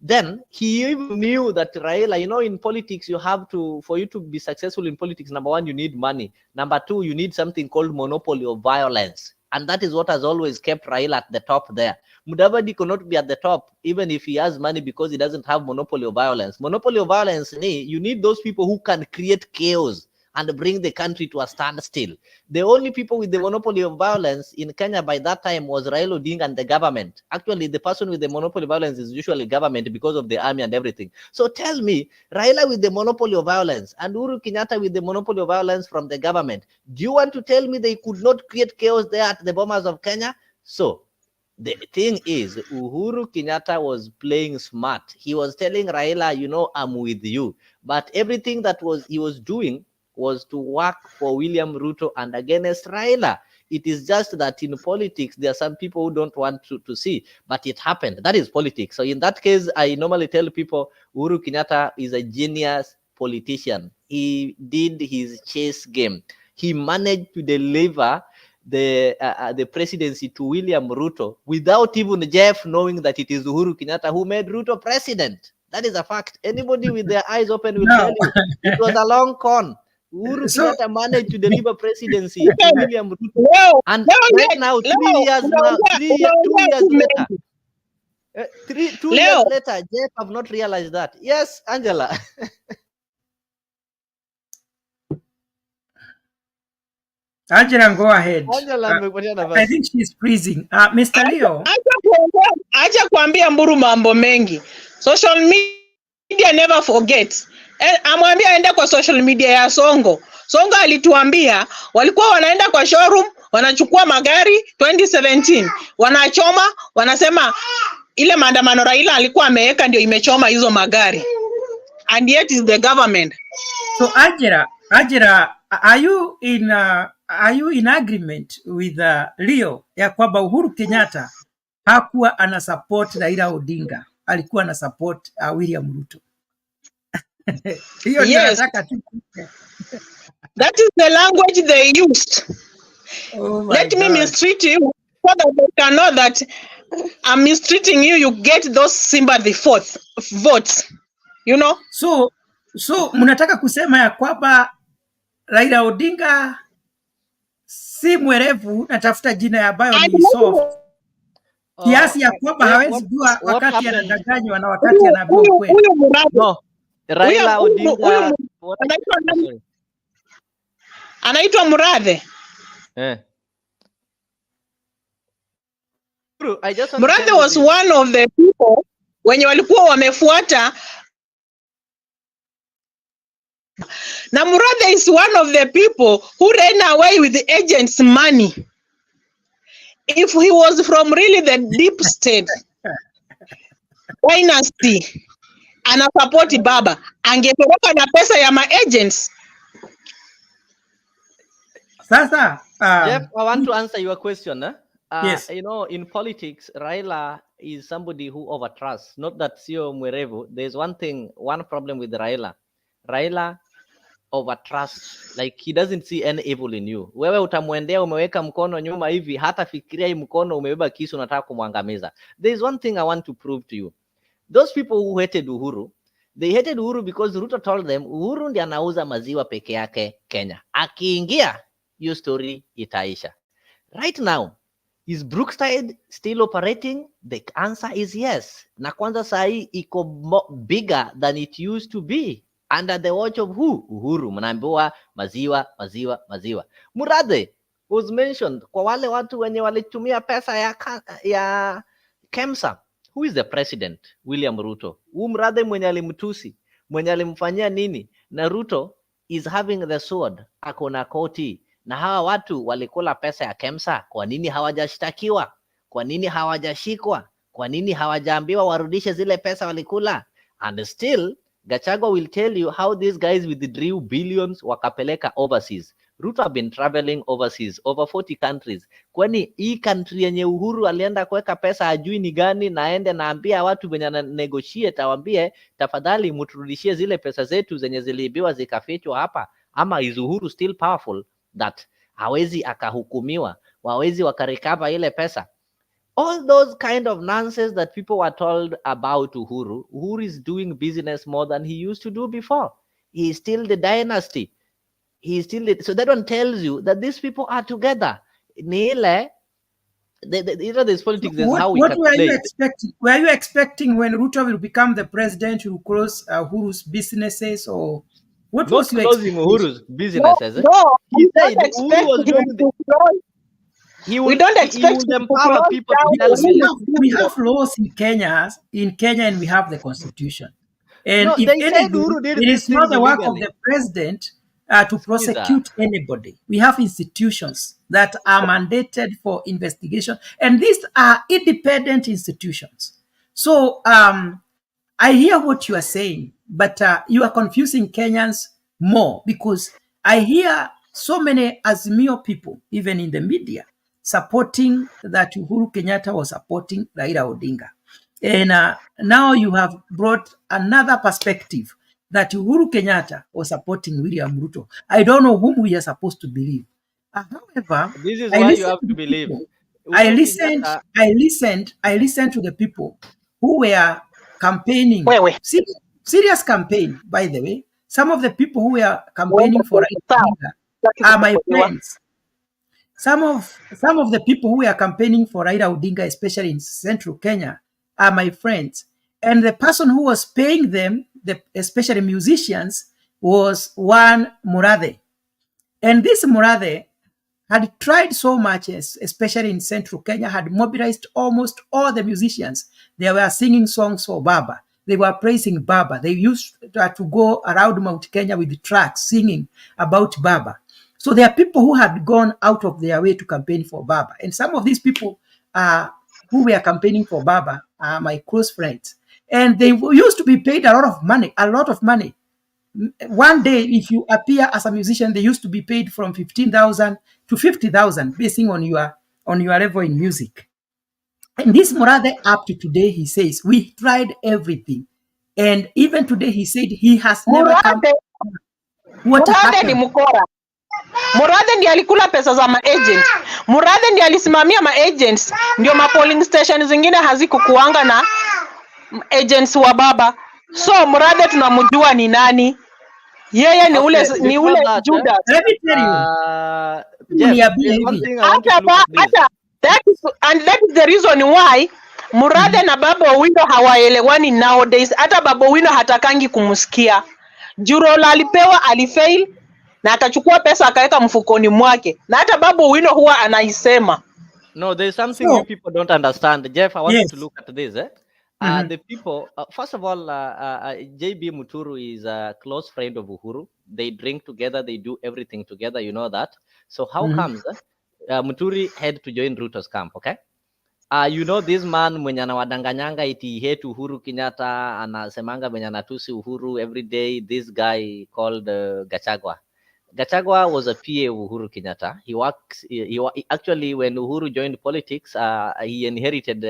Then he even knew that Raila, in politics, for you to be successful in politics, number one, you need money. Number two, you need something called monopoly of violence. And that is what has always kept Raila at the top there. Mudavadi cannot be at the top, even if he has money, because he doesn't have monopoly of violence. Monopoly of violence, you need those people who can create chaos and bring the country to a standstill. The only people with the monopoly of violence in Kenya by that time was Raila Odinga and the government. Actually, the person with the monopoly of violence is usually government because of the army and everything. So tell me, Raila with the monopoly of violence and Uhuru Kenyatta with the monopoly of violence from the government, do you want to tell me they could not create chaos there at the bombers of Kenya? So the thing is, Uhuru Kenyatta was playing smart. He was telling Raila, I'm with you. But everything that he was doing was to work for William Ruto and against Raila. It is just that in politics, there are some people who don't want to see, but it happened. That is politics. So in that case, I normally tell people, Uhuru Kenyatta is a genius politician. He did his chess game. He managed to deliver the presidency to William Ruto without even Jeff knowing that it is Uhuru Kenyatta who made Ruto president. That is a fact. Anybody with their eyes open will tell you it was a long con. Uhuru Kenyatta managed to deliver presidency to William Ruto. And right now, 2 years later, 2 years later, Jeff have not realized that. Yes, Angela. Angela, go ahead. Angela, I think she's freezing. Mr. Leo. Acha kuambia Mburu mambo mengi. Social media never forgets. Amwambia aende kwa social media ya Songo. Songo alituambia walikuwa wanaenda kwa showroom, wanachukua magari 2017, wanachoma, wanasema ile maandamano Raila alikuwa ameweka ndio imechoma hizo magari. And yet is the government. So Angela, are you in agreement with Leo ya kwamba Uhuru Kenyatta hakuwa ana support Raila Odinga, alikuwa ana support William Ruto? Yes. That is the language they used. Let me mistreat you so that they can know that I'm mistreating you. You get those sympathy votes. So mnataka kusema ya kwamba Raila Odinga si mwerevu, natafuta jina ambayo ni soft kiasi ya kwamba hawezi jua wakati anadanganywa na wakati anaambiwa kweli. No, Raila Odinga anaitwa Murathe. Murathe was one of the people wenye walikuwa wamefuata, na Murathe is one of the people who ran away with the agents' money. If he was from really the deep state dynasty, anasapoti baba, angetoroka na pesa ya ma-agents. Sasa, Jeff, I want to answer your question. Yes. In politics, Raila is somebody who overtrusts. Not that Sio Mwerevu. There's one problem with Raila. Raila of a trust, like he doesn't see any evil in you. Wewe utamwendea umeweka mkono nyuma hivi, hata fikiria hii mkono umebeba kisu unataka kumwangamiza. There is one thing I want to prove to you. Those people who hated Uhuru, they hated Uhuru because Ruto told them Uhuru ndiye anauza maziwa peke yake Kenya. Akiingia, your story itaisha. Right now, is Brookside still operating? The answer is yes. Na kwanza sahi iko bigger than it used to be. Under the watch of who? Uhuru. Mnaambiwa maziwa, maziwa, maziwa. Murathe was mentioned. Kwa wale watu wenye walitumia pesa ya KEMSA. Who is the president? William Ruto. Murathe mwenye alimtusi, mwenye alimfanyia nini? Na Ruto is having the sword. Ako na koti. Na hawa watu walikula pesa ya KEMSA. Kwa nini hawajashtakiwa? Kwa nini hawajashikwa? Kwa nini hawajaambiwa warudishe zile pesa walikula? And still, Gachagua will tell you how these guys withdrew billions wakapeleka overseas. Ruto have been traveling overseas, over 40 countries. Kwani hii country yenye Uhuru alienda kuweka pesa ajui ni gani, naende naambia watu wenye na negotiate, awambie tafadhali muturudishie zile pesa zetu zenye ziliibiwa zikafichwa hapa? Ama is Uhuru still powerful that hawezi akahukumiwa, wawezi wakarecover ile pesa? All those kind of nonsense that people were told about Uhuru. Uhuru is doing business more than he used to do before. He is still the dynasty. He is still so that one tells you that these people are together. Nile, this politics is how we what can were play. You expecting? Were you expecting when Ruto will become the president to close Uhuru's businesses, or what Not was your closing expectation? Uhuru's businesses. No, He we said don't Uhuru was expect doing him to close. he Don't will expect him to empower close people to down tell the We business. business. have laws in Kenya, and we have the constitution. And No, if they said anything, Uhuru did it these is not things the work of illegally. the president to Skiza. prosecute anybody. We have institutions that are mandated for investigation, and these are independent institutions. So I hear what you are saying, but you are confusing Kenyans more, because I hear so many Azimio people, even in the media, supporting that Uhuru Kenyatta was supporting Raila Odinga. And now you have brought another perspective that Uhuru Kenyatta was supporting William Ruto. I don't know whom we are supposed to believe. However, This is I why you listened have to to the believe. people. Uhuru Kenyatta, I listened to the people who were campaigning. Wewe. Serious campaign, by the way. Some of the people who were campaigning for Raila Sawa. Odinga are my friends. Some of the people who were campaigning for Raila Odinga, especially in central Kenya, are my friends. And the person who was paying them, especially musicians, was one Murathe. And this Murathe had tried so much, especially in central Kenya, had mobilized almost all the musicians. They were singing songs for Baba. They were praising Baba. They used to go around Mount Kenya with the tracks singing about Baba. So there are people who had gone out of their way to campaign for Baba. And some of these people who were campaigning for Baba are my close friends. And they used to be paid a lot of money. One day, if you appear as a musician, they used to be paid from 15,000 to 50,000, basing on your level in music. And this Murathe, up to today, he says, we tried everything. And even today, he said he has never come. What Murathe ni happened? mkora. Murathe ndiye alikula pesa za maagent. Murathe ndiye alisimamia maagents, ndio polling station zingine hazikukuanga na agents wa Baba. So Murathe tunamjua ni nani. Yeye ni ule Judas. Let me tell you. Jeff, there's one thing I want to look at this. That is the reason why Murathe na Baba Owino hawaelewani nowadays. Hata Baba Owino hatakangi kumsikia. Jurola alipewa, alifail na akachukua pesa akaweka mfukoni mwake. Na hata Baba Owino huwa anaisema. No, there's something you people don't understand. Jeff, I want you to look at this. The people, first of all, JB Muturu is a close friend of Uhuru. They drink together, they do everything together, you know that. So how comes Muturi had to join Ruto's camp, okay? You know this man mwenye anawadanganyanga iti hate Uhuru Kenyatta, anasemanga mwenye anatusi Uhuru every day, this guy called Gachagua. Gachagua was a PA of Uhuru Kenyatta. He actually, when Uhuru joined politics, he inherited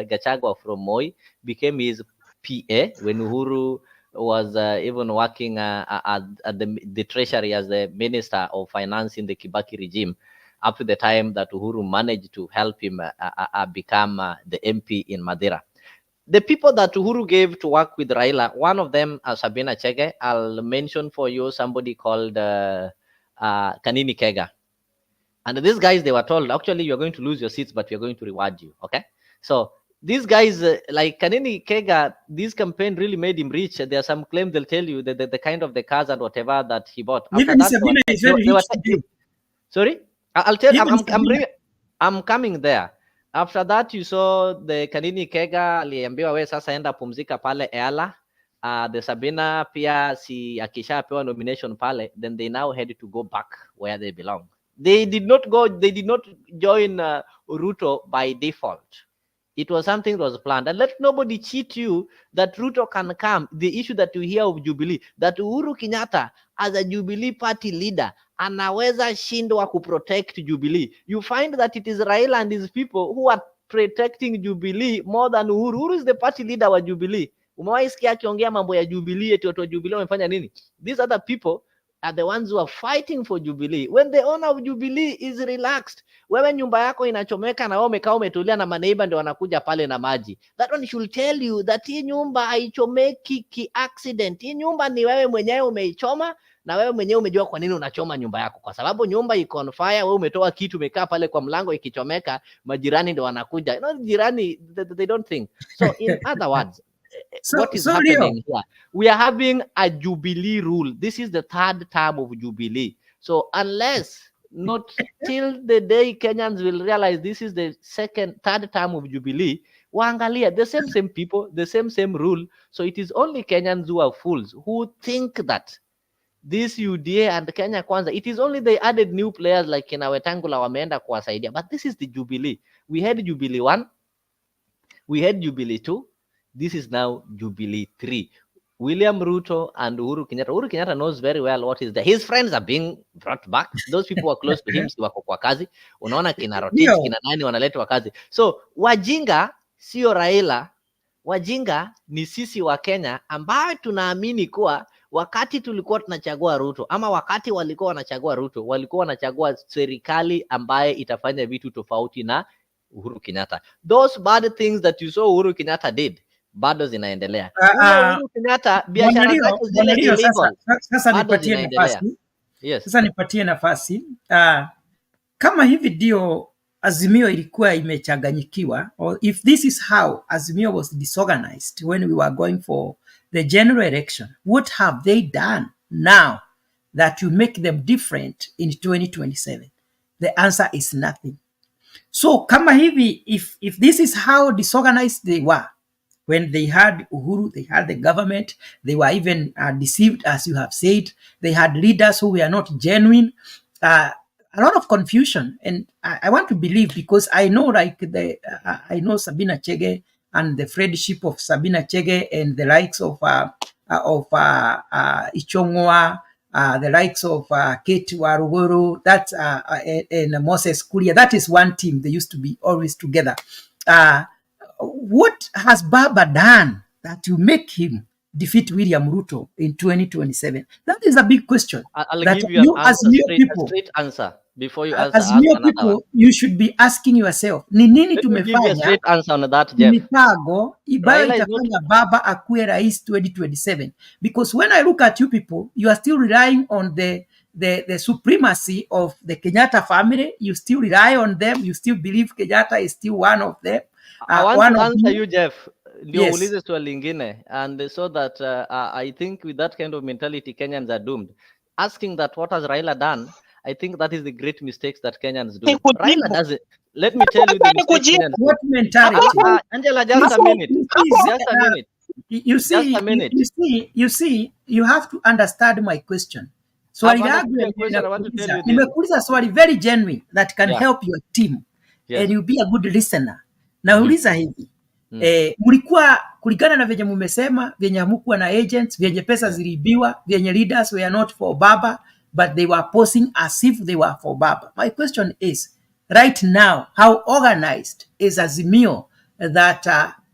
Gachagua from Moi, became his PA when Uhuru was even working at the treasury as the Minister of Finance in the Kibaki regime, up to the time that Uhuru managed to help him become the MP in Madeira. The people that Uhuru gave to work with Raila, one of them, Sabina Chege, I'll mention for you somebody called Kanini Kega. And these guys, they were told, actually, you're going to lose your seats, but we're going to reward you. Okay. So these guys, like Kanini Kega, this campaign really made him rich. There are some claims they'll tell you that the kind of the cars and whatever that he bought. Even Sabina is very rich. Sorry, I'll tell you. I'm coming there. After that, you saw the Kanini Kega aliambiwa we sasa enda pumzika pale Eala. The Sabina pia si akishapewa nomination pale, then they now had to go back where they belong. They did not join Ruto by default. It was something that was planned. And let nobody cheat you that Ruto can come. The issue that you hear of Jubilee, that Uhuru Kenyatta as a Jubilee party leader anaweza shindwa kuprotect Jubilee. You find that it is Raila and his people who are protecting Jubilee more than Uhuru. Uhuru is the party leader wa Jubilee. Umewahi sikia akiongea mambo ya Jubilee eti watu wa Jubilee wamefanya nini? These other people are the ones who are fighting for Jubilee. When the owner of Jubilee is relaxed, wewe nyumba yako inachomeka na wewe umekaa umetulia na maneiba ndio wanakuja pale na maji. That one should tell you that hii nyumba haichomeki ki accident. Hii nyumba ni wewe mwenyewe umeichoma na wewe mwenyewe umejua kwa nini unachoma nyumba yako. Kwa sababu nyumba iko on fire, wewe umetoa kitu umekaa pale kwa mlango ikichomeka, majirani ndio wanakuja. You know, jirani they don't think. So in other words, what is happening here? We are having a Jubilee rule. This is the third term of Jubilee. So unless not till the day Kenyans will realize this is the third term of Jubilee, waangalia the same people, the same rule. So it is only Kenyans who are fools who think that this UDA and Kenya Kwanza, it is only they added new players like kina Wetangula wameenda kuwasaidia. But this is the Jubilee. We had Jubilee 1, we had Jubilee 2, this is now Jubilee 3. William Ruto and Uhuru Kenyatta. Uhuru Kenyatta knows very well what is there. His friends are being brought back. Those people who are close to him si wako kwa kazi. Unaona kina Rotich, kina nani wanaletwa kazi. So wajinga sio Raila. Wajinga ni sisi wa Kenya ambao tunaamini kuwa wakati tulikuwa tunachagua Ruto ama wakati walikuwa wanachagua Ruto, walikuwa wanachagua serikali ambaye itafanya vitu tofauti na Uhuru Kenyatta. Those bad things that you saw Uhuru Kenyatta did bado zinaendelea. Uhuru Kenyatta biashara zake zile illegal. Sasa nipatie nafasi. Yes. Sasa nipatie nafasi. Kama hivi ndio Azimio ilikuwa imechanganyikiwa, or if this is how Azimio was disorganized when we were going for the general election, what have they done now that will make them different in 2027? The answer is nothing. So kama hivi, if this is how disorganized they were, when they had Uhuru, they had the government, they were even deceived, as you have said. They had leaders who were not genuine. A lot of confusion. And I want to believe, because I know like I know Sabina Chege and the friendship of Sabina Chege and the likes of Ichongwa, the likes of Kate Waruguru, that and Moses Kuria. That is one team. They used to be always together. What has Baba done that will make him defeat William Ruto in 2027? That is a big question. I'll give you an answer, a straight answer before you answer. As new people, you should be asking yourself, ni nini tumefanya straight answer on that, Jeff. Mipango ibayo itafanya Baba akuwe rais 2027? Because when I look at you people, you are still relying on the supremacy of the Kenyatta family. You still rely on them. You still believe Kenyatta is still one of them. I want to answer you, Jeff. Ndio ulize swali lingine, and so that I think with that kind of mentality Kenyans are doomed. Asking that what has Raila done, I think that is the great mistakes that Kenyans do. Raila doesn't. Let me tell you the mistakes. What mentality? Angela, just a minute. Just a minute. You see, just a minute. You see, you have to understand my question. So nimekuuliza swali very genuine that can help your team, and you'll be a good listener. Nauliza hivi, mlikuwa kulingana na venye mumesema, venye hamukuwa na agents, venye pesa ziliibiwa, venye leaders were not for Baba, but they were posing as if they were for Baba. My question is, right now, how organized is Azimio that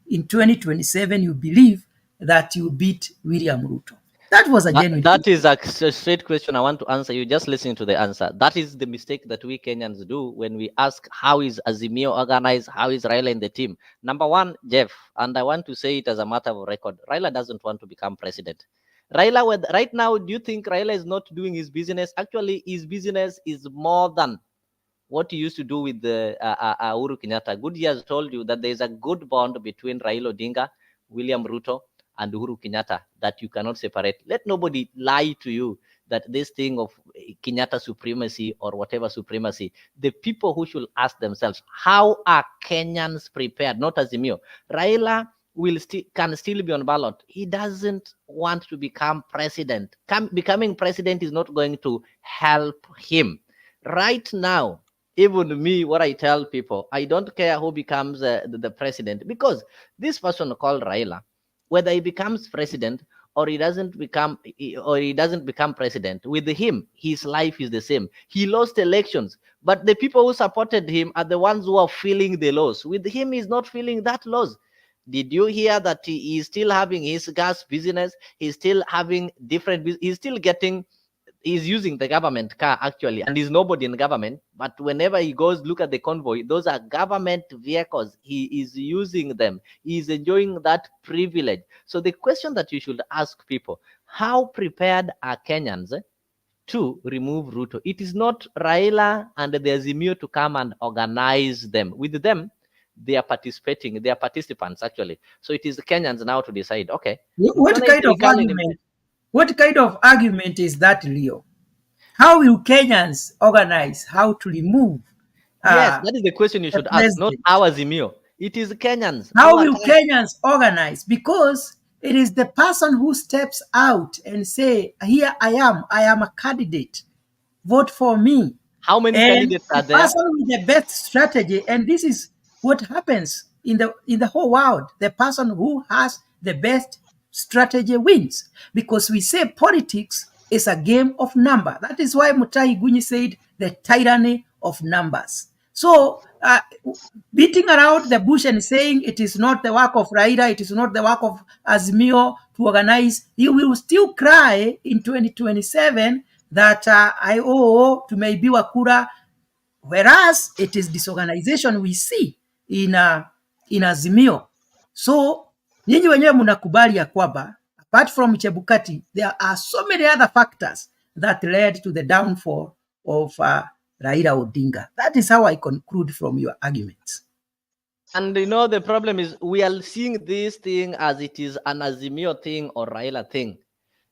in 2027 you believe that you beat William Ruto? That was a genuine That is a straight question I want to answer you. Just listening to the answer. That is the mistake that we Kenyans do when we ask how is Azimio organized, how is Raila in the team. Number one, Jeff, and I want to say it as a matter of record, Raila doesn't want to become president. Raila, right now, do you think Raila is not doing his business? Actually, his business is more than what he used to do with the Uhuru Kenyatta. Good years told you that there is a good bond between Raila Odinga, William Ruto, and Uhuru Kenyatta that you cannot separate. Let nobody lie to you that this thing of Kenyatta supremacy or whatever supremacy, the people who should ask themselves, how are Kenyans prepared? Not Azimio. Raila can still be on ballot. He doesn't want to become president. Becoming president is not going to help him. Right now, even me, what I tell people, I don't care who becomes the president, because this person called Raila, whether he becomes president or he doesn't become president, with him, his life is the same. He lost elections, but the people who supported him are the ones who are feeling the loss. With him, he's not feeling that loss. Did you hear that he is still having his gas business? He's still having he's still getting, he's using the government car actually, and he's nobody in government, but whenever he goes, look at the convoy, those are government vehicles. He is using them. He's enjoying that privilege. So the question that you should ask people, how prepared are Kenyans to remove Ruto? It is not Raila and the Azimio to come and organize them. With them, they are participating, they are participants actually. So it is the Kenyans now to decide, okay, what kind of argument is that, Leo? How will Kenyans organize how to remove? Yes, that is the question you should ask, not our Azimio. It is Kenyans. How will Kenyans organize? Because it is the person who steps out and say, here I am a candidate, vote for me. How many candidates are there? The person with the best strategy, and this is what happens in the whole world. The person who has the best strategy wins, because we say politics is a game of number. That is why Mutahi Gunyi said the tyranny of numbers. So beating around the bush and saying it is not the work of Raila, it is not the work of Azimio to organize, you will still cry in 2027 that tumeibiwa kura, whereas it is disorganization we see in Azimio. So nyinyi wenyewe mnakubali ya kwamba apart from Chebukati, there are so many other factors that led to the downfall of Raila Odinga. That is how I conclude from your arguments. And you know, the problem is we are seeing this thing as it is an Azimio thing or Raila thing.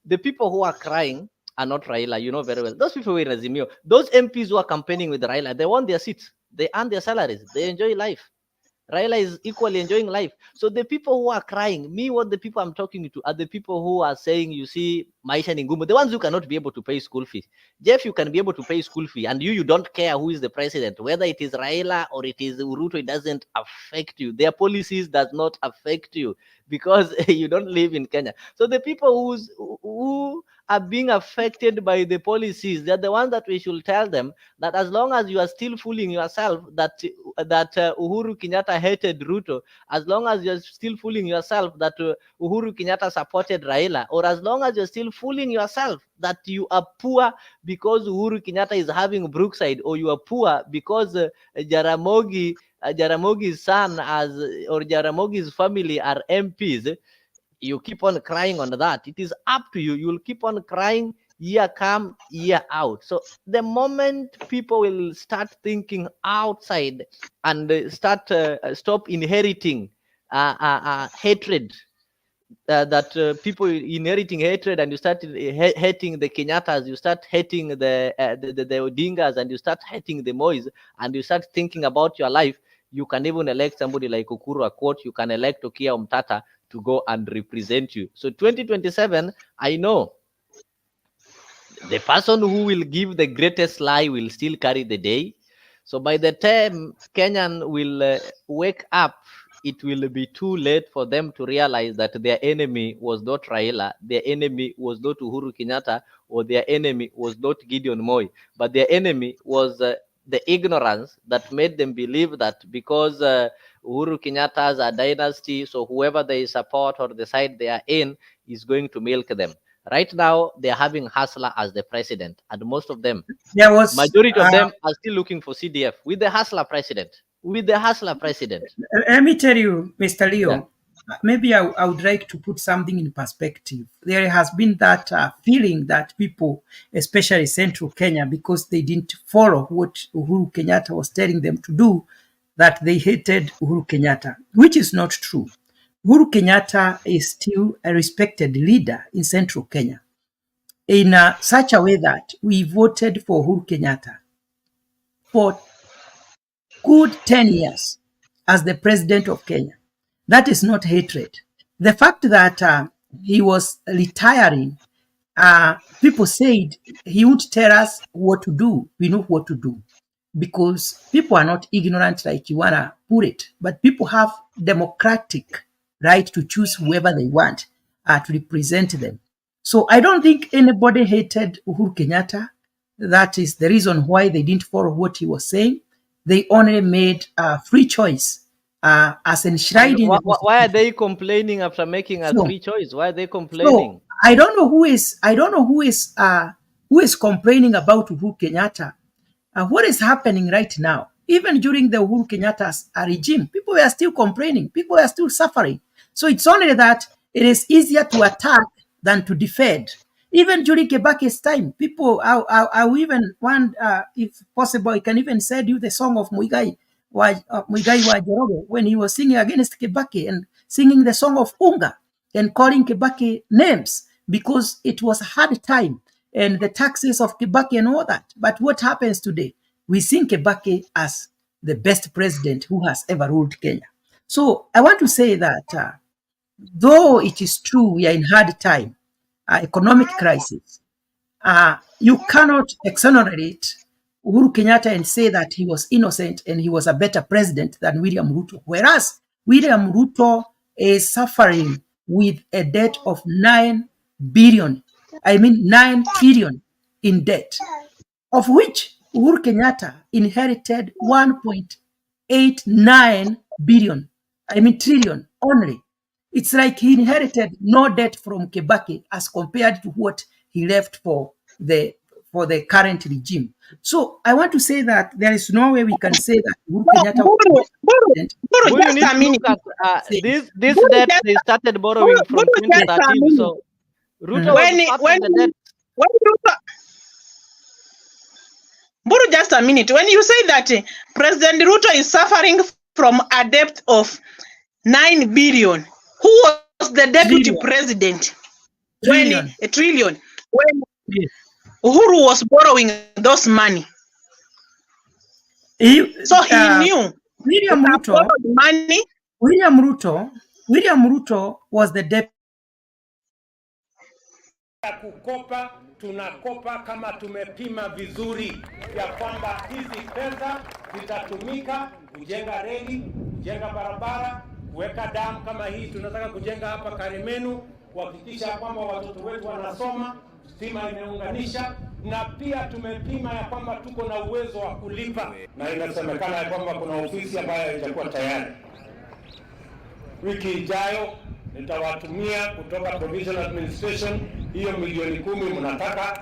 The people who are crying are not Raila, you know very well. Those people who are in Azimio, those MPs who are campaigning with Raila, they want their seats, they earn their salaries, they enjoy life. Raila is equally enjoying life. So the people who are crying, what the people I'm talking to are the people who are saying, you see, maisha ni ngumu, the ones who cannot be able to pay school fees. Jeff, you can be able to pay school fee, and you don't care who is the president, whether it is Raila or it is Ruto, it doesn't affect you. Their policies does not affect you because you don't live in Kenya. So the people who are being affected by the policies, they're the ones that we should tell them that as long as you are still fooling yourself that Uhuru Kenyatta hated Ruto, as long as you're still fooling yourself that Uhuru Kenyatta supported Raila, or as long as you're still fooling yourself that you are poor because Uhuru Kenyatta is having Brookside, or you are poor because Jaramogi's son or Jaramogi's family are MPs, you keep on crying on that. It is up to you. You will keep on crying year come, year out. So the moment people will start thinking outside and stop inheriting hatred, that people inheriting hatred, and you start hating the Kenyattas, you start hating the Odingas, and you start hating the Mois, and you start thinking about your life, you can even elect somebody like Ukuru Akwot, you can elect Okia Omtata to go and represent you. So 2027, I know the person who will give the greatest lie will still carry the day. So by the time Kenyan will wake up, it will be too late for them to realize that their enemy was not Raila, their enemy was not Uhuru Kenyatta, or their enemy was not Gideon Moi, but their enemy was the ignorance that made them believe that because Uhuru Kenyatta's a dynasty, so whoever they support or the side they are in is going to milk them. Right now, they are having Hustler as the president, and most of them, majority of them are still looking for CDF with the Hustler president. With the Hustler president. Let me tell you, Mr. Leo, maybe I would like to put something in perspective. There has been that feeling that people, especially Central Kenya, because they didn't follow what Uhuru Kenyatta was telling them to do, that they hated Uhuru Kenyatta, which is not true. Uhuru Kenyatta is still a respected leader in Central Kenya in such a way that we voted for Uhuru Kenyatta for good 10 years as the president of Kenya. That is not hatred. The fact that he was retiring, people said he would tell us what to do. We know what to do. Because people are not ignorant like you want to put it. But people have democratic right to choose whoever they want to represent them. So I don't think anybody hated Uhuru Kenyatta. That is the reason why they didn't follow what he was saying. They only made a free choice as enshrined in the Constitution. Why are they complaining after making a free choice? Why are they complaining? So I don't know who is complaining about Uhuru Kenyatta. What is happening right now? Even during the Uhuru Kenyatta's regime, people were still complaining. People were still suffering. So it's only that it is easier to attack than to defend. Even during Kibaki's time, people, I even want, if possible, I can even send you the song of Muigai wa Joroge when he was singing against Kibaki and singing the song of Unga and calling Kibaki names because it was a hard time and the taxes of Kibaki and all that. But what happens today? We see Kibaki as the best president who has ever ruled Kenya. So I want to say that though it is true we are in hard time, economic crisis, you cannot exonerate Uhuru Kenyatta and say that he was innocent and he was a better president than William Ruto. Whereas William Ruto is suffering with a debt of 9 trillion in debt, of which Uhuru Kenyatta inherited 1.89 trillion only. It's like he inherited no debt from Kibaki as compared to what he left for the current regime. So I want to say that there is no way we can say that Uhuru Kenyatta this debt they started borrowing from 2013. So Ruto Buru, just a minute. When you say that President Ruto is suffering from a debt of 9 billion, who was the deputy president? Trillion. A trillion. When Uhuru was borrowing those money. So he knew William Ruto money. William Ruto was the deputy. Kukopa tunakopa kama tumepima vizuri ya kwamba hizi pesa zitatumika kujenga reli, kujenga barabara, kuweka damu kama hii tunataka kujenga hapa Karimenu, kuhakikisha kwamba watoto wetu wanasoma, stima imeunganisha, na pia tumepima ya kwamba tuko na uwezo wa kulipa, na inasemekana ya kwamba kuna ofisi ambayo itakuwa tayari. Wiki ijayo nitawatumia kutoka provincial administration hiyo milioni 10 mnataka.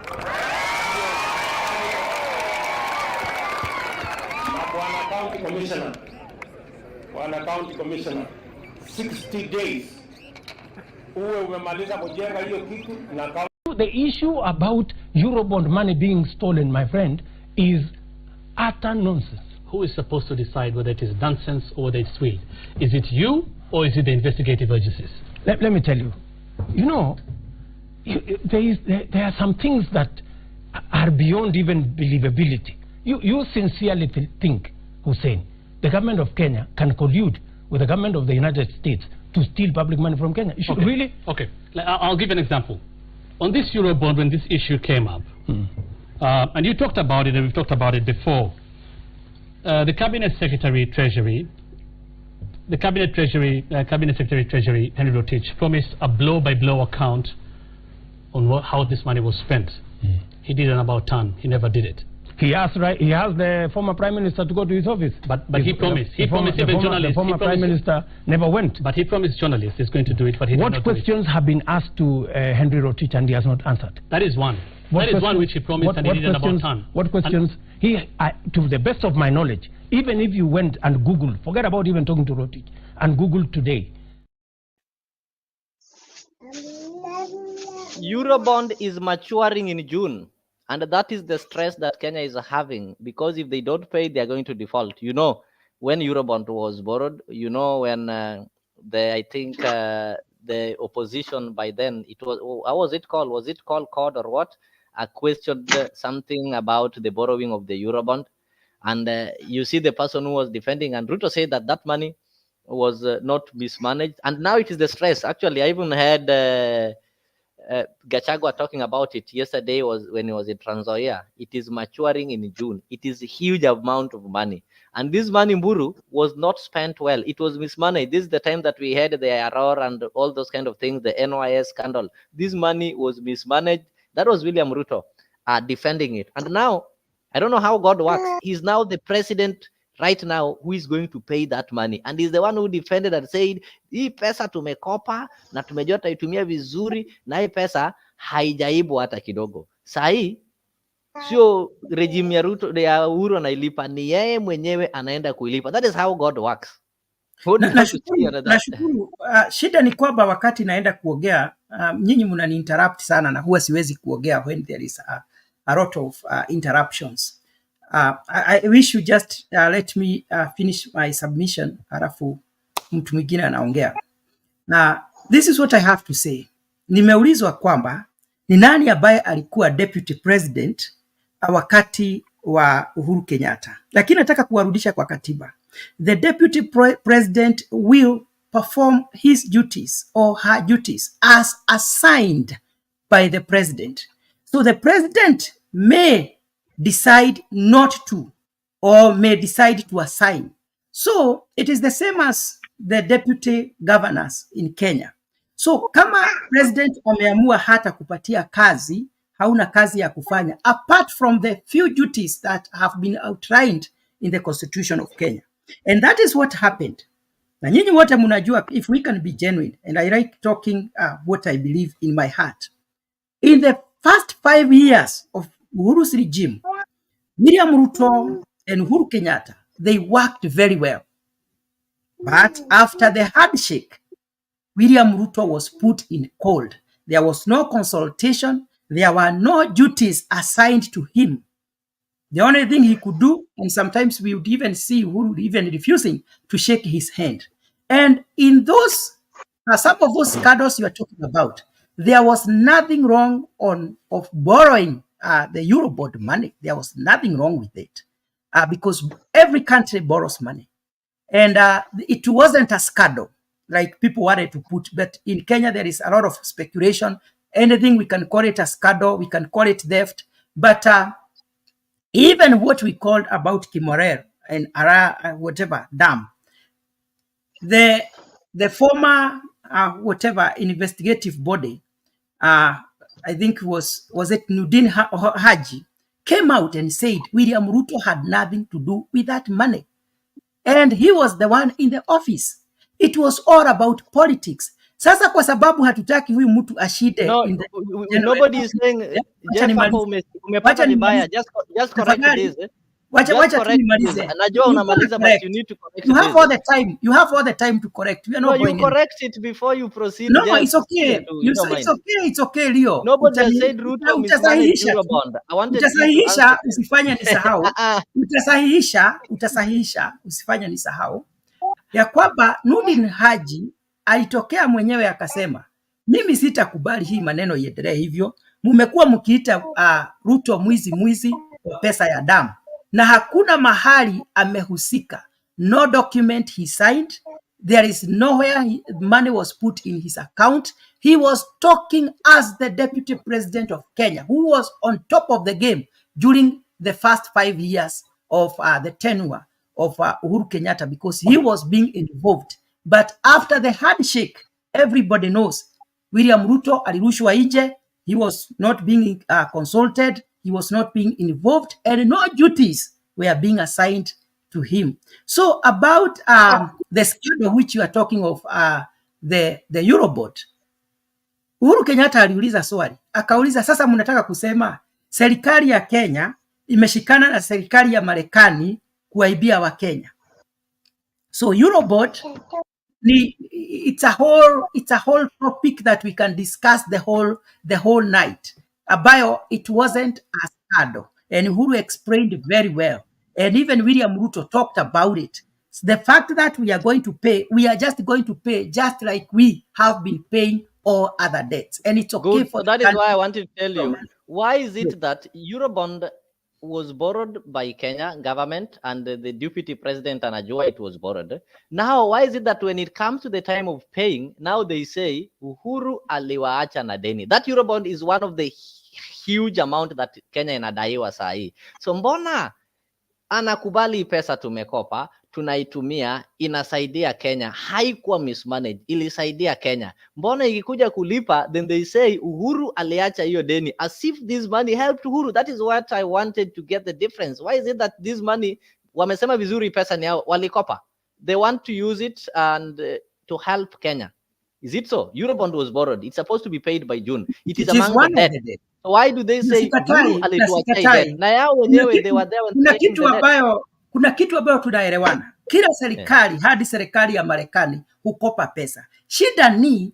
Na bwana county commissioner 60 days uwe umemaliza kujenga hiyo kitu na the issue about Eurobond money being stolen, my friend, is utter nonsense. Who is supposed to decide whether it is nonsense or whether it's real? Is it you or is it the investigative agencies? Let me tell you, you know, there are some things that are beyond even believability. You sincerely think, Hussein, the government of Kenya can collude with the government of the United States to steal public money from Kenya? You should really? Okay, I'll give you an example. On this Eurobond, when this issue came up, and you talked about it and we've talked about it before, the Cabinet Secretary Treasury, Cabinet Secretary Treasury, Henry Rotich, promised a blow-by-blow account on how this money was spent. He did an about turn. He never did it. He has the former Prime Minister to go to his office. But he promised. He promised even journalists. The former Prime Minister never went. But he promised journalists he's going to do it. But he did not do it. What questions have been asked to Henry Rotich and he has not answered? That is one. That is one which he promised and he didn't about time. What questions? To the best of my knowledge, even if you went and Googled, forget about even talking to Rotich, and Googled today. Eurobond is maturing in June. And that is the stress that Kenya is having, because if they don't pay, they are going to default. You know, when Eurobond was borrowed, you know, when I think the opposition by then, it was, how was it called? Was it called COD or what? Questioned something about the borrowing of the Eurobond. And you see the person who was defending, and Ruto said that that money was not mismanaged. And now it is the stress. Actually, I even had Gachagua talking about it yesterday, was when he was in Trans Nzoia. It is maturing in June. It is a huge amount of money. And this money, Mburu, was not spent well. It was mismanaged. This is the time that we had the error and all those kind of things, the NYS scandal. This money was mismanaged. That was William Ruto defending it. And now, I don't know how God works. He's now the president right now who is going to pay that money, and he's the one who defended and said hii pesa tumekopa na tumejua tutaitumia vizuri na hii pesa haijaibu hata kidogo. Sahi sio regime ya Ruto ya Uhuru anailipa, ni yeye mwenyewe anaenda kuilipa. That is how God works. Nashukuru. Shida ni kwamba wakati naenda kuogea, nyinyi mnani interrupt sana na huwa siwezi kuogea when there is a lot of interruptions. I wish you just let me finish my submission, halafu mtu mwingine anaongea. Na this is what I have to say. Nimeulizwa kwamba ni nani ambaye alikuwa deputy president wakati wa Uhuru Kenyatta, lakini nataka kuwarudisha kwa katiba. The deputy president will perform his duties or her duties as assigned by the president. So the president may decide not to, or may decide to assign. So it is the same as the deputy governors in Kenya. So kama president ameamua hata kupatia kazi, hauna kazi ya kufanya, apart from the few duties that have been outlined in the constitution of Kenya. And that is what happened. Na nyinyi wote mnajua, if we can be genuine, and I like talking what I believe in my heart. In the first 5 years of Uhuru's regime, William Ruto and Uhuru Kenyatta, they worked very well. But after the handshake, William Ruto was put in cold. There was no consultation. There were no duties assigned to him. The only thing he could do, and sometimes we would even see Uhuru even refusing to shake his hand. And in those, some of those scandals you are talking about, there was nothing wrong of borrowing the Eurobond money. There was nothing wrong with it because every country borrows money. And it wasn't a scandal like people wanted to put. But in Kenya, there is a lot of speculation. Anything, we can call it a scandal. We can call it theft. But even what we called about Kimorer and Ara, whatever, dam, the former, whatever, investigative body, I think was it Nudin Haji, came out and said William Ruto had nothing to do with that money. And he was the one in the office. It was all about politics. Sasa kwa sababu hatutaki huyu mtu ashide. No, nobody is saying umepata vibaya. Just correct this. Wacha nimalize. Najua unamaliza, but you need to correct. You have all the time. You have all the time to correct. We are not going. You correct it before you proceed. No, it's okay. It's okay, Leo. Nobody has said Ruto mismanaged Eurobond. I wanted utasahihisha, usifanye nisahau. Utasahihisha, usifanye nisahau. Ya kwamba Nurdin Haji alitokea mwenyewe akasema, mimi sitakubali hii maneno iendelee hivyo. Mmekuwa mkiita Ruto mwizi wa pesa ya damu, na hakuna mahali amehusika. No document he signed. There is nowhere money was put in his account. He was talking as the deputy president of Kenya, who was on top of the game during the first 5 years of the tenure of Uhuru Kenyatta, because he was being involved. But after the handshake, everybody knows William Ruto alirushwa nje. He was not being consulted. he was not being involved, and no duties were being assigned to him. So about the scandal which you are talking of, the Eurobond, Uhuru Kenyatta aliuliza swali, akauliza, sasa mnataka kusema serikali ya Kenya imeshikana na serikali ya Marekani kuwaibia wa Kenya. So Eurobond, it's a whole topic that we can discuss the whole night. Abayo, it wasn't a scandal, and Uhuru explained very well, and even William Ruto talked about it. The fact that we are going to pay, we are just going to pay just like we have been paying all other debts, and it's okay. Good. So that is why I wanted to tell you, why is it that Eurobond was borrowed by Kenya government and the deputy president Anajua it was borrowed. Now, why is it that when it comes to the time of paying, now they say Uhuru aliwaacha na deni? That Eurobond is one of the huge amount that Kenya inadaiwa sahi. So mbona anakubali pesa tumekopa, tunaitumia, inasaidia Kenya, haikuwa mismanaged, ilisaidia Kenya. Mbona ikikuja kulipa, then they say Uhuru aliacha hiyo deni, as if this money helped Uhuru. That is what I wanted to get the difference. Why is it that this money, wamesema vizuri pesa ni yao, walikopa, they want to use it and to help Kenya? Is it so? Eurobond was borrowed. It's supposed to be paid by June. It is among the debt. So why do they say Uhuru alituachia debt? Na yao wenyewe, they were there when kuna kitu ambayo tunaelewana. Kila serikali hadi serikali ya Marekani hukopa pesa. Shida ni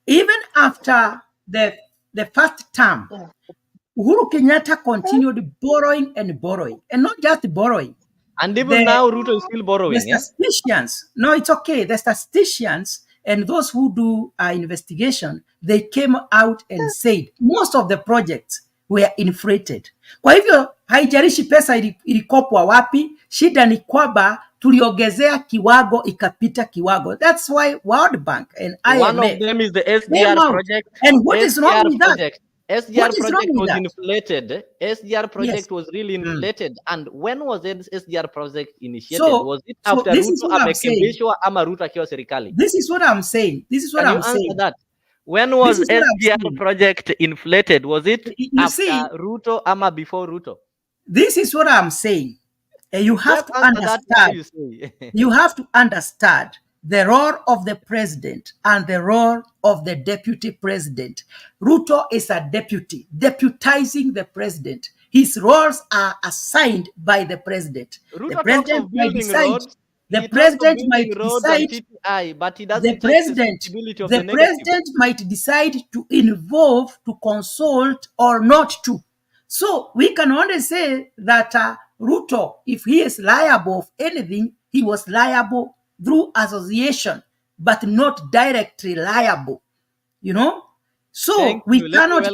even after the first term, Uhuru Kenyatta continued borrowing and borrowing, and not just borrowing. And even now Ruto is still borrowing. The statisticians, no, it's okay. The statisticians and those who do investigation, they came out and said most of the projects were inflated. Kwa hivyo haijalishi pesa ilikopwa wapi, shida ni kwamba tuliongezea kiwango ikapita kiwango. That's why World Bank and IMF. One of them is the SGR project. And what is wrong with that? SGR project was inflated. SGR project was really inflated. And when was the SGR project initiated? Was it after Ruto amekebishwa ama Ruto akiwa serikali? This is what I'm saying. This is what I'm saying. That? When was SGR project inflated? Was it after Ruto ama before Ruto? This is what I'm saying. You have to understand. You have to understand the role of the president and the role of the deputy president. Ruto is a deputy, deputizing the president. His roles are assigned by the president. Ruto the president might decide. Roads. The president might decide. TTI, but he doesn't the president might decide to involve, to consult, or not to. So we can only say that Ruto, if he is liable of anything, he was liable through association, but not directly liable. You know, so we cannot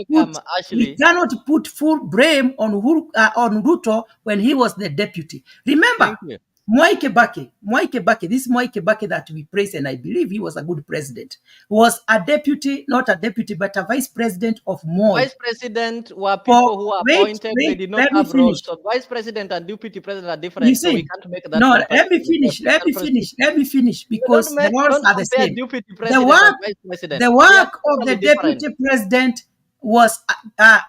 put full blame on Ruto when he was the deputy. Remember, Mwai Kibaki, this Mwai Kibaki that we praise, and I believe he was a good president, was a deputy, not a deputy, but a vice president of Moi. Vice president were people who are appointed, they did not have roles. So vice president and deputy president are different. You see, so we can't make that. No, let me finish, because the roles are the same. The work of the deputy president was,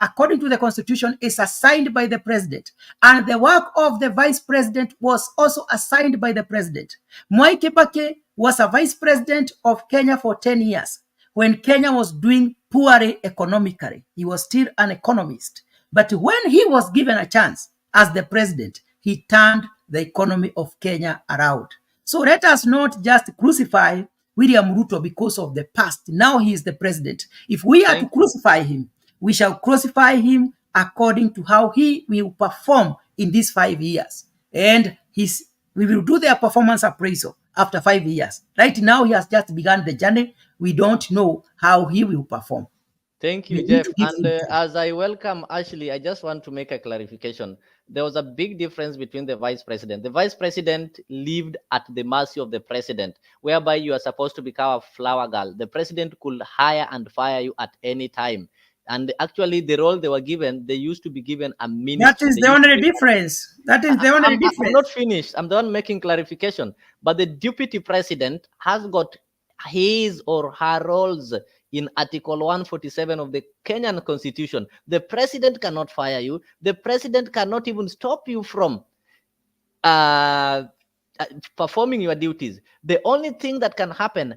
according to the constitution, is assigned by the president, and the work of the vice president was also assigned by the president. Mwai Kibaki was a vice president of Kenya for 10 years. When Kenya was doing poorly economically, he was still an economist. But when he was given a chance as the president, he turned the economy of Kenya around. So let us not just crucify William Ruto because of the past. Now he is the president. If we are to crucify him, we shall crucify him according to how he will perform in these 5 years. And we will do their performance appraisal after 5 years. Right now, he has just begun the journey. We don't know how he will perform. Thank you, Jeff. And as I welcome Ashley, I just want to make a clarification. There was a big difference between the vice president. The vice president lived at the mercy of the president, whereby you are supposed to become a flower girl. The president could hire and fire you at any time. And actually, the role they were given, they used to be given a ministry. That is the only difference. That is the only difference. I'm not finished. I'm the one making clarification. But the deputy president has got his or her roles in Article 147 of the Kenyan Constitution. The president cannot fire you. The president cannot even stop you from performing your duties. The only thing that can happen,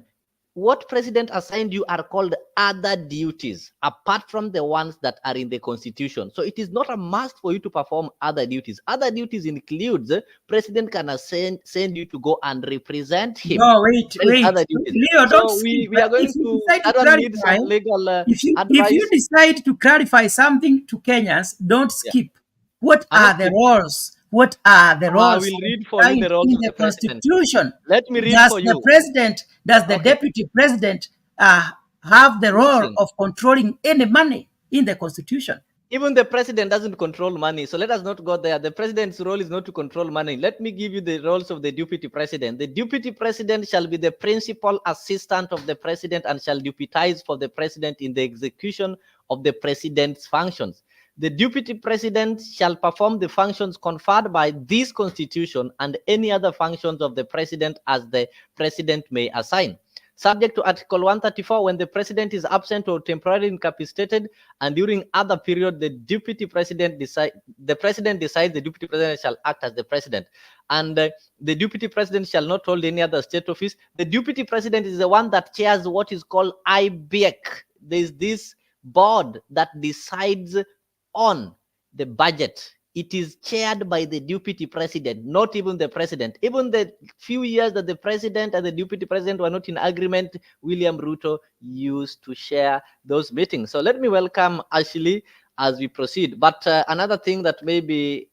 what president assigned you are called other duties, apart from the ones that are in the constitution. So it is not a must for you to perform other duties. Other duties includes president can send you to go and represent him. No, wait. Other duties. Leo, so don't we are going to need some legal if you advice. decide to clarify something to Kenyans, don't skip. What are the roles? What are the roles? I will read for you the roles in of the the president. Constitution. Let me read for you. Does the deputy president have the role of controlling any money in the Constitution? Even the president doesn't control money. So let us not go there. The president's role is not to control money. Let me give you the roles of the deputy president. The deputy president shall be the principal assistant of the president and shall deputize for the president in the execution of the president's functions. The deputy president shall perform the functions conferred by this constitution and any other functions of the president as the president may assign. Subject to Article 134, when the president is absent or temporarily incapacitated, and during other period, the deputy president decides the deputy president shall act as the president. And the deputy president shall not hold any other state office. The deputy president is the one that chairs what is called Iebc. There is this board that decides on the budget. It is chaired by the deputy president, not even the president. Even the few years that the president and the deputy president were not in agreement, William Ruto used to share those meetings. So let me welcome Ashley as we proceed. But another thing that maybe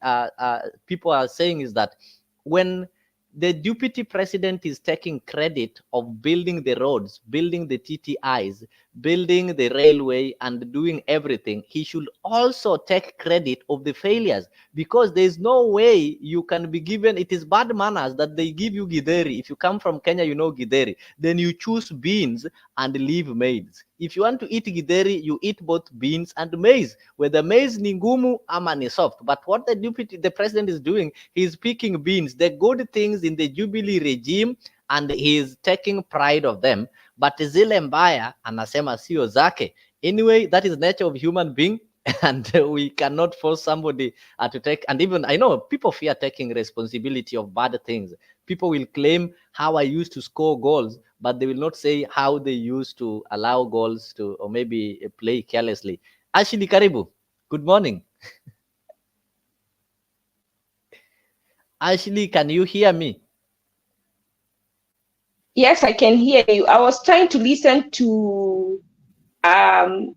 people are saying is that when the deputy president is taking credit of building the roads, building the TTIs, building the railway, and doing everything, he should also take credit of the failures, because there is no way you can be given, it is bad manners that they give you githeri. If you come from Kenya, you know githeri. Then you choose beans and leave maize. If you want to eat githeri, you eat both beans and maize, whether maize ni ngumu ama ni soft. But what the president is doing, he's picking beans, the good things in the Jubilee regime, and he's taking pride of them. But zile mbaya anasema sio zake. Anyway, that is nature of human being, and we cannot force somebody to take. And even I know people fear taking responsibility of bad things. People will claim how I used to score goals, but they will not say how they used to allow goals to, or maybe play carelessly. Ashley Karibu, good morning. Ashley, can you hear me? Yes, I can hear you. I was trying to listen to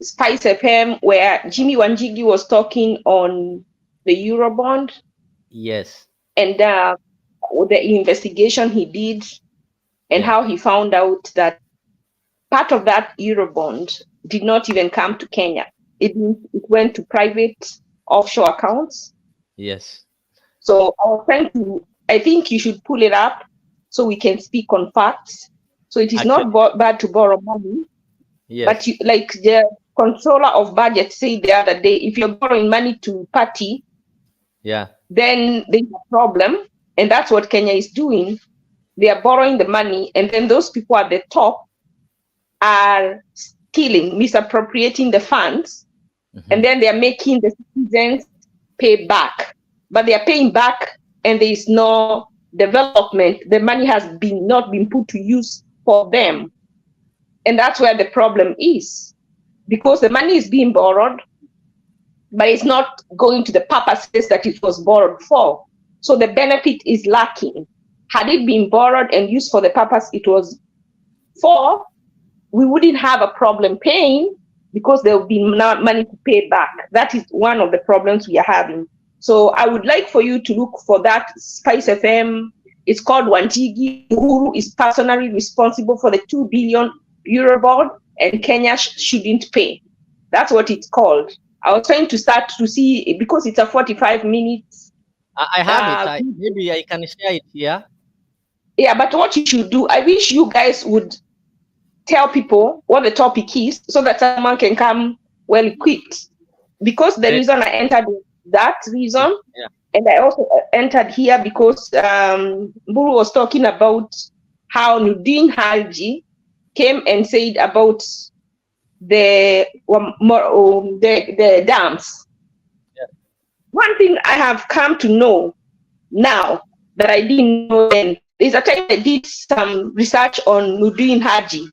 Spice FM where Jimmy Wanjigi was talking on the Eurobond. Yes. And the investigation he did, and how he found out that part of that Eurobond did not even come to Kenya. It went to private offshore accounts. Yes. So I think you should pull it up so we can speak on facts. So it is not bad to borrow money. Yes. But like the controller of budget said the other day, if you're borrowing money to party, then there's a problem. And that's what Kenya is doing. They are borrowing the money, and then those people at the top are stealing, misappropriating the funds, and then they are making the citizens pay back. But they are paying back, and there is no development. The money has not been put to use for them. And that's where the problem is, because the money is being borrowed, but it's not going to the purposes that it was borrowed for. So the benefit is lacking. Had it been borrowed and used for the purpose it was for, we wouldn't have a problem paying, because there would be money to pay back. That is one of the problems we are having. So I would like for you to look for that Spice FM. It's called Wanjigi. Uhuru is personally responsible for the 2 billion Eurobond, and Kenya shouldn't pay. That's what it's called. I was trying to start to see, because it's a 45 minutes. I have it. Maybe I can share it here. Yeah, but what you should do, I wish you guys would tell people what the topic is, so that someone can come well equipped. Because the reason I entered that reason, and I also entered here because Mburu was talking about how Nudin Haji came and said about the dams. Yeah. One thing I have come to know now that I didn't know then is a time I did some research on Nurdin Haji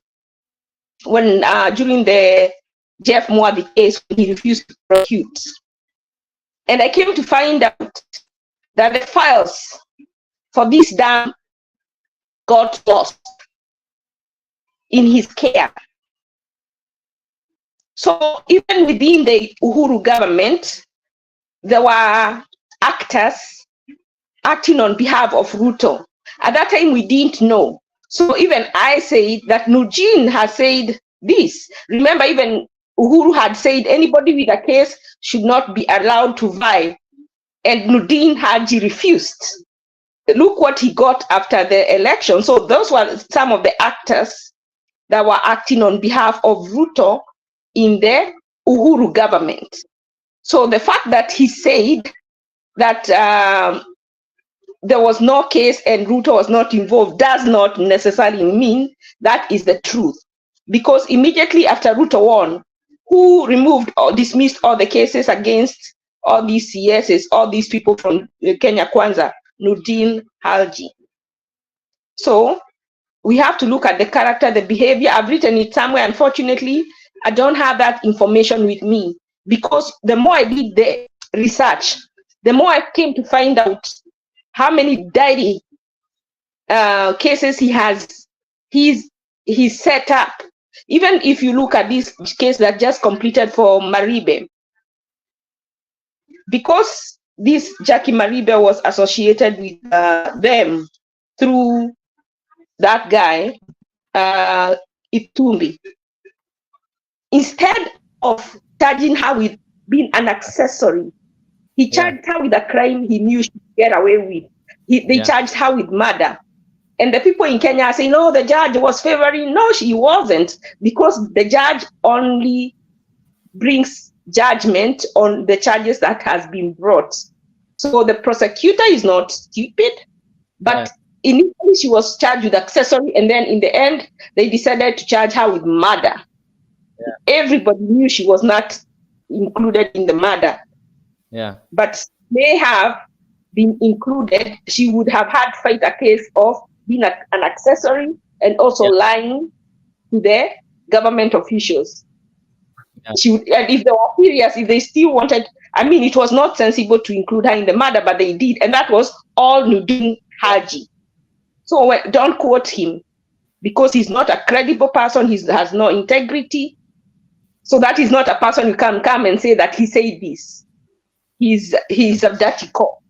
when during the Jeff Moabi case when he refused to prosecute. And I came to find out that the files for this dam got lost in his care. So even within the Uhuru government, there were actors acting on behalf of Ruto. At that time, we didn't know. So even I said that Nurdin has said this. Remember, even Uhuru had said anybody with a case should not be allowed to vie. And Nurdin Haji refused. Look what he got after the election. So those were some of the actors that were acting on behalf of Ruto in the Uhuru government. So the fact that he said that there was no case and Ruto was not involved does not necessarily mean that is the truth. Because immediately after Ruto won, who removed or dismissed all the cases against all these CSs, all these people from Kenya Kwanza? Nurdin Haji. So we have to look at the character, the behavior. I've written it somewhere. Unfortunately, I don't have that information with me, because the more I did the research, the more I came to find out how many diary cases he's set up. Even if you look at this case that just completed for Maribe, because this Jackie Maribe was associated with them through that guy, Itumbi. Instead of charging her with being an accessory, he charged her with a crime he knew she could get away with. They charged her with murder. And the people in Kenya are saying, no, the judge was favoring. No, she wasn't, because the judge only brings judgment on the charges that has been brought. So the prosecutor is not stupid, but initially she was charged with accessory, and then in the end, they decided to charge her with murder. Everybody knew she was not included in the murder. But may have been included. She would have had to fight a case of being an accessory and also lying to the government officials. She would, and if they were serious, if they still wanted, I mean, it was not sensible to include her in the murder, but they did, and that was all Nurdin Haji. So don't quote him, because he's not a credible person. He has no integrity. So that is not a person who can come and say that he said this. He's a dirty cop.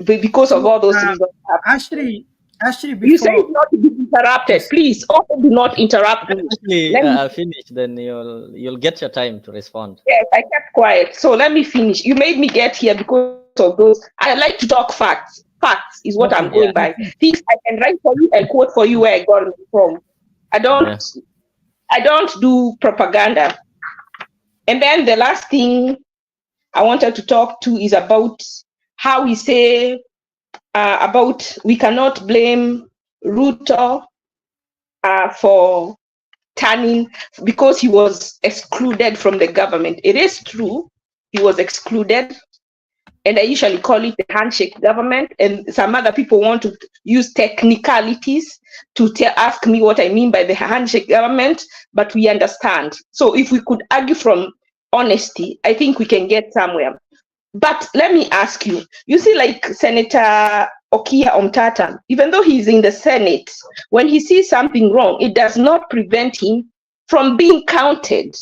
Because of all those things that happen. Actually, before... You say not to be interrupted. Please, also do not interrupt me. Actually, finish, then you'll get your time to respond. Yes, I kept quiet. So let me finish. You made me get here because of those. I like to talk facts. Facts is what I'm going by. Things I can write for you and quote for you where I got it from. I don't do propaganda. And then the last thing I wanted to talk to is about how we say about we cannot blame Ruto for turning because he was excluded from the government. It is true, he was excluded, and I usually call it the handshake government, and some other people want to use technicalities to ask me what I mean by the handshake government, but we understand. So if we could argue from honesty, I think we can get somewhere. But let me ask you, you see, like Senator Okiya Omtata, even though he's in the Senate, when he sees something wrong, it does not prevent him from being counted.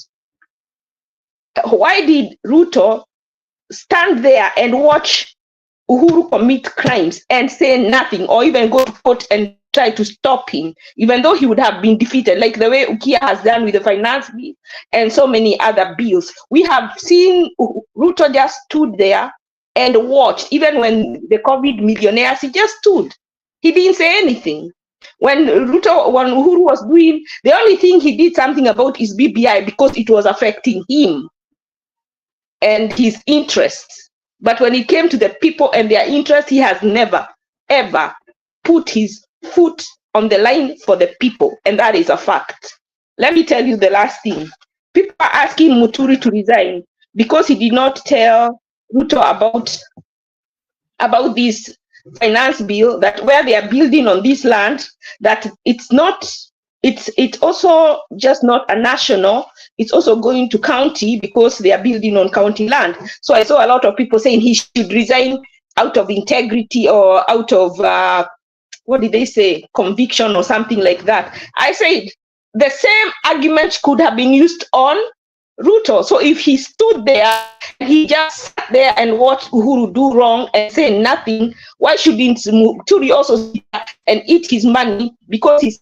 Why did Ruto stand there and watch Uhuru commit crimes and say nothing, or even go to court and try to stop him, even though he would have been defeated, like the way Okiya has done with the finance bill and so many other bills? We have seen Ruto just stood there and watched. Even when the COVID millionaires, he just stood. He didn't say anything. When Uhuru was doing, the only thing he did something about is BBI, because it was affecting him and his interests. But when it came to the people and their interests, he has never, ever put his foot on the line for the people, and that is a fact. let me tell you the last thing. People are asking Muturi to resign because he did not tell Ruto about this finance bill, that where they are building on this land, that it's also just not a national, it's also going to county because they are building on county land. So I saw a lot of people saying he should resign out of integrity or out of what did they say, conviction or something like that. I said the same argument could have been used on Ruto. So if he stood there, he just sat there and watched Uhuru do wrong and say nothing, why shouldn't Muturi also sit there and eat his money because he's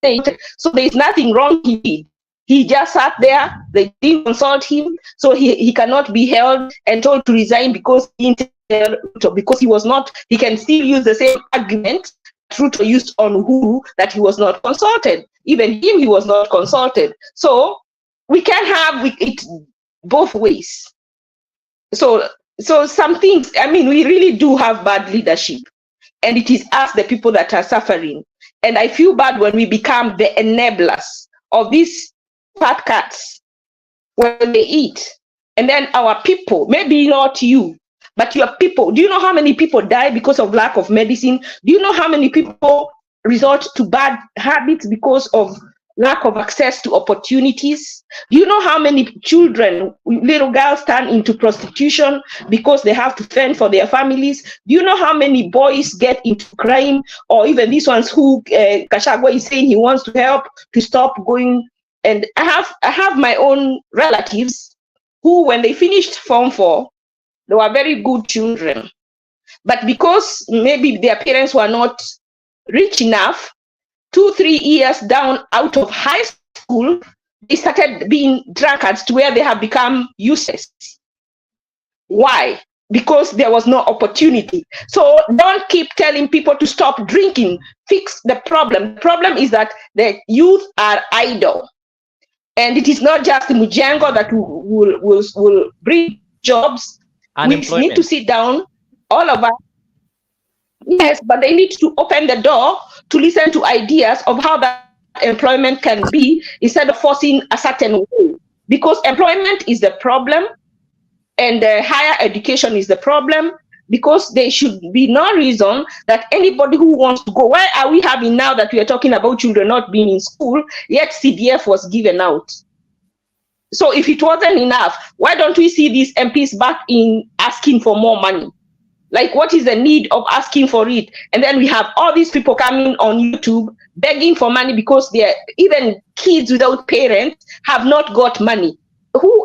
saying, so there's nothing wrong he did. He just sat there, they didn't consult him, so he cannot be held and told to resign because he didn't tell Ruto, because he was not, he can still use the same argument Ruto used on Uhuru, that he was not consulted. Even him, he was not consulted. So we can have it both ways. So some things, I mean, we really do have bad leadership, and it is us, the people, that are suffering. And I feel bad when we become the enablers of these fat cats when they eat. And then our people, maybe not you, but your people, do you know how many people die because of lack of medicine? Do you know how many people resort to bad habits because of lack of access to opportunities? Do you know how many children, little girls, turn into prostitution because they have to fend for their families? Do you know how many boys get into crime, or even these ones who Kashagwa is saying he wants to help to stop going? And I have my own relatives who, when they finished Form 4, they were very good children, but because maybe their parents were not rich enough, 2-3 years down out of high school, they started being drunkards to where they have become useless. Why? Because there was no opportunity. So don't keep telling people to stop drinking. Fix the problem. The problem is that the youth are idle. And it is not just Mujengo that will bring jobs. We need to sit down, all of us. Yes, but they need to open the door to listen to ideas of how that employment can be, instead of forcing a certain way. Because employment is the problem, and higher education is the problem, because there should be no reason that anybody who wants to go, why are we having now that we are talking about children not being in school, yet CDF was given out? So if it wasn't enough, why don't we see these MPs back in asking for more money? Like, what is the need of asking for it? And then we have all these people coming on YouTube begging for money because they're, even kids without parents have not got money. Who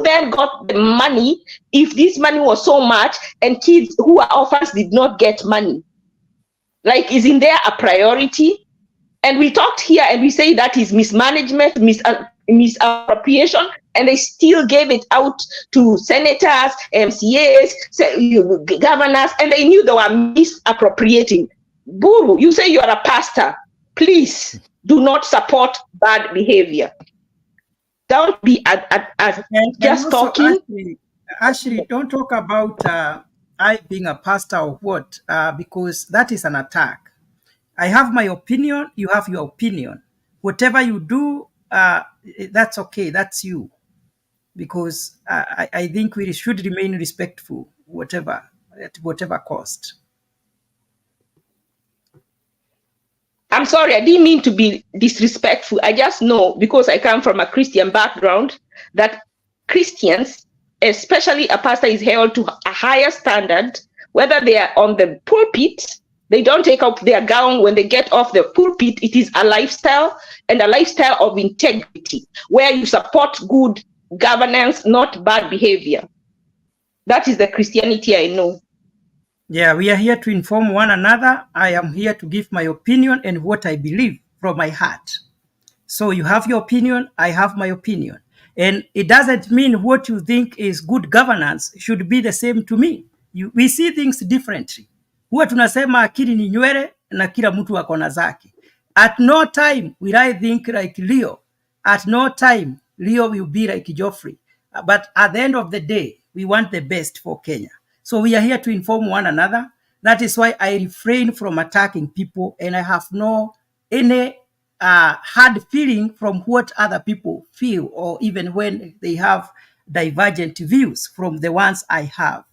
then got the money if this money was so much and kids who are orphans did not get money? Like, isn't there a priority? And we talked here and we say that is mismanagement, misappropriation, and they still gave it out to senators, MCAs, governors, and they knew they were misappropriating. Buru, you say you are a pastor. Please do not support bad behavior. Don't be just talking. Actually, don't talk about I being a pastor or what, because that is an attack. I have my opinion, you have your opinion. Whatever you do, that's okay, that's you. Because I think we should remain respectful, at whatever cost. I'm sorry, I didn't mean to be disrespectful. I just know, because I come from a Christian background, that Christians, especially a pastor, is held to a higher standard, whether they are on the pulpit. They don't take up their gown when they get off the pulpit. It is a lifestyle, and a lifestyle of integrity, where you support good governance, not bad behavior. That is the Christianity I know. Yeah, we are here to inform one another. I am here to give my opinion and what I believe from my heart. So you have your opinion, I have my opinion. And it doesn't mean what you think is good governance should be the same to me. We see things differently. Huwa tunasema akili ni nywele na kila mtu akona zake. At no time will I think like Leo. At no time Leo will be like Geoffrey. But at the end of the day, we want the best for Kenya. So we are here to inform one another. That is why I refrain from attacking people, and I have no any hard feeling from what other people feel, or even when they have divergent views from the ones I have.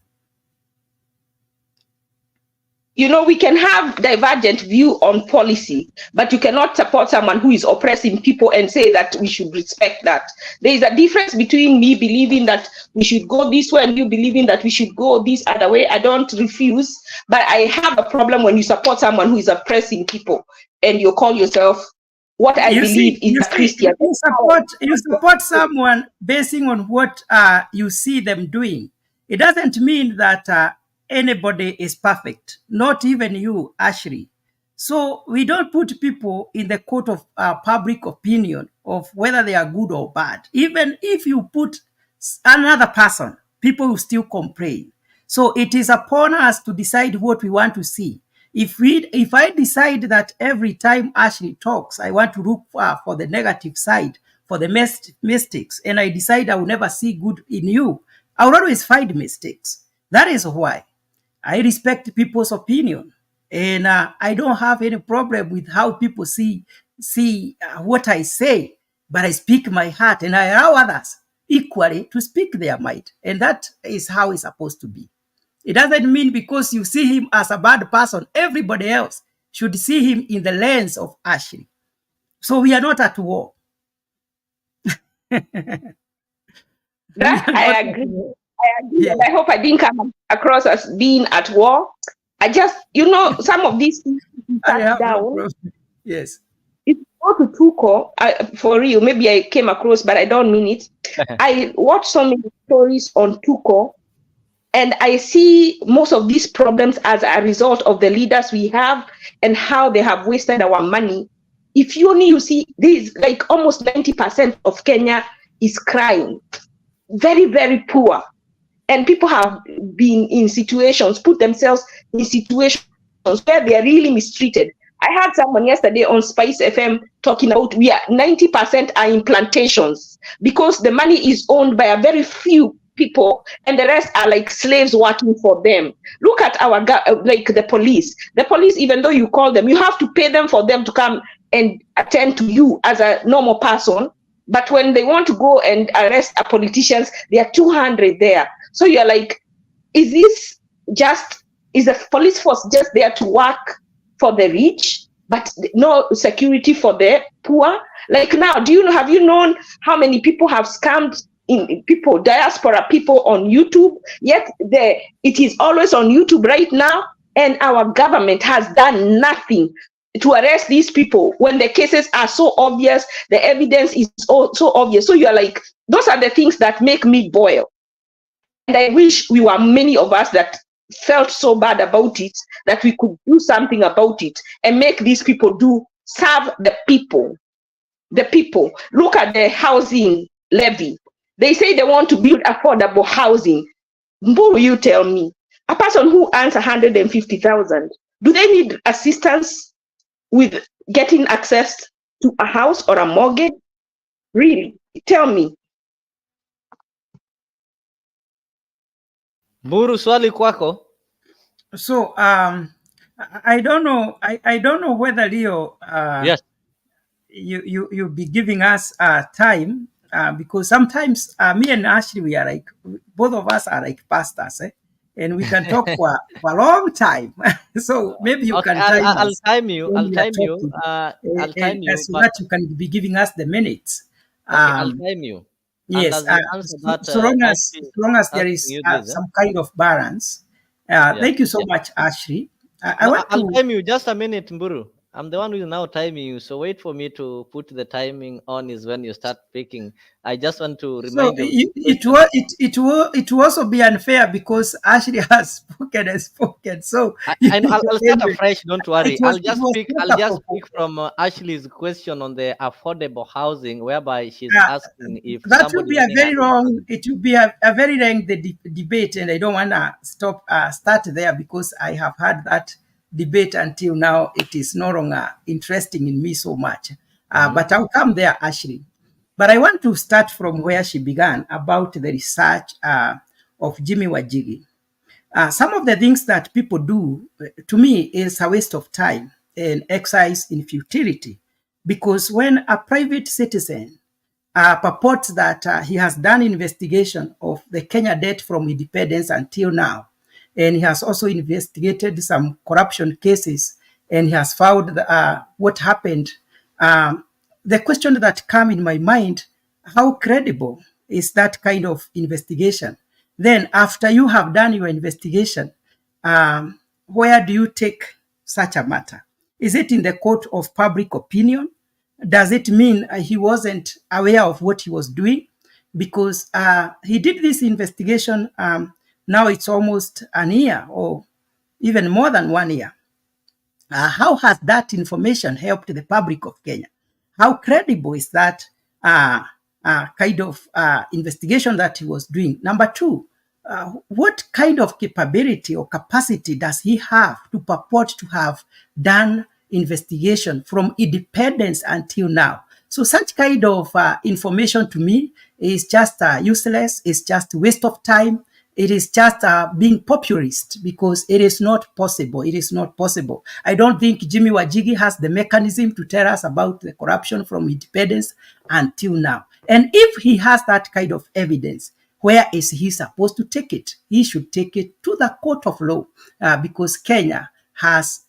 You know, we can have divergent view on policy, but you cannot support someone who is oppressing people and say that we should respect that. There is a difference between me believing that we should go this way and you believing that we should go this other way. I don't refuse, but I have a problem when you support someone who is oppressing people and you call yourself what I believe is a Christian. You support someone basing on what you see them doing. It doesn't mean that anybody is perfect, not even you, Ashley. So we don't put people in the court of public opinion of whether they are good or bad. Even if you put another person, people will still complain. So it is upon us to decide what we want to see. If I decide that every time Ashley talks, I want to look for the negative side, for the mistakes, and I decide I will never see good in you, I will always find mistakes. That is why I respect people's opinion, and I don't have any problem with how people see what I say, but I speak my heart, and I allow others equally to speak their mind, and that is how it's supposed to be. It doesn't mean because you see him as a bad person, everybody else should see him in the lens of Ashley. So we are not at war. That I agree. Yeah. And I hope I didn't come across as being at war. I just, some of these things down. No, yes. If you go to Tuko, for real, maybe I came across, but I don't mean it. I watched so many stories on Tuko, and I see most of these problems as a result of the leaders we have and how they have wasted our money. If you see this, like almost 90% of Kenya is crying, very, very poor. And people have been in situations, put themselves in situations where they are really mistreated. I had someone yesterday on Spice FM talking about 90% are in plantations because the money is owned by a very few people and the rest are like slaves working for them. Look at the police. The police, even though you call them, you have to pay them for them to come and attend to you as a normal person. But when they want to go and arrest a politicians, there are 200 there. So you're like, is the police force just there to work for the rich, but no security for the poor? Like now, have you known how many people have scammed diaspora people on YouTube? Yet it is always on YouTube right now, and our government has done nothing to arrest these people when the cases are so obvious, the evidence is so obvious. So you're like, those are the things that make me boil. And I wish we were many of us that felt so bad about it that we could do something about it and make these people serve the people. The people. Look at the housing levy. They say they want to build affordable housing. Mburu, you tell me, a person who earns 150,000, do they need assistance with getting access to a house or a mortgage? Really? Tell me. Mburu, swali kwako. So I don't know. I don't know whether Leo yes, you'll be giving us time because sometimes me and Ashley, we are like, both of us are like pastors, and we can talk for a long time. So maybe you can time I'll us. time you. I'll time you. I'll time you. So that you can be giving us the minutes. Okay, I'll time you. Yes, so long as there is some kind of balance. Thank you so much, Ashley. I'll time you. Just a minute, Mburu. I'm the one who is now timing you. So wait for me to put the timing on is when you start speaking. I just want to remind you. It will also be unfair because Ashley has spoken and spoken. So I'll start afresh. Don't worry. I'll just speak from Ashley's question on the affordable housing, whereby she's asking if that will be a very long. It will be a very lengthy debate, and I don't want to start there because I have had that debate until now. It is no longer interesting in me so much. But I'll come there, Ashley. But I want to start from where she began about the research of Jimmy Wajigi. Some of the things that people do, to me, is a waste of time and exercise in futility. Because when a private citizen purports that he has done investigation of the Kenya debt from independence until now, and he has also investigated some corruption cases, and he has found what happened. The question that come in my mind, how credible is that kind of investigation? Then after you have done your investigation, where do you take such a matter? Is it in the court of public opinion? Does it mean he wasn't aware of what he was doing? Because he did this investigation, now it's almost an year or even more than 1 year. How has that information helped the public of Kenya? How credible is that kind of investigation that he was doing? Number two, what kind of capability or capacity does he have to purport to have done investigation from independence until now? So such kind of information to me is just useless. It's just a waste of time. It is just being populist, because it is not possible. It is not possible. I don't think Jimmy Wajigi has the mechanism to tell us about the corruption from independence until now. And if he has that kind of evidence, where is he supposed to take it? He should take it to the court of law, because Kenya has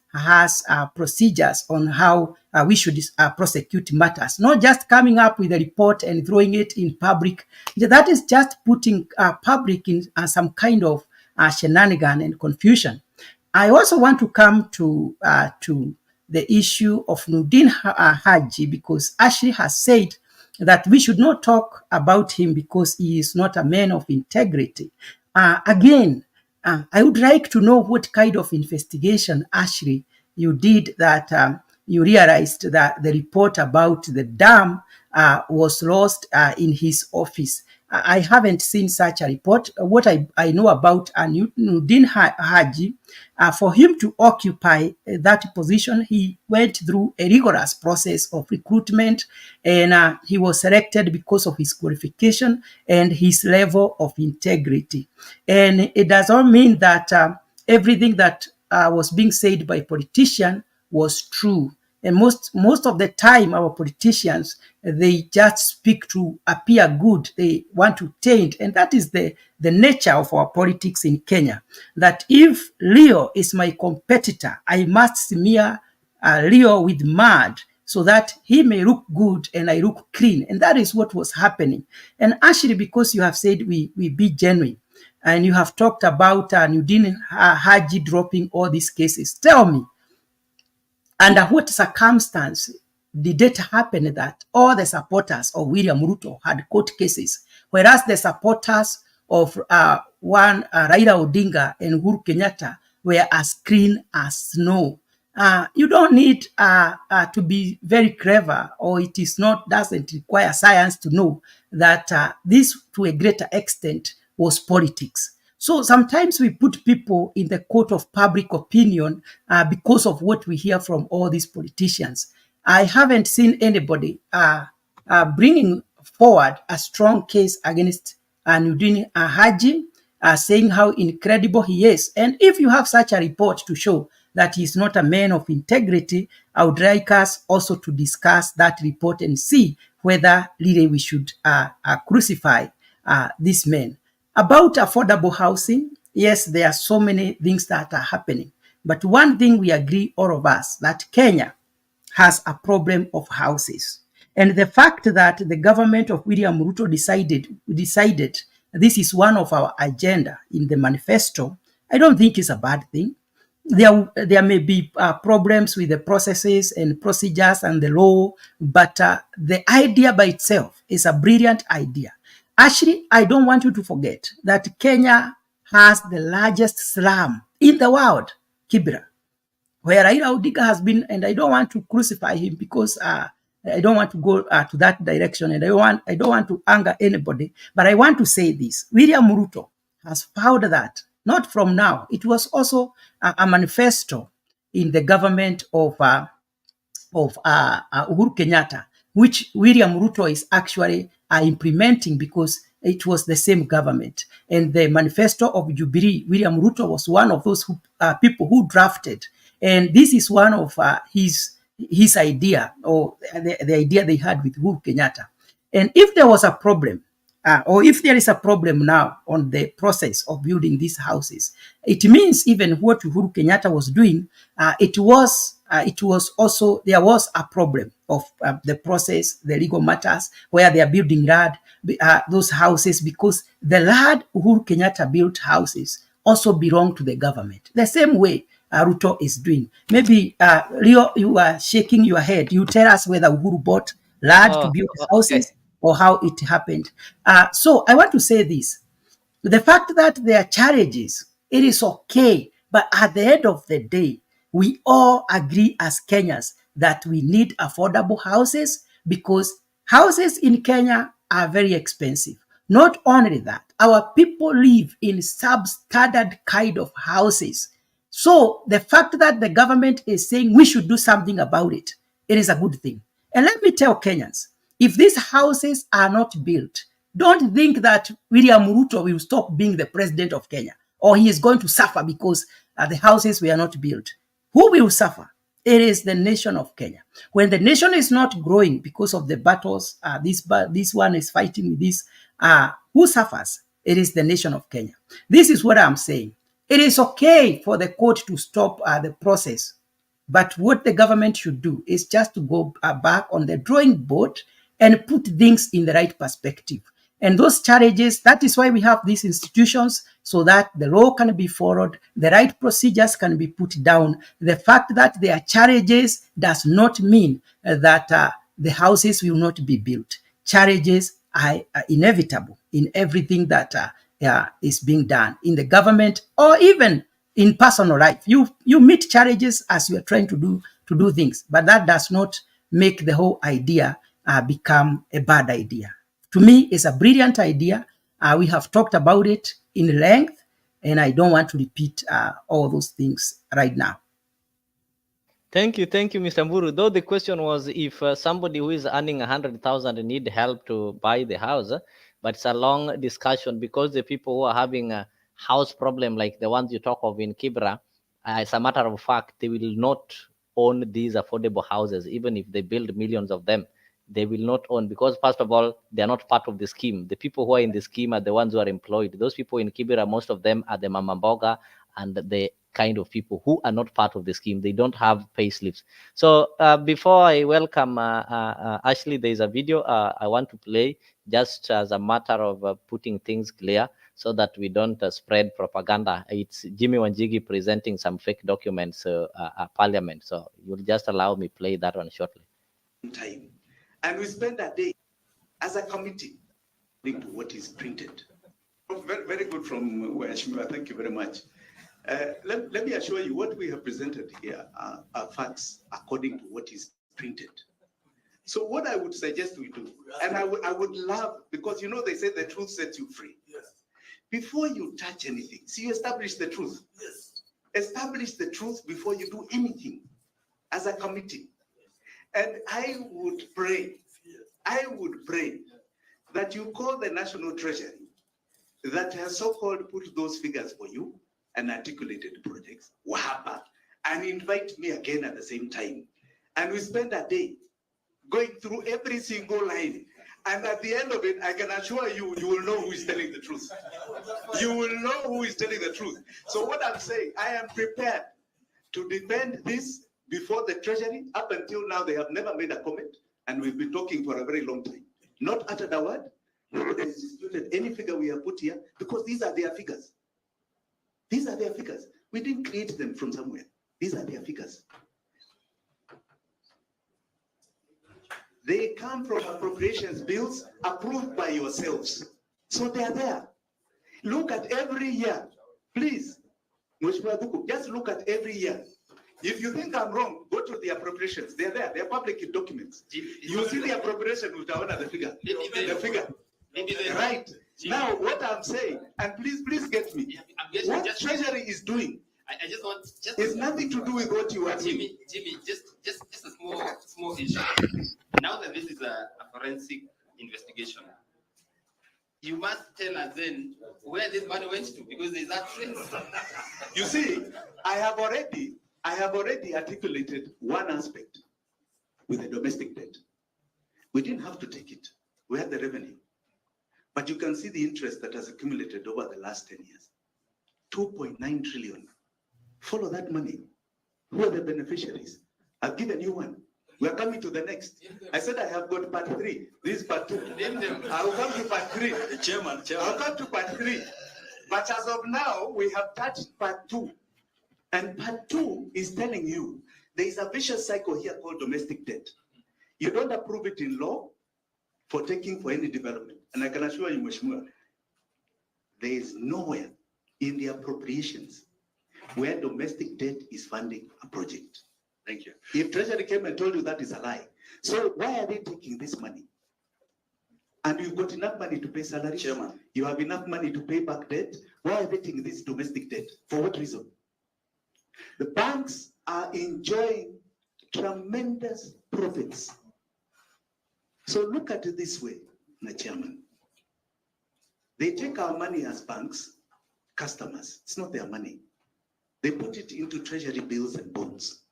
procedures on how we should prosecute matters, not just coming up with a report and throwing it in public. That is just putting public in some kind of shenanigan and confusion. I also want to come to the issue of Nordin Haji, because Ashley has said that we should not talk about him because he is not a man of integrity. Again, I would like to know what kind of investigation, Ashley, you did that you realized that the report about the dam was lost in his office. I haven't seen such a report. What I know about Nordin Haji, for him to occupy that position, he went through a rigorous process of recruitment, and he was selected because of his qualification and his level of integrity. And it does not mean that everything that was being said by politicians was true. And most of the time, our politicians, they just speak to appear good. They want to taint. And that is the nature of our politics in Kenya. That if Leo is my competitor, I must smear Leo with mud so that he may look good and I look clean. And that is what was happening. And actually, because you have said we be genuine, and you have talked about Nordin Haji dropping all these cases, tell me, under what circumstance did it happen that all the supporters of William Ruto had court cases, whereas the supporters of one Raila Odinga and Uhuru Kenyatta were as clean as snow? You don't need to be very clever, or it is not doesn't require science to know that this, to a greater extent, was politics. So sometimes we put people in the court of public opinion because of what we hear from all these politicians. I haven't seen anybody bringing forward a strong case against Nordin Haji, saying how incredible he is. And if you have such a report to show that he is not a man of integrity, I would like us also to discuss that report and see whether really we should crucify this man. About affordable housing, yes, there are so many things that are happening. But one thing we agree, all of us, that Kenya has a problem of houses. And the fact that the government of William Ruto decided this is one of our agenda in the manifesto, I don't think is a bad thing. There may be problems with the processes and procedures and the law, but the idea by itself is a brilliant idea. Actually, I don't want you to forget that Kenya has the largest slum in the world, Kibera, where Raila Odinga has been, and I don't want to crucify him because I don't want to go to that direction, and I don't want to anger anybody, but I want to say this. William Ruto has found that, not from now, it was also a manifesto in the government of Uhuru Kenyatta, which William Ruto is actually implementing because it was the same government. And the manifesto of Jubilee, William Ruto was one of those people who drafted. And this is one of his his idea, or the idea they had with Uhuru Kenyatta. And if there was a problem, or if there is a problem now on the process of building these houses, it means even what Uhuru Kenyatta was doing, it was also, there was a problem of the process, the legal matters, where they are building those houses, because the land Uhuru Kenyatta built houses also belong to the government. The same way Ruto is doing. Maybe, Leo, you are shaking your head. You tell us whether Uhuru bought land to build houses, or how it happened. So I want to say this. The fact that there are challenges, it is okay. But at the end of the day, we all agree as Kenyans that we need affordable houses, because houses in Kenya are very expensive. Not only that, our people live in substandard kind of houses. So the fact that the government is saying we should do something about it, it is a good thing. And let me tell Kenyans, if these houses are not built, don't think that William Ruto will stop being the president of Kenya, or he is going to suffer because the houses were not built. Who will suffer? It is the nation of Kenya. When the nation is not growing because of the battles, this one is fighting with this, who suffers? It is the nation of Kenya. This is what I'm saying. It is okay for the court to stop the process, but what the government should do is just to go back on the drawing board and put things in the right perspective. And those challenges, that is why we have these institutions, so that the law can be followed, the right procedures can be put down. The fact that there are challenges does not mean that the houses will not be built. Challenges are inevitable in everything that is being done in the government, or even in personal life. You meet challenges as you are trying to do things, but that does not make the whole idea become a bad idea. To me, it's a brilliant idea. We have talked about it in length, and I don't want to repeat all those things right now. Thank you, Mr. Mburu. Though the question was if somebody who is earning 100,000 need help to buy the house, but it's a long discussion, because the people who are having a house problem like the ones you talk of in Kibra, as a matter of fact, they will not own these affordable houses, even if they build millions of them. They will not own, because first of all, they are not part of the scheme. The people who are in the scheme are the ones who are employed. Those people in Kibera, most of them are the Mama Mboga and the kind of people who are not part of the scheme. They don't have pay slips. So before I welcome Ashley, there is a video I want to play, just as a matter of putting things clear, so that we don't spread propaganda. It's Jimmy Wanjigi presenting some fake documents at Parliament. So you'll just allow me play that one shortly. Time. And we spend a day as a committee to what is printed. Very, very good from Weshmua. Thank you very much. Let me assure you, what we have presented here are facts according to what is printed. So what I would suggest we do, and I would love, because you know they say the truth sets you free. Yes. Before you touch anything, see, you establish the truth. Yes. Establish the truth before you do anything as a committee. And I would pray that you call the National Treasury that has so-called put those figures for you and articulated projects, Wahapa, and invite me again at the same time. And we spend a day going through every single line. And at the end of it, I can assure you, you will know who is telling the truth. You will know who is telling the truth. So what I'm saying, I am prepared to defend this before the Treasury. Up until now, they have never made a comment, and we've been talking for a very long time. Not uttered a word, not disputed any figure we have put here, because these are their figures. These are their figures. We didn't create them from somewhere. These are their figures. They come from appropriations bills approved by yourselves. So they are there. Look at every year. Please, Mheshimiwa Duku, just look at every year. If you think I'm wrong, go to the appropriations. They're there. They're public documents. You see the appropriation, utaona the figure. The figure. Right. Now, what I'm saying, and please get me. What Treasury is doing, I just want it's nothing to do with what you are doing. Jimmy, just a small issue. Now that this is a forensic investigation, you must tell us then where this money went to, because there's that trace. You see, I have already articulated one aspect. with the domestic debt. We didn't have to take it. We had the revenue. But you can see the interest that has accumulated over the last 10 years. 2.9 trillion. Follow that money. Who are the beneficiaries? I've given you one. We are coming to the next. I said I have got part 3. This is part 2. I'll come to part 3. Chairman. I'll come to part 3. But as of now, we have touched part 2. And part 2 is telling you there is a vicious cycle here called domestic debt. You don't approve it in law for taking for any development. And I can assure you, Mheshimiwa, there is nowhere in the appropriations where domestic debt is funding a project. Thank you. If Treasury came and told you that is a lie. So why are they taking this money? And you've got enough money to pay salaries. Chairman. You have enough money to pay back debt. Why are they taking this domestic debt? For what reason? The banks are enjoying tremendous profits. So look at it this way, Mr. Chairman. They take our money as banks, customers. It's not their money. They put it into treasury bills and bonds,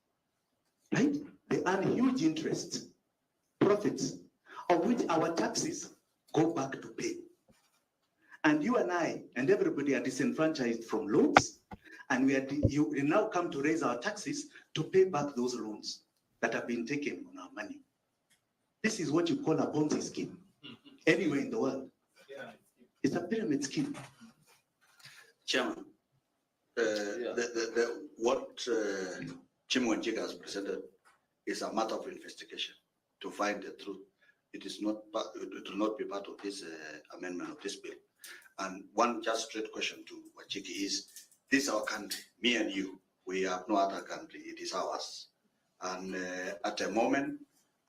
right? They earn huge interest, profits, of which our taxes go back to pay. And you and I and everybody are disenfranchised from loans, and you now come to raise our taxes to pay back those loans that have been taken on our money. This is what you call a Ponzi scheme anywhere in the world. It's a pyramid scheme. Chairman, what Chimwa Njiga has presented is a matter of investigation to find the truth. It will not be part of this amendment of this bill. And one just straight question to Wachiki is, this is our country, me and you. We have no other country, it is ours. And at the moment,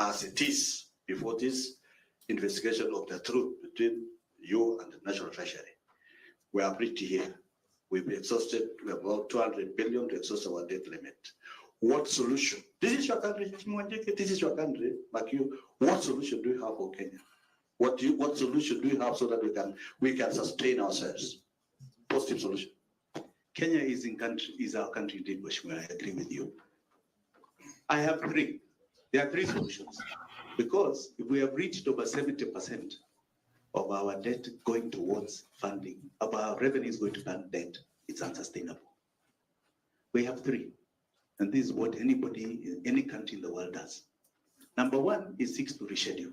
as it is, before this investigation of the truth between you and the National Treasury, we are pretty here. We've exhausted, we have about 200 billion to exhaust our debt limit. What solution? This is your country, this is your country, like you. What solution do you have for Kenya? What solution do you have so that we can sustain ourselves? Positive solution. Kenya is our country, indeed, Mheshimiwa. I agree with you. I have 3. There are 3 solutions. Because if we have reached over 70% of our debt going towards funding, of our revenues going to fund debt, it's unsustainable. We have 3. And this is what anybody, any country in the world does. Number 1 is 6 to reschedule.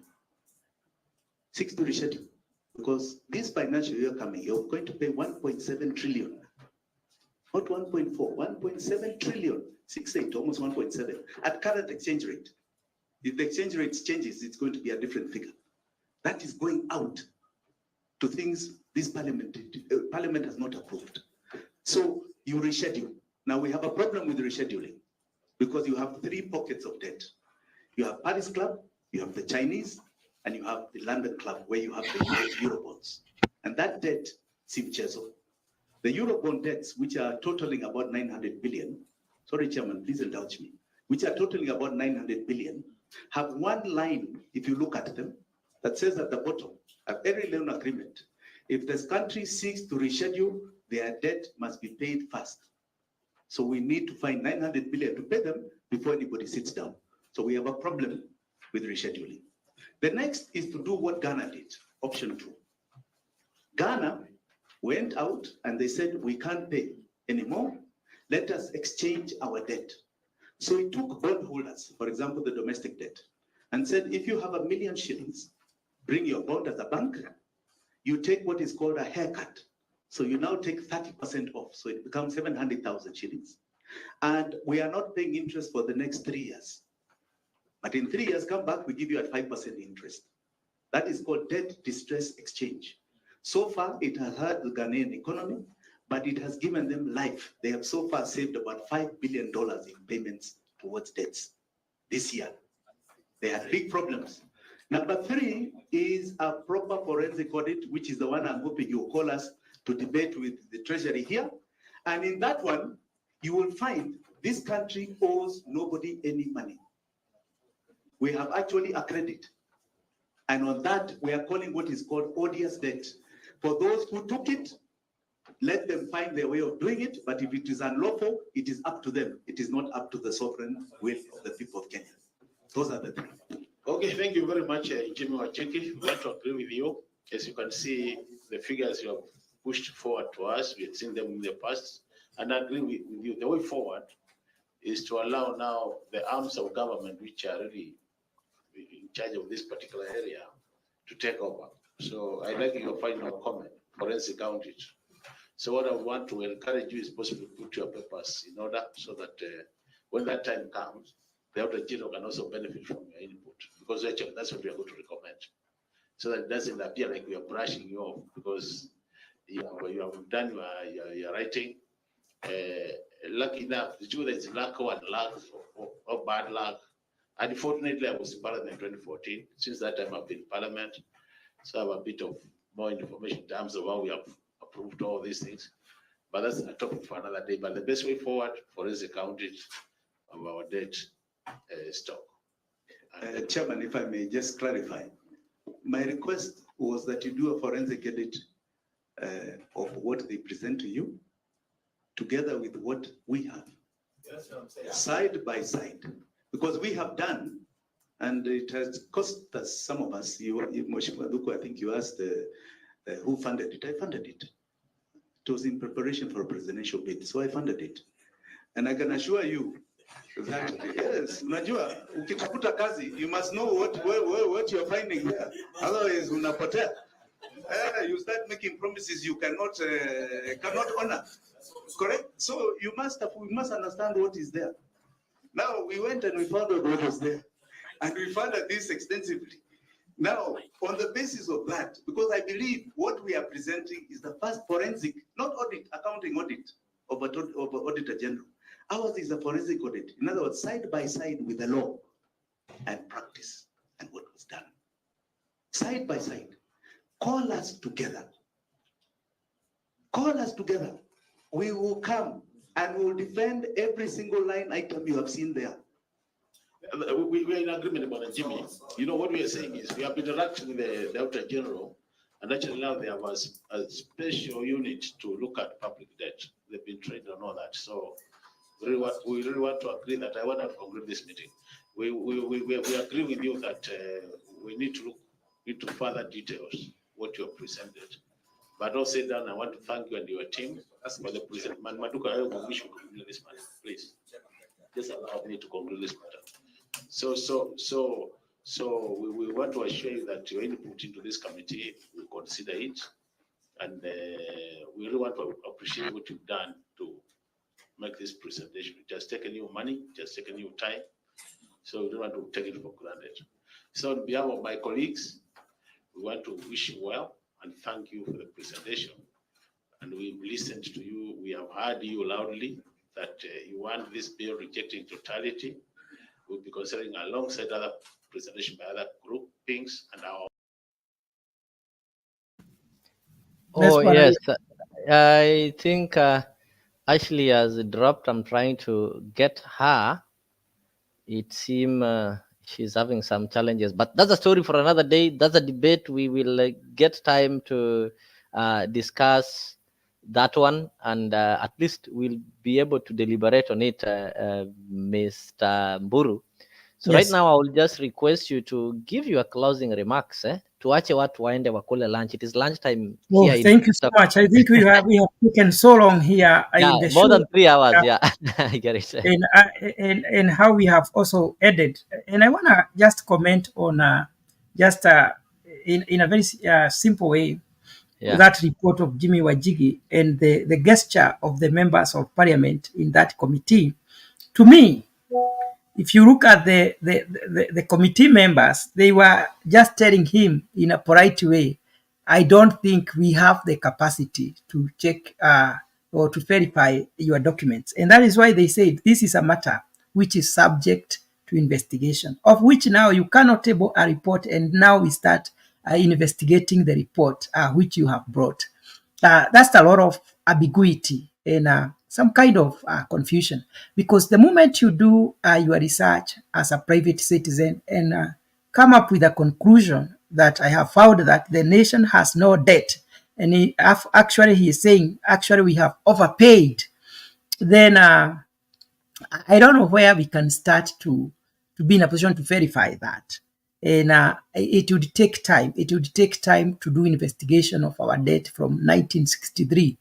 6 to reschedule. Because this financial year coming, you're going to pay 1.7 trillion. Not 1.4, 1.7 trillion. 6.8, almost 1.7 at current exchange rate. If the exchange rate changes, it's going to be a different figure. That is going out to things this parliament has not approved. So you reschedule. Now we have a problem with rescheduling because you have 3 pockets of debt. You have Paris Club, you have the Chinese, and you have the London Club where you have the Eurobonds. And that debt, Simchezo, the Eurobond debts, which are totaling about 900 billion, sorry, Chairman, please indulge me, which are totaling about 900 billion, have one line, if you look at them, that says at the bottom of every loan agreement, if this country seeks to reschedule, their debt must be paid first. So we need to find 900 billion to pay them before anybody sits down. So we have a problem with rescheduling. The next is to do what Ghana did, option 2. Ghana went out and they said, we can't pay anymore. Let us exchange our debt. So it took bondholders, for example, the domestic debt, and said, if you have 1 million shillings, bring your bond as a bank, you take what is called a haircut. So you now take 30% off. So it becomes 700,000 shillings. And we are not paying interest for the next 3 years. But in 3 years, come back, we give you at 5% interest. That is called debt distress exchange. So far, it has hurt the Ghanaian economy, but it has given them life. They have so far saved about $5 billion in payments towards debts this year. They had big problems. Number 3 is a proper forensic audit, which is the one I'm hoping you'll call us to debate with the Treasury here. And in that one, you will find this country owes nobody any money. We have actually a credit. And on that, we are calling what is called odious debt. For those who took it, let them find their way of doing it. But if it is unlawful, it is up to them. It is not up to the sovereign will of the people of Kenya. Those are the three. Okay, thank you very much, Jimmy Wachiki. We want to agree with you. As you can see, the figures you have pushed forward to us, we have seen them in the past, and I agree with you. The way forward is to allow now the arms of government, which are really in charge of this particular area, to take over. So I'd like your final comment, forensic audit. So what I want to encourage you is possibly put your papers in order so that when that time comes, the Auditor General can also benefit from your input, because actually that's what we are going to recommend. So that it doesn't appear like we are brushing you off, because you have done your writing. Lucky enough, it's true that it's luck or bad luck. Unfortunately, I was in Parliament in 2014. Since that time, I've been in Parliament. So I have a bit of more information in terms of how we have approved all these things. But that's a topic for another day. But the best way forward for us accounted of our debt stock. Chairman, if I may just clarify, my request was that you do a forensic audit of what they present to you, together with what we have, side by side, because we have done, and it has cost us, some of us. I think you asked who funded it. I funded it. It was in preparation for a presidential bid, so I funded it, and I can assure you that yes, unajua ukitafuta kazi, you must know what you're finding there. Otherwise, unapotea. You start making promises you cannot honor. Correct? So we must understand what is there. Now we went and we found out what was there, and we funded this extensively. Now, on the basis of that, because I believe what we are presenting is the first forensic, not audit, accounting audit of Auditor General. Ours is a forensic audit. In other words, side by side with the law and practice and what was done. Side by side. Call us together. Call us together. We will come and we will defend every single line item you have seen there. We are in agreement about it, Jimmy. You know what we are saying is we have been interacting with the Auditor General, and actually now they have a special unit to look at public debt. They've been trained on all that. So we really want to agree that I want to conclude this meeting. We agree with you that we need to look into further details what you have presented. But I'll say that I want to thank you and your team for the presentation. Maduka, I wish we could conclude this matter, please. Just allow me to conclude this matter. So we want to assure you that your input into this committee, we consider it, and we really want to appreciate what you've done to make this presentation. It has taken you money, it has taken you time, so we don't want to take it for granted. So on behalf of my colleagues, we want to wish you well and thank you for the presentation. And we've listened to you, we have heard you loudly that you want this bill rejected in totality. We'll be considering alongside other presentation by other groupings and our. Oh, yes. I think Ashley has dropped. I'm trying to get her. It seems she's having some challenges, but that's a story for another day. That's a debate. We will get time to discuss that one, and at least we'll be able to deliberate on it, Mr. Mburu. So yes. Right now, I will just request you to give your closing remarks. Tuache watu waende wakule lunch. It is lunchtime. Oh, here thank you so much. I think we have taken so long here in the more show. Than 3 hours. Yeah, I get it. And how we have also added. And I want to just comment on in a very simple way. Yeah. That report of Jimmy Wajigi and the gesture of the members of parliament in that committee. To me, if you look at the committee members, they were just telling him in a polite way, I don't think we have the capacity to check or to verify your documents. And that is why they said this is a matter which is subject to investigation, of which now you cannot table a report, and now we start investigating the report which you have brought. That's a lot of ambiguity and some kind of confusion, because the moment you do your research as a private citizen and come up with a conclusion that I have found that the nation has no debt, and he is saying actually we have overpaid, then I don't know where we can start to to be in a position to verify that. And it would take time. It would take time to do investigation of our debt from 1963,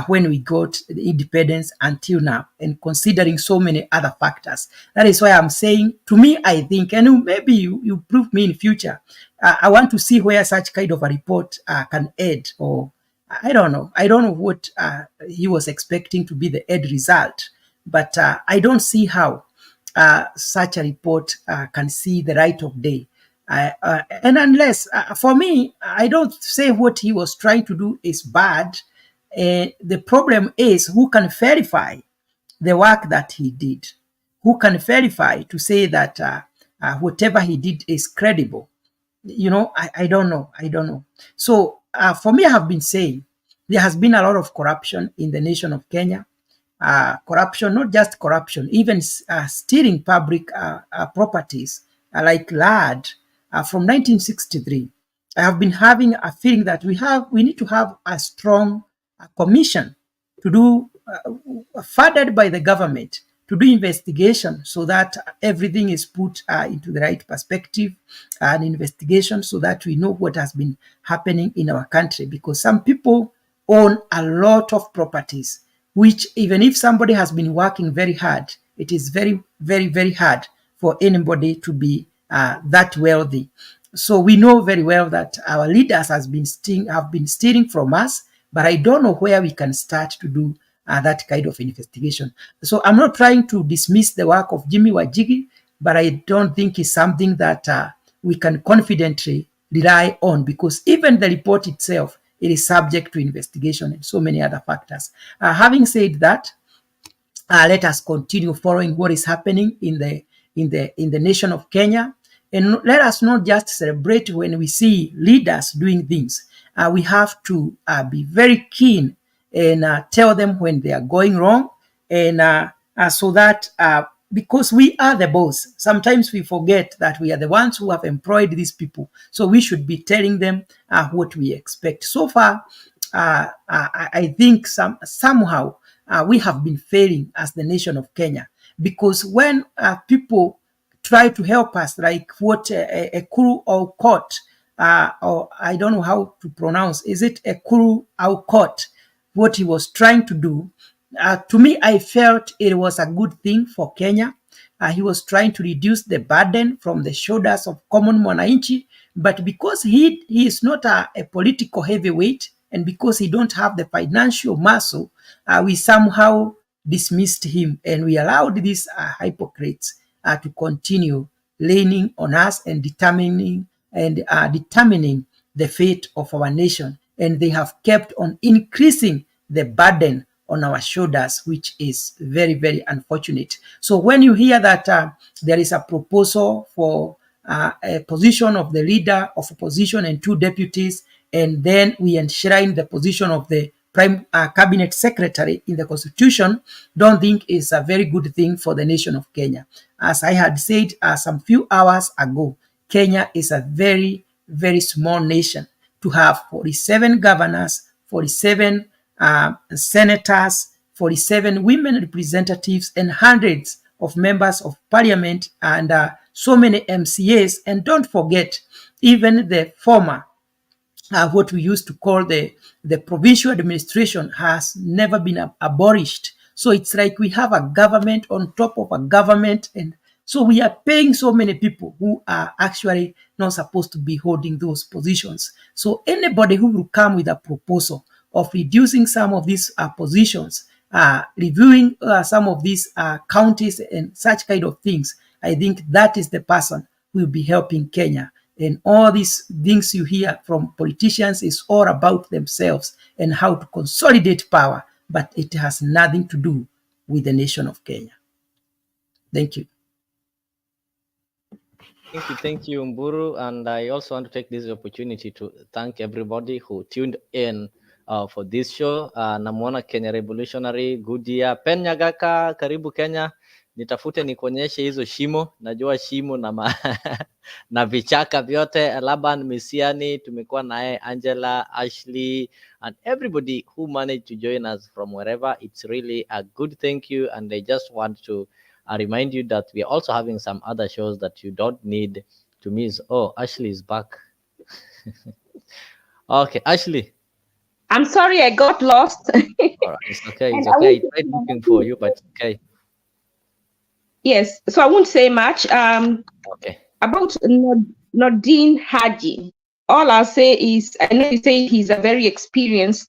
when we got the independence until now, and considering so many other factors. That is why I'm saying, to me, I think, and maybe you prove me in future, I want to see where such kind of a report can aid, or I don't know. I don't know what he was expecting to be the end result, but I don't see how such a report can see the light of day. And unless, for me, I don't say what he was trying to do is bad. The problem is who can verify the work that he did? Who can verify to say that whatever he did is credible? I don't know. I don't know. So for me, I have been saying there has been a lot of corruption in the nation of Kenya. Corruption, not just corruption, even stealing public properties like land from 1963. I have been having a feeling that we need to have a strong commission to do, funded by the government, to do investigation so that everything is put into the right perspective, and investigation so that we know what has been happening in our country, because some people own a lot of properties, which even if somebody has been working very hard, it is very, very, very hard for anybody to be that wealthy. So we know very well that our leaders have been stealing from us, but I don't know where we can start to do that kind of investigation. So I'm not trying to dismiss the work of Jimmy Wanjigi, but I don't think it's something that we can confidently rely on, because even the report itself, it is subject to investigation and so many other factors. Having said that, let us continue following what is happening in the nation of Kenya, and let us not just celebrate when we see leaders doing things. We have to be very keen and tell them when they are going wrong, and so that because we are the boss, sometimes we forget that we are the ones who have employed these people. So we should be telling them what we expect. So far, I think somehow we have been failing as the nation of Kenya, because when people try to help us, like what Ekuru Aukot, or I don't know how to pronounce, is it Ekuru Aukot, what he was trying to do, to me, I felt it was a good thing for Kenya. He was trying to reduce the burden from the shoulders of common mwananchi, but because he is not a political heavyweight, and because he don't have the financial muscle, we somehow dismissed him, and we allowed these hypocrites to continue leaning on us and determining the fate of our nation. And they have kept on increasing the burden on our shoulders, which is very, very unfortunate. So when you hear that there is a proposal for a position of the leader of opposition and 2 deputies, and then we enshrine the position of the prime cabinet secretary in the constitution, don't think is a very good thing for the nation of Kenya. As I had said some few hours ago, Kenya is a very, very small nation. To have 47 governors, 47 senators, 47 women representatives, and hundreds of members of parliament, and so many MCAs. And don't forget, even the former, what we used to call the provincial administration, has never been abolished. So it's like we have a government on top of a government, and so we are paying so many people who are actually not supposed to be holding those positions. So anybody who will come with a proposal of reducing some of these positions, reviewing some of these counties and such kind of things, I think that is the person who will be helping Kenya. And all these things you hear from politicians is all about themselves and how to consolidate power, but it has nothing to do with the nation of Kenya. Thank you. Thank you, Mburu. And I also want to take this opportunity to thank everybody who tuned in for this show. Namuona Kenya Revolutionary, good year. Pen Nyagaka, karibu Kenya. Nitafute nikuonyeshe hizo shimo. Najua shimo na vichaka vyote. Laban Misiani, tumekuwa naye Angela, Ashley, and everybody who managed to join us from wherever. It's really a good thank you. And I just want to I remind you that we are also having some other shows that you don't need to miss. Oh, Ashley is back. Okay, Ashley. I'm sorry, I got lost. All right, it's okay. It's okay. I tried looking for you, but okay. Yes, so I won't say much. Okay. About Nordin Haji, all I'll say is, I know you say he's a very experienced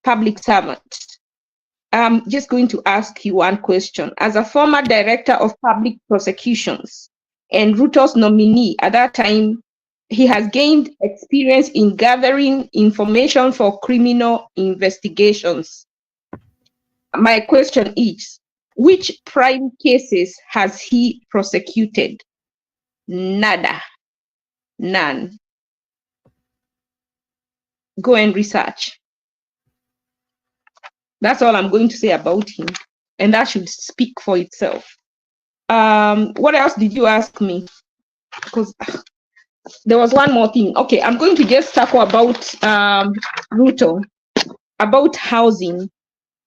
public servant. I'm just going to ask you one question. As a former director of public prosecutions and Ruto's nominee at that time, he has gained experience in gathering information for criminal investigations. My question is, which prime cases has he prosecuted? Nada. None. Go and research. That's all I'm going to say about him. And that should speak for itself. What else did you ask me? Because there was one more thing. Okay, I'm going to just talk about Ruto, about housing.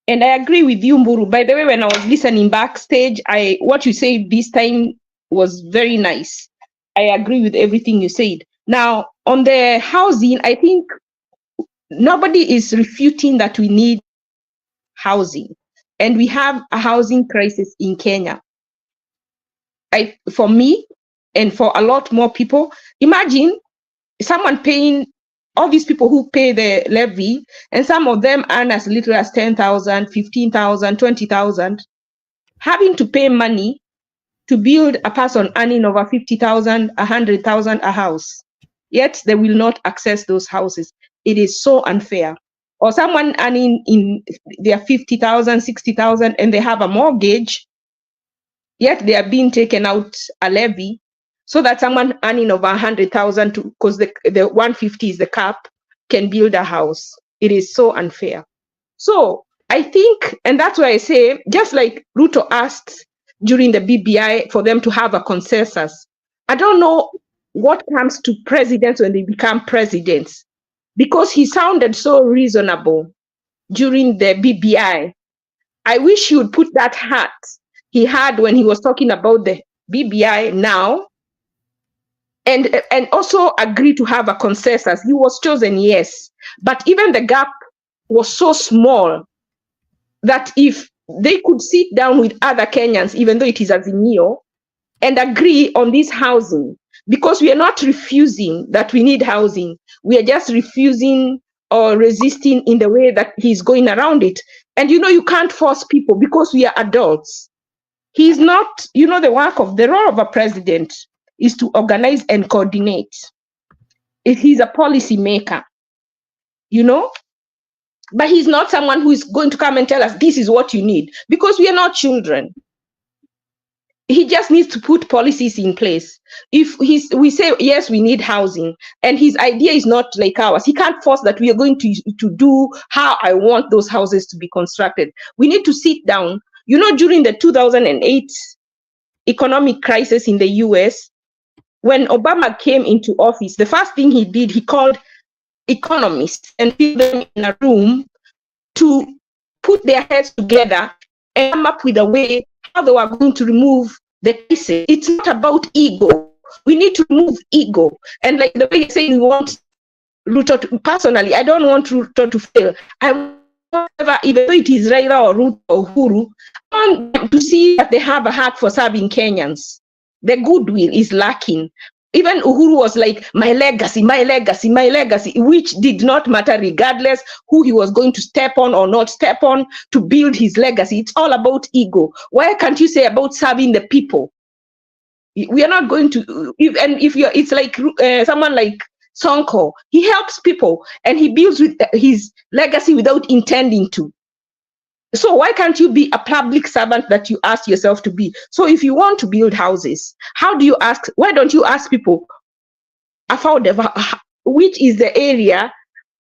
And I agree with you, Mburu. By the way, when I was listening backstage, what you said this time was very nice. I agree with everything you said. Now, on the housing, I think nobody is refuting that we need housing. And we have a housing crisis in Kenya. For me, and for a lot more people, imagine someone paying, all these people who pay the levy, and some of them earn as little as 10,000, 15,000, 20,000, having to pay money to build a person earning over 50,000, 100,000 a house. Yet they will not access those houses. It is so unfair. Or someone earning in their 50,000, 60,000, and they have a mortgage, yet they are being taken out a levy, so that someone earning over 100,000, because the 150 is the cap, can build a house. It is so unfair. So I think, and that's why I say, just like Ruto asked during the BBI for them to have a consensus, I don't know what comes to presidents when they become presidents, because he sounded so reasonable during the BBI. I wish he would put that hat he had when he was talking about the BBI now, and also agree to have a consensus. He was chosen, yes, but even the gap was so small that if they could sit down with other Kenyans, even though it is Azimio, and agree on this housing, because we are not refusing that we need housing, we are just refusing or resisting in the way that he's going around it. And you can't force people, because we are adults. He's not, the role of a president is to organize and coordinate. If he's a policy maker, but he's not someone who is going to come and tell us this is what you need, because we are not children. He just needs to put policies in place. If we say, yes, we need housing, and his idea is not like ours, he can't force that we are going to do how I want those houses to be constructed. We need to sit down. During the 2008 economic crisis in the US, when Obama came into office, the first thing he did, he called economists and put them in a room to put their heads together and come up with a way how they were going to remove the crisis. It's not about ego. We need to remove ego. And like the way you say, we want Ruto to, personally, I don't want Ruto to fail. I want, even though it is Raila or Ruto or Uhuru, I want them to see that they have a heart for serving Kenyans. The goodwill is lacking. Even Uhuru was like, my legacy, my legacy, my legacy, which did not matter regardless who he was going to step on or not step on to build his legacy. It's all about ego. Why can't you say about serving the people? We are not going to, it's like someone like Sonko, he helps people and he builds with his legacy without intending to. So why can't you be a public servant that you ask yourself to be? So if you want to build houses, why don't you ask people, which is the area,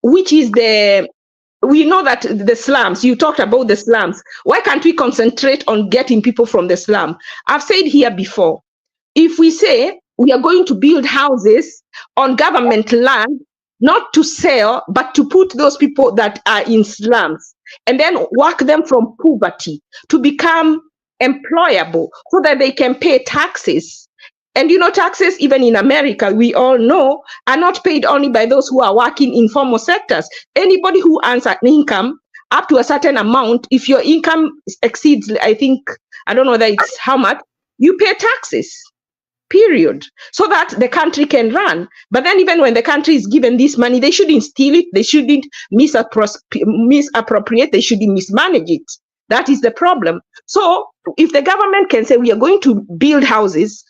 we know that the slums, you talked about the slums. Why can't we concentrate on getting people from the slum? I've said here before, if we say we are going to build houses on government land, not to sell, but to put those people that are in slums, and then work them from poverty to become employable so that they can pay taxes. And taxes, even in America, we all know, are not paid only by those who are working in formal sectors. Anybody who earns an income up to a certain amount, if your income exceeds, I don't know that it's how much, you pay taxes, period, so that the country can run. But then even when the country is given this money, they shouldn't steal it, they shouldn't misappropriate, they shouldn't mismanage it. That is the problem. So if the government can say we are going to build houses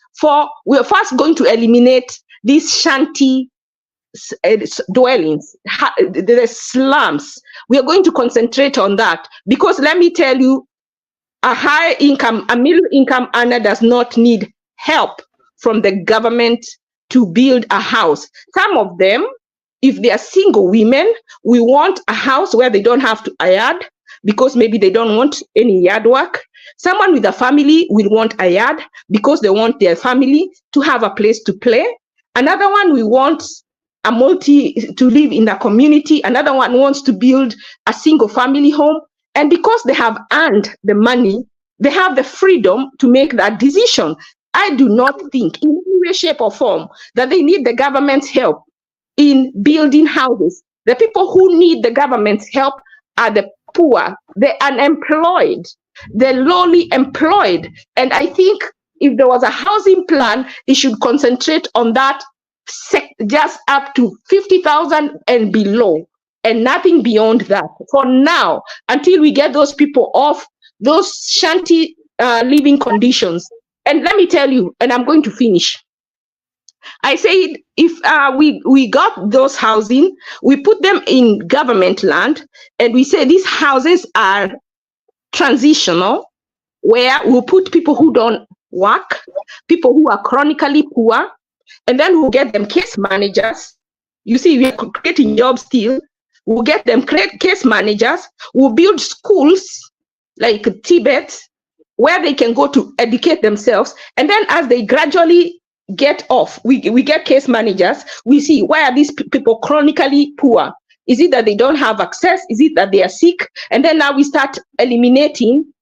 we are first going to eliminate these shanty dwellings, the slums. We are going to concentrate on that, because let me tell you, a middle income earner does not need help from the government to build a house. Some of them, if they are single women, we want a house where they don't have to yard, because maybe they don't want any yard work. Someone with a family will want a yard because they want their family to have a place to play. Another one, we want to live in a community. Another one wants to build a single family home. And because they have earned the money, they have the freedom to make that decision. I do not think in any way, shape, or form that they need the government's help in building houses. The people who need the government's help are the poor, the unemployed, the lowly employed. And I think if there was a housing plan, it should concentrate on that just up to 50,000 and below, and nothing beyond that for now, until we get those people off those shanty living conditions. And let me tell you, and I'm going to finish. I said, if we got those housing, we put them in government land, and we say these houses are transitional, where we'll put people who don't work, people who are chronically poor, and then we'll get them case managers. You see, we are creating jobs still. We'll get them case managers. We'll build schools like Tibet, where they can go to educate themselves. And then as they gradually get off, we get case managers. We see, why are these people chronically poor? Is it that they don't have access? Is it that they are sick? And then now we start eliminating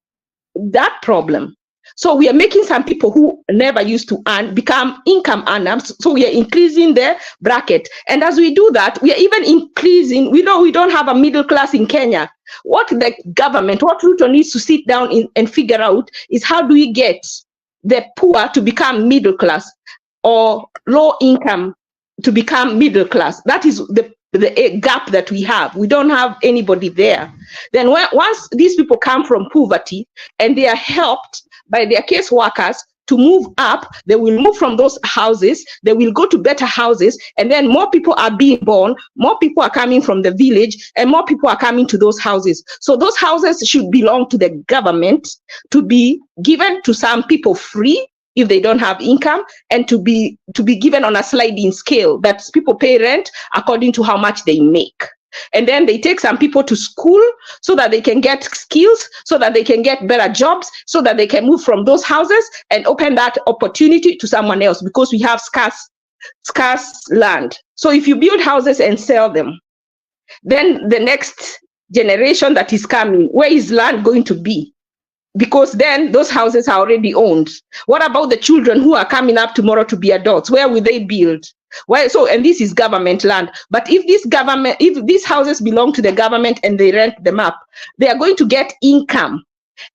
that problem. So we are making some people who never used to earn become income earners. So we are increasing their bracket. And as we do that, we are even increasing, we know we don't have a middle class in Kenya. What the government, what Ruto needs to sit down and figure out is, how do we get the poor to become middle class, or low income to become middle class? That is the gap that we have. We don't have anybody there. Then once these people come from poverty and they are helped by their case workers to move up, they will move from those houses, they will go to better houses, and then more people are being born, more people are coming from the village, and more people are coming to those houses. So those houses should belong to the government, to be given to some people free if they don't have income, and to be given on a sliding scale, that people pay rent according to how much they make. And then they take some people to school so that they can get skills, so that they can get better jobs, so that they can move from those houses and open that opportunity to someone else, because we have scarce land. So if you build houses and sell them, then the next generation that is coming, where is land going to be? Because then those houses are already owned. What about the children who are coming up tomorrow to be adults? Where will they build? Well, so, and this is government land. But if these houses belong to the government and they rent them up, they are going to get income.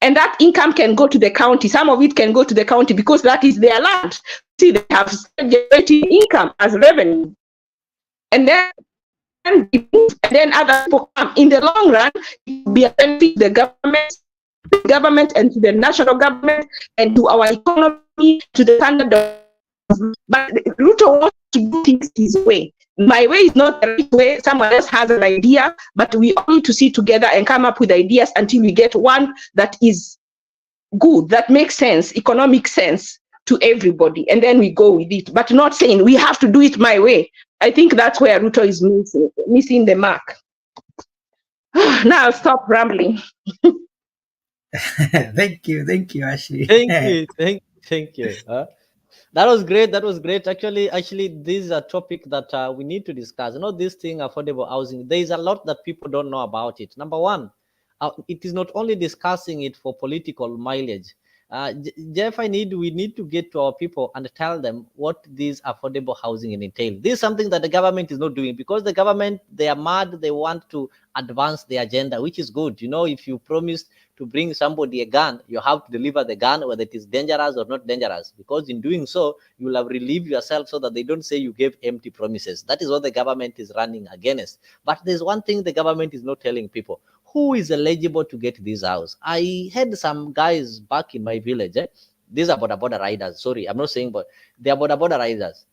And that income can go to the county. Some of it can go to the county because that is their land. See, they have generating income as revenue. And then other people come. In the long run, it will be a benefit to the government and to the national government and to our economy, to the standard of. But Ruto wants to do things his way. My way is not the right way. Someone else has an idea, but we all need to sit together and come up with ideas until we get one that is good, that makes sense, economic sense to everybody, and then we go with it. But not saying we have to do it my way. I think that's where Ruto is missing the mark. Now I'll stop rambling. Thank you, Ashley. Thank you. That was great. Actually, this is a topic that we need to discuss. You know, this thing, affordable housing, there is a lot that people don't know about it. Number one, it is not only discussing it for political mileage, Jeff, we need to get to our people and tell them what this affordable housing entails. This is something that the government is not doing, because the government, they are mad. They want to advance the agenda, which is good. You know, if you promised to bring somebody a gun, you have to deliver the gun, whether it is dangerous or not dangerous, because in doing so, you will have relieved yourself so that they don't say you gave empty promises. That is what the government is running against. But there's one thing the government is not telling people: who is eligible to get this house. I had some guys back in my village. These are border riders. Sorry, I'm not saying, but they are border riders.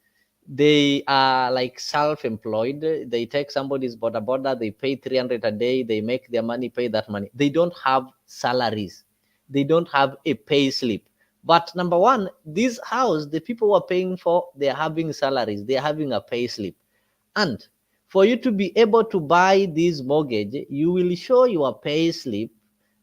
They are like self-employed. They take somebody's border, they pay 300 a day, they make their money, pay that money. They don't have salaries. They don't have a pay slip. But number one, this house, the people who are paying for, they're having salaries, they're having a pay slip. And for you to be able to buy this mortgage, you will show your pay slip.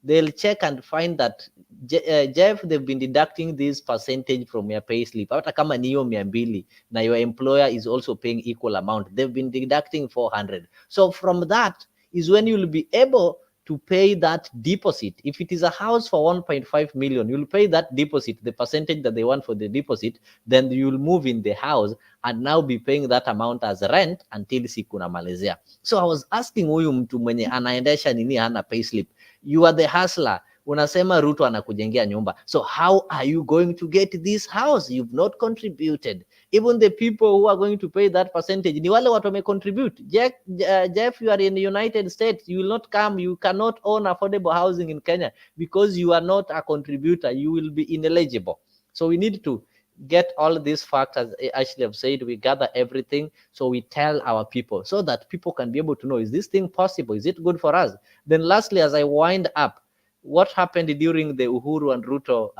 They'll check and find that, Jeff, they've been deducting this percentage from your pay slip. Hata kama ni hiyo 200 na your employer is also paying equal amount, they've been deducting 400. So from that is when you'll be able to pay that deposit. If it is a house for 1.5 million, you'll pay that deposit, the percentage that they want for the deposit. Then you'll move in the house and now be paying that amount as rent until siku namalizia. So I was asking huyu mtu mwenye anaendesha nini hana payslip, you are the hustler, unasema Ruto anakujengea nyumba, so how are you going to get this house? You've not contributed. Even the people who are going to pay that percentage ni wale watu wame contribute. Jeff, you are in the United States, you will not come, you cannot own affordable housing in Kenya because you are not a contributor, you will be ineligible. So we need to get all these facts, as Ashley have said, we gather everything, so we tell our people so that people can be able to know, is this thing possible? Is it good for us? Then lastly, as I wind up, what happened during the Uhuru and Ruto,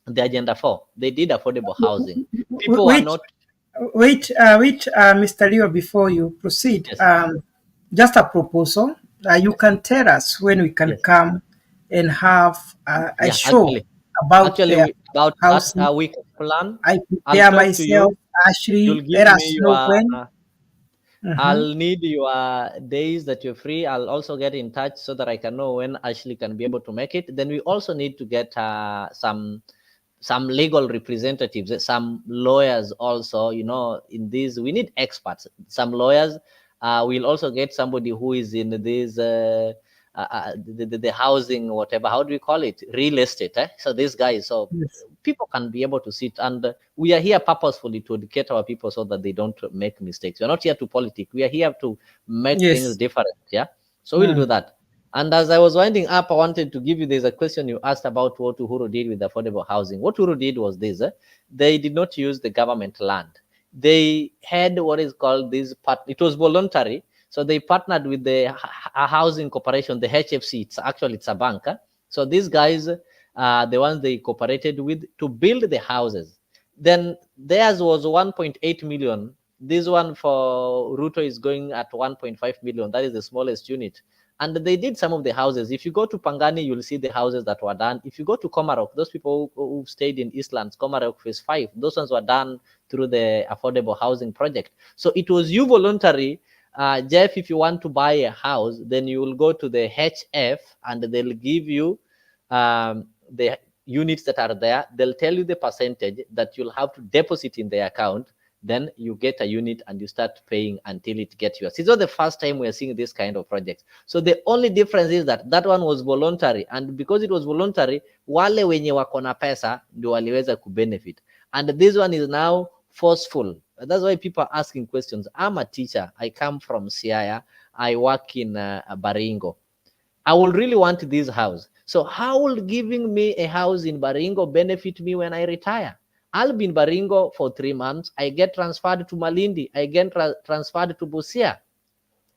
the Agenda 4? They did affordable housing. People are not... Mr. Leo, before you proceed, yes. Just a proposal. You can tell us when we can come and have a show about housing. That week plan. I prepare myself, Ashley. Let us know when. I'll need your days that you're free. I'll also get in touch so that I can know when Ashley can be able to make it. Then we also need to get some legal representatives, some lawyers also. You know, in this we need experts, some lawyers. We'll also get somebody who is in this the housing, whatever, how do we call it, real estate, so this guy, so yes. People can be able to sit, and we are here purposefully to educate our people so that they don't make mistakes. We're not here to politic, we are here to make things different. So we'll do that. And as I was winding up, I wanted to give you, there's a question you asked about what Uhuru did with affordable housing. What Uhuru did was this: they did not use the government land. They had what is called this part, it was voluntary. So they partnered with the housing corporation, the HFC. It's a bank. So these guys, the ones they cooperated with to build the houses. Then theirs was 1.8 million. This one for Ruto is going at 1.5 million. That is the smallest unit. And they did some of the houses. If you go to Pangani, you'll see the houses that were done. If you go to Komarok, those people who stayed in Eastlands, Komarok Phase 5, those ones were done through the affordable housing project. So it was you voluntary. Jeff, if you want to buy a house, then you will go to the HF and they'll give you the units that are there. They'll tell you the percentage that you'll have to deposit in the account. Then you get a unit and you start paying until it gets yours. It's not the first time we're seeing this kind of projects. So the only difference is that that one was voluntary, and because it was voluntary, wale wenye wako na pesa ndio waliweza kubenefit. And this one is now forceful. That's why people are asking questions. I'm a teacher. I come from Siaya. I work in Baringo. I will really want this house. So how will giving me a house in Baringo benefit me when I retire? I'll be in Baringo for 3 months. I get transferred to Malindi. I get transferred to Busia.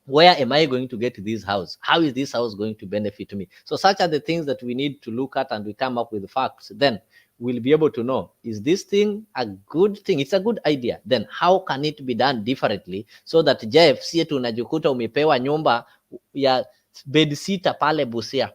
Where am I going to get this house? How is this house going to benefit me? So such are the things that we need to look at, and we come up with facts. Then we'll be able to know, is this thing a good thing? It's a good idea. Then how can it be done differently so that Jeff, sie tunajikuta umepewa nyumba ya bedsitter pale Busia.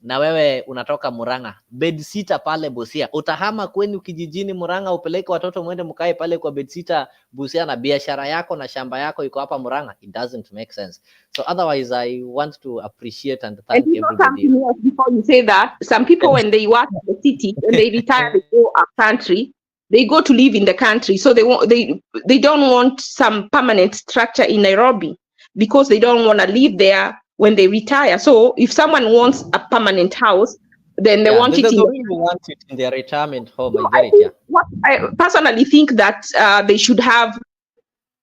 na wewe unatoka Murang'a, bedsitter pale Busia, utahama kwenu kijijini Murang'a upeleke watoto mwende mkae pale kwa bedsitter Busia, na biashara yako na shamba yako iko hapa Murang'a? It doesn't make sense. So otherwise, I want to appreciate and thank everybody. Before you say that, some people when they work in the city, when they retire, they go up country. They go to live in the country, so they don't want some permanent structure in Nairobi because they don't want to live there when they retire. So if someone wants a permanent house, then they want it in their retirement home. So I get it. What I personally think that they should have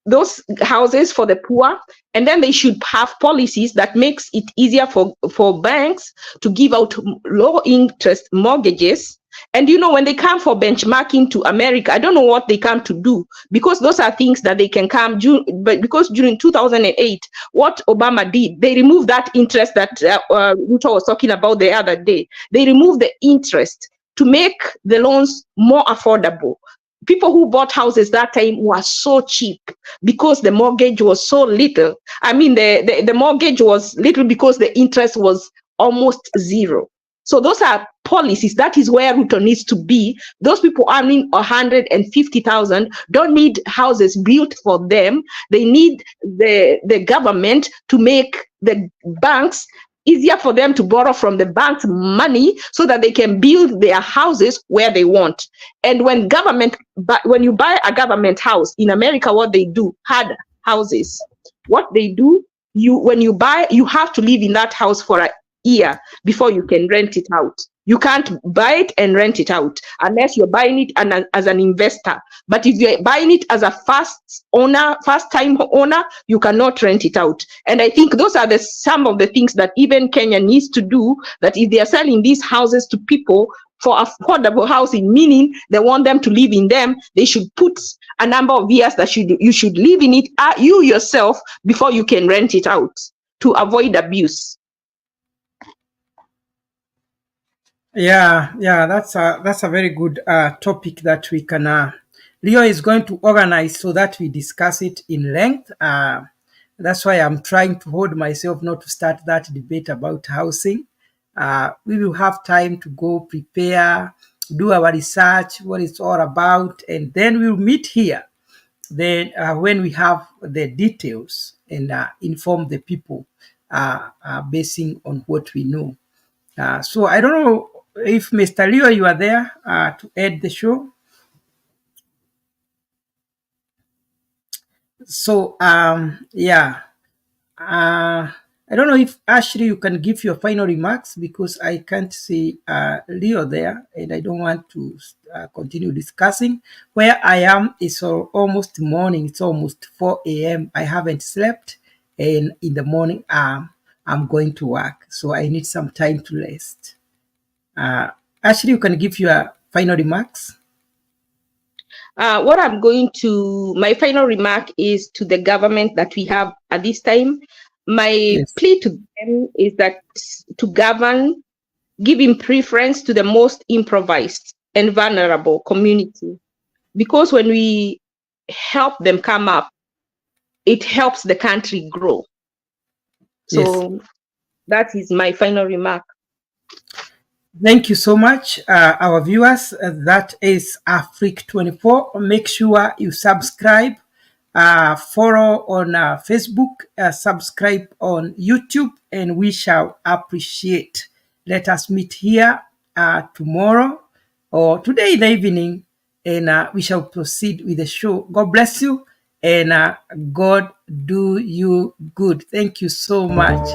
those houses for the poor, and then they should have policies that makes it easier for banks to give out low interest mortgages. And you know, when they come for benchmarking to America, I don't know what they come to do, because those are things that they can come, but because during 2008, what Obama did, they removed that interest that Ruto was talking about the other day. They removed the interest to make the loans more affordable. People who bought houses that time were so cheap because the mortgage was so little. I mean, the mortgage was little because the interest was almost zero. So those are policies. That is where Ruto needs to be. Those people earning 150,000 don't need houses built for them. They need the government to make the banks easier for them to borrow from the bank's money so that they can build their houses where they want. And when you buy a government house in America, what they do, hard houses, what they do, when you buy, you have to live in that house for a year before you can rent it out. You can't buy it and rent it out unless you're buying it as an investor. But if you're buying it as a first-time owner, you cannot rent it out. And I think those are some of the things that even Kenya needs to do, that if they are selling these houses to people for affordable housing, meaning they want them to live in them, they should put a number of years that you should live in it, you yourself, before you can rent it out, to avoid abuse. Yeah, that's a very good topic that we can. Leo is going to organize so that we discuss it in length. That's why I'm trying to hold myself not to start that debate about housing. We will have time to go prepare, do our research, what it's all about, and then we'll meet here. Then when we have the details and inform the people basing on what we know. So I don't know if Mr. Leo, you are there to add the show. So, yeah. I don't know if Ashley, you can give your final remarks, because I can't see Leo there, and I don't want to continue discussing. Where I am is almost morning. It's almost 4 a.m. I haven't slept, and in the morning I'm going to work. So I need some time to rest. Ashley, you can give your final remarks. My final remark is to the government that we have at this time. My plea to them is that to govern, giving preference to the most impoverished and vulnerable community. Because when we help them come up, it helps the country grow. So that is my final remark. Thank you so much, our viewers. That is Afrique 24. Make sure you subscribe, follow on Facebook, subscribe on YouTube, and we shall appreciate. Let us meet here tomorrow or today in the evening, and we shall proceed with the show. God bless you, and God do you good. Thank you so much.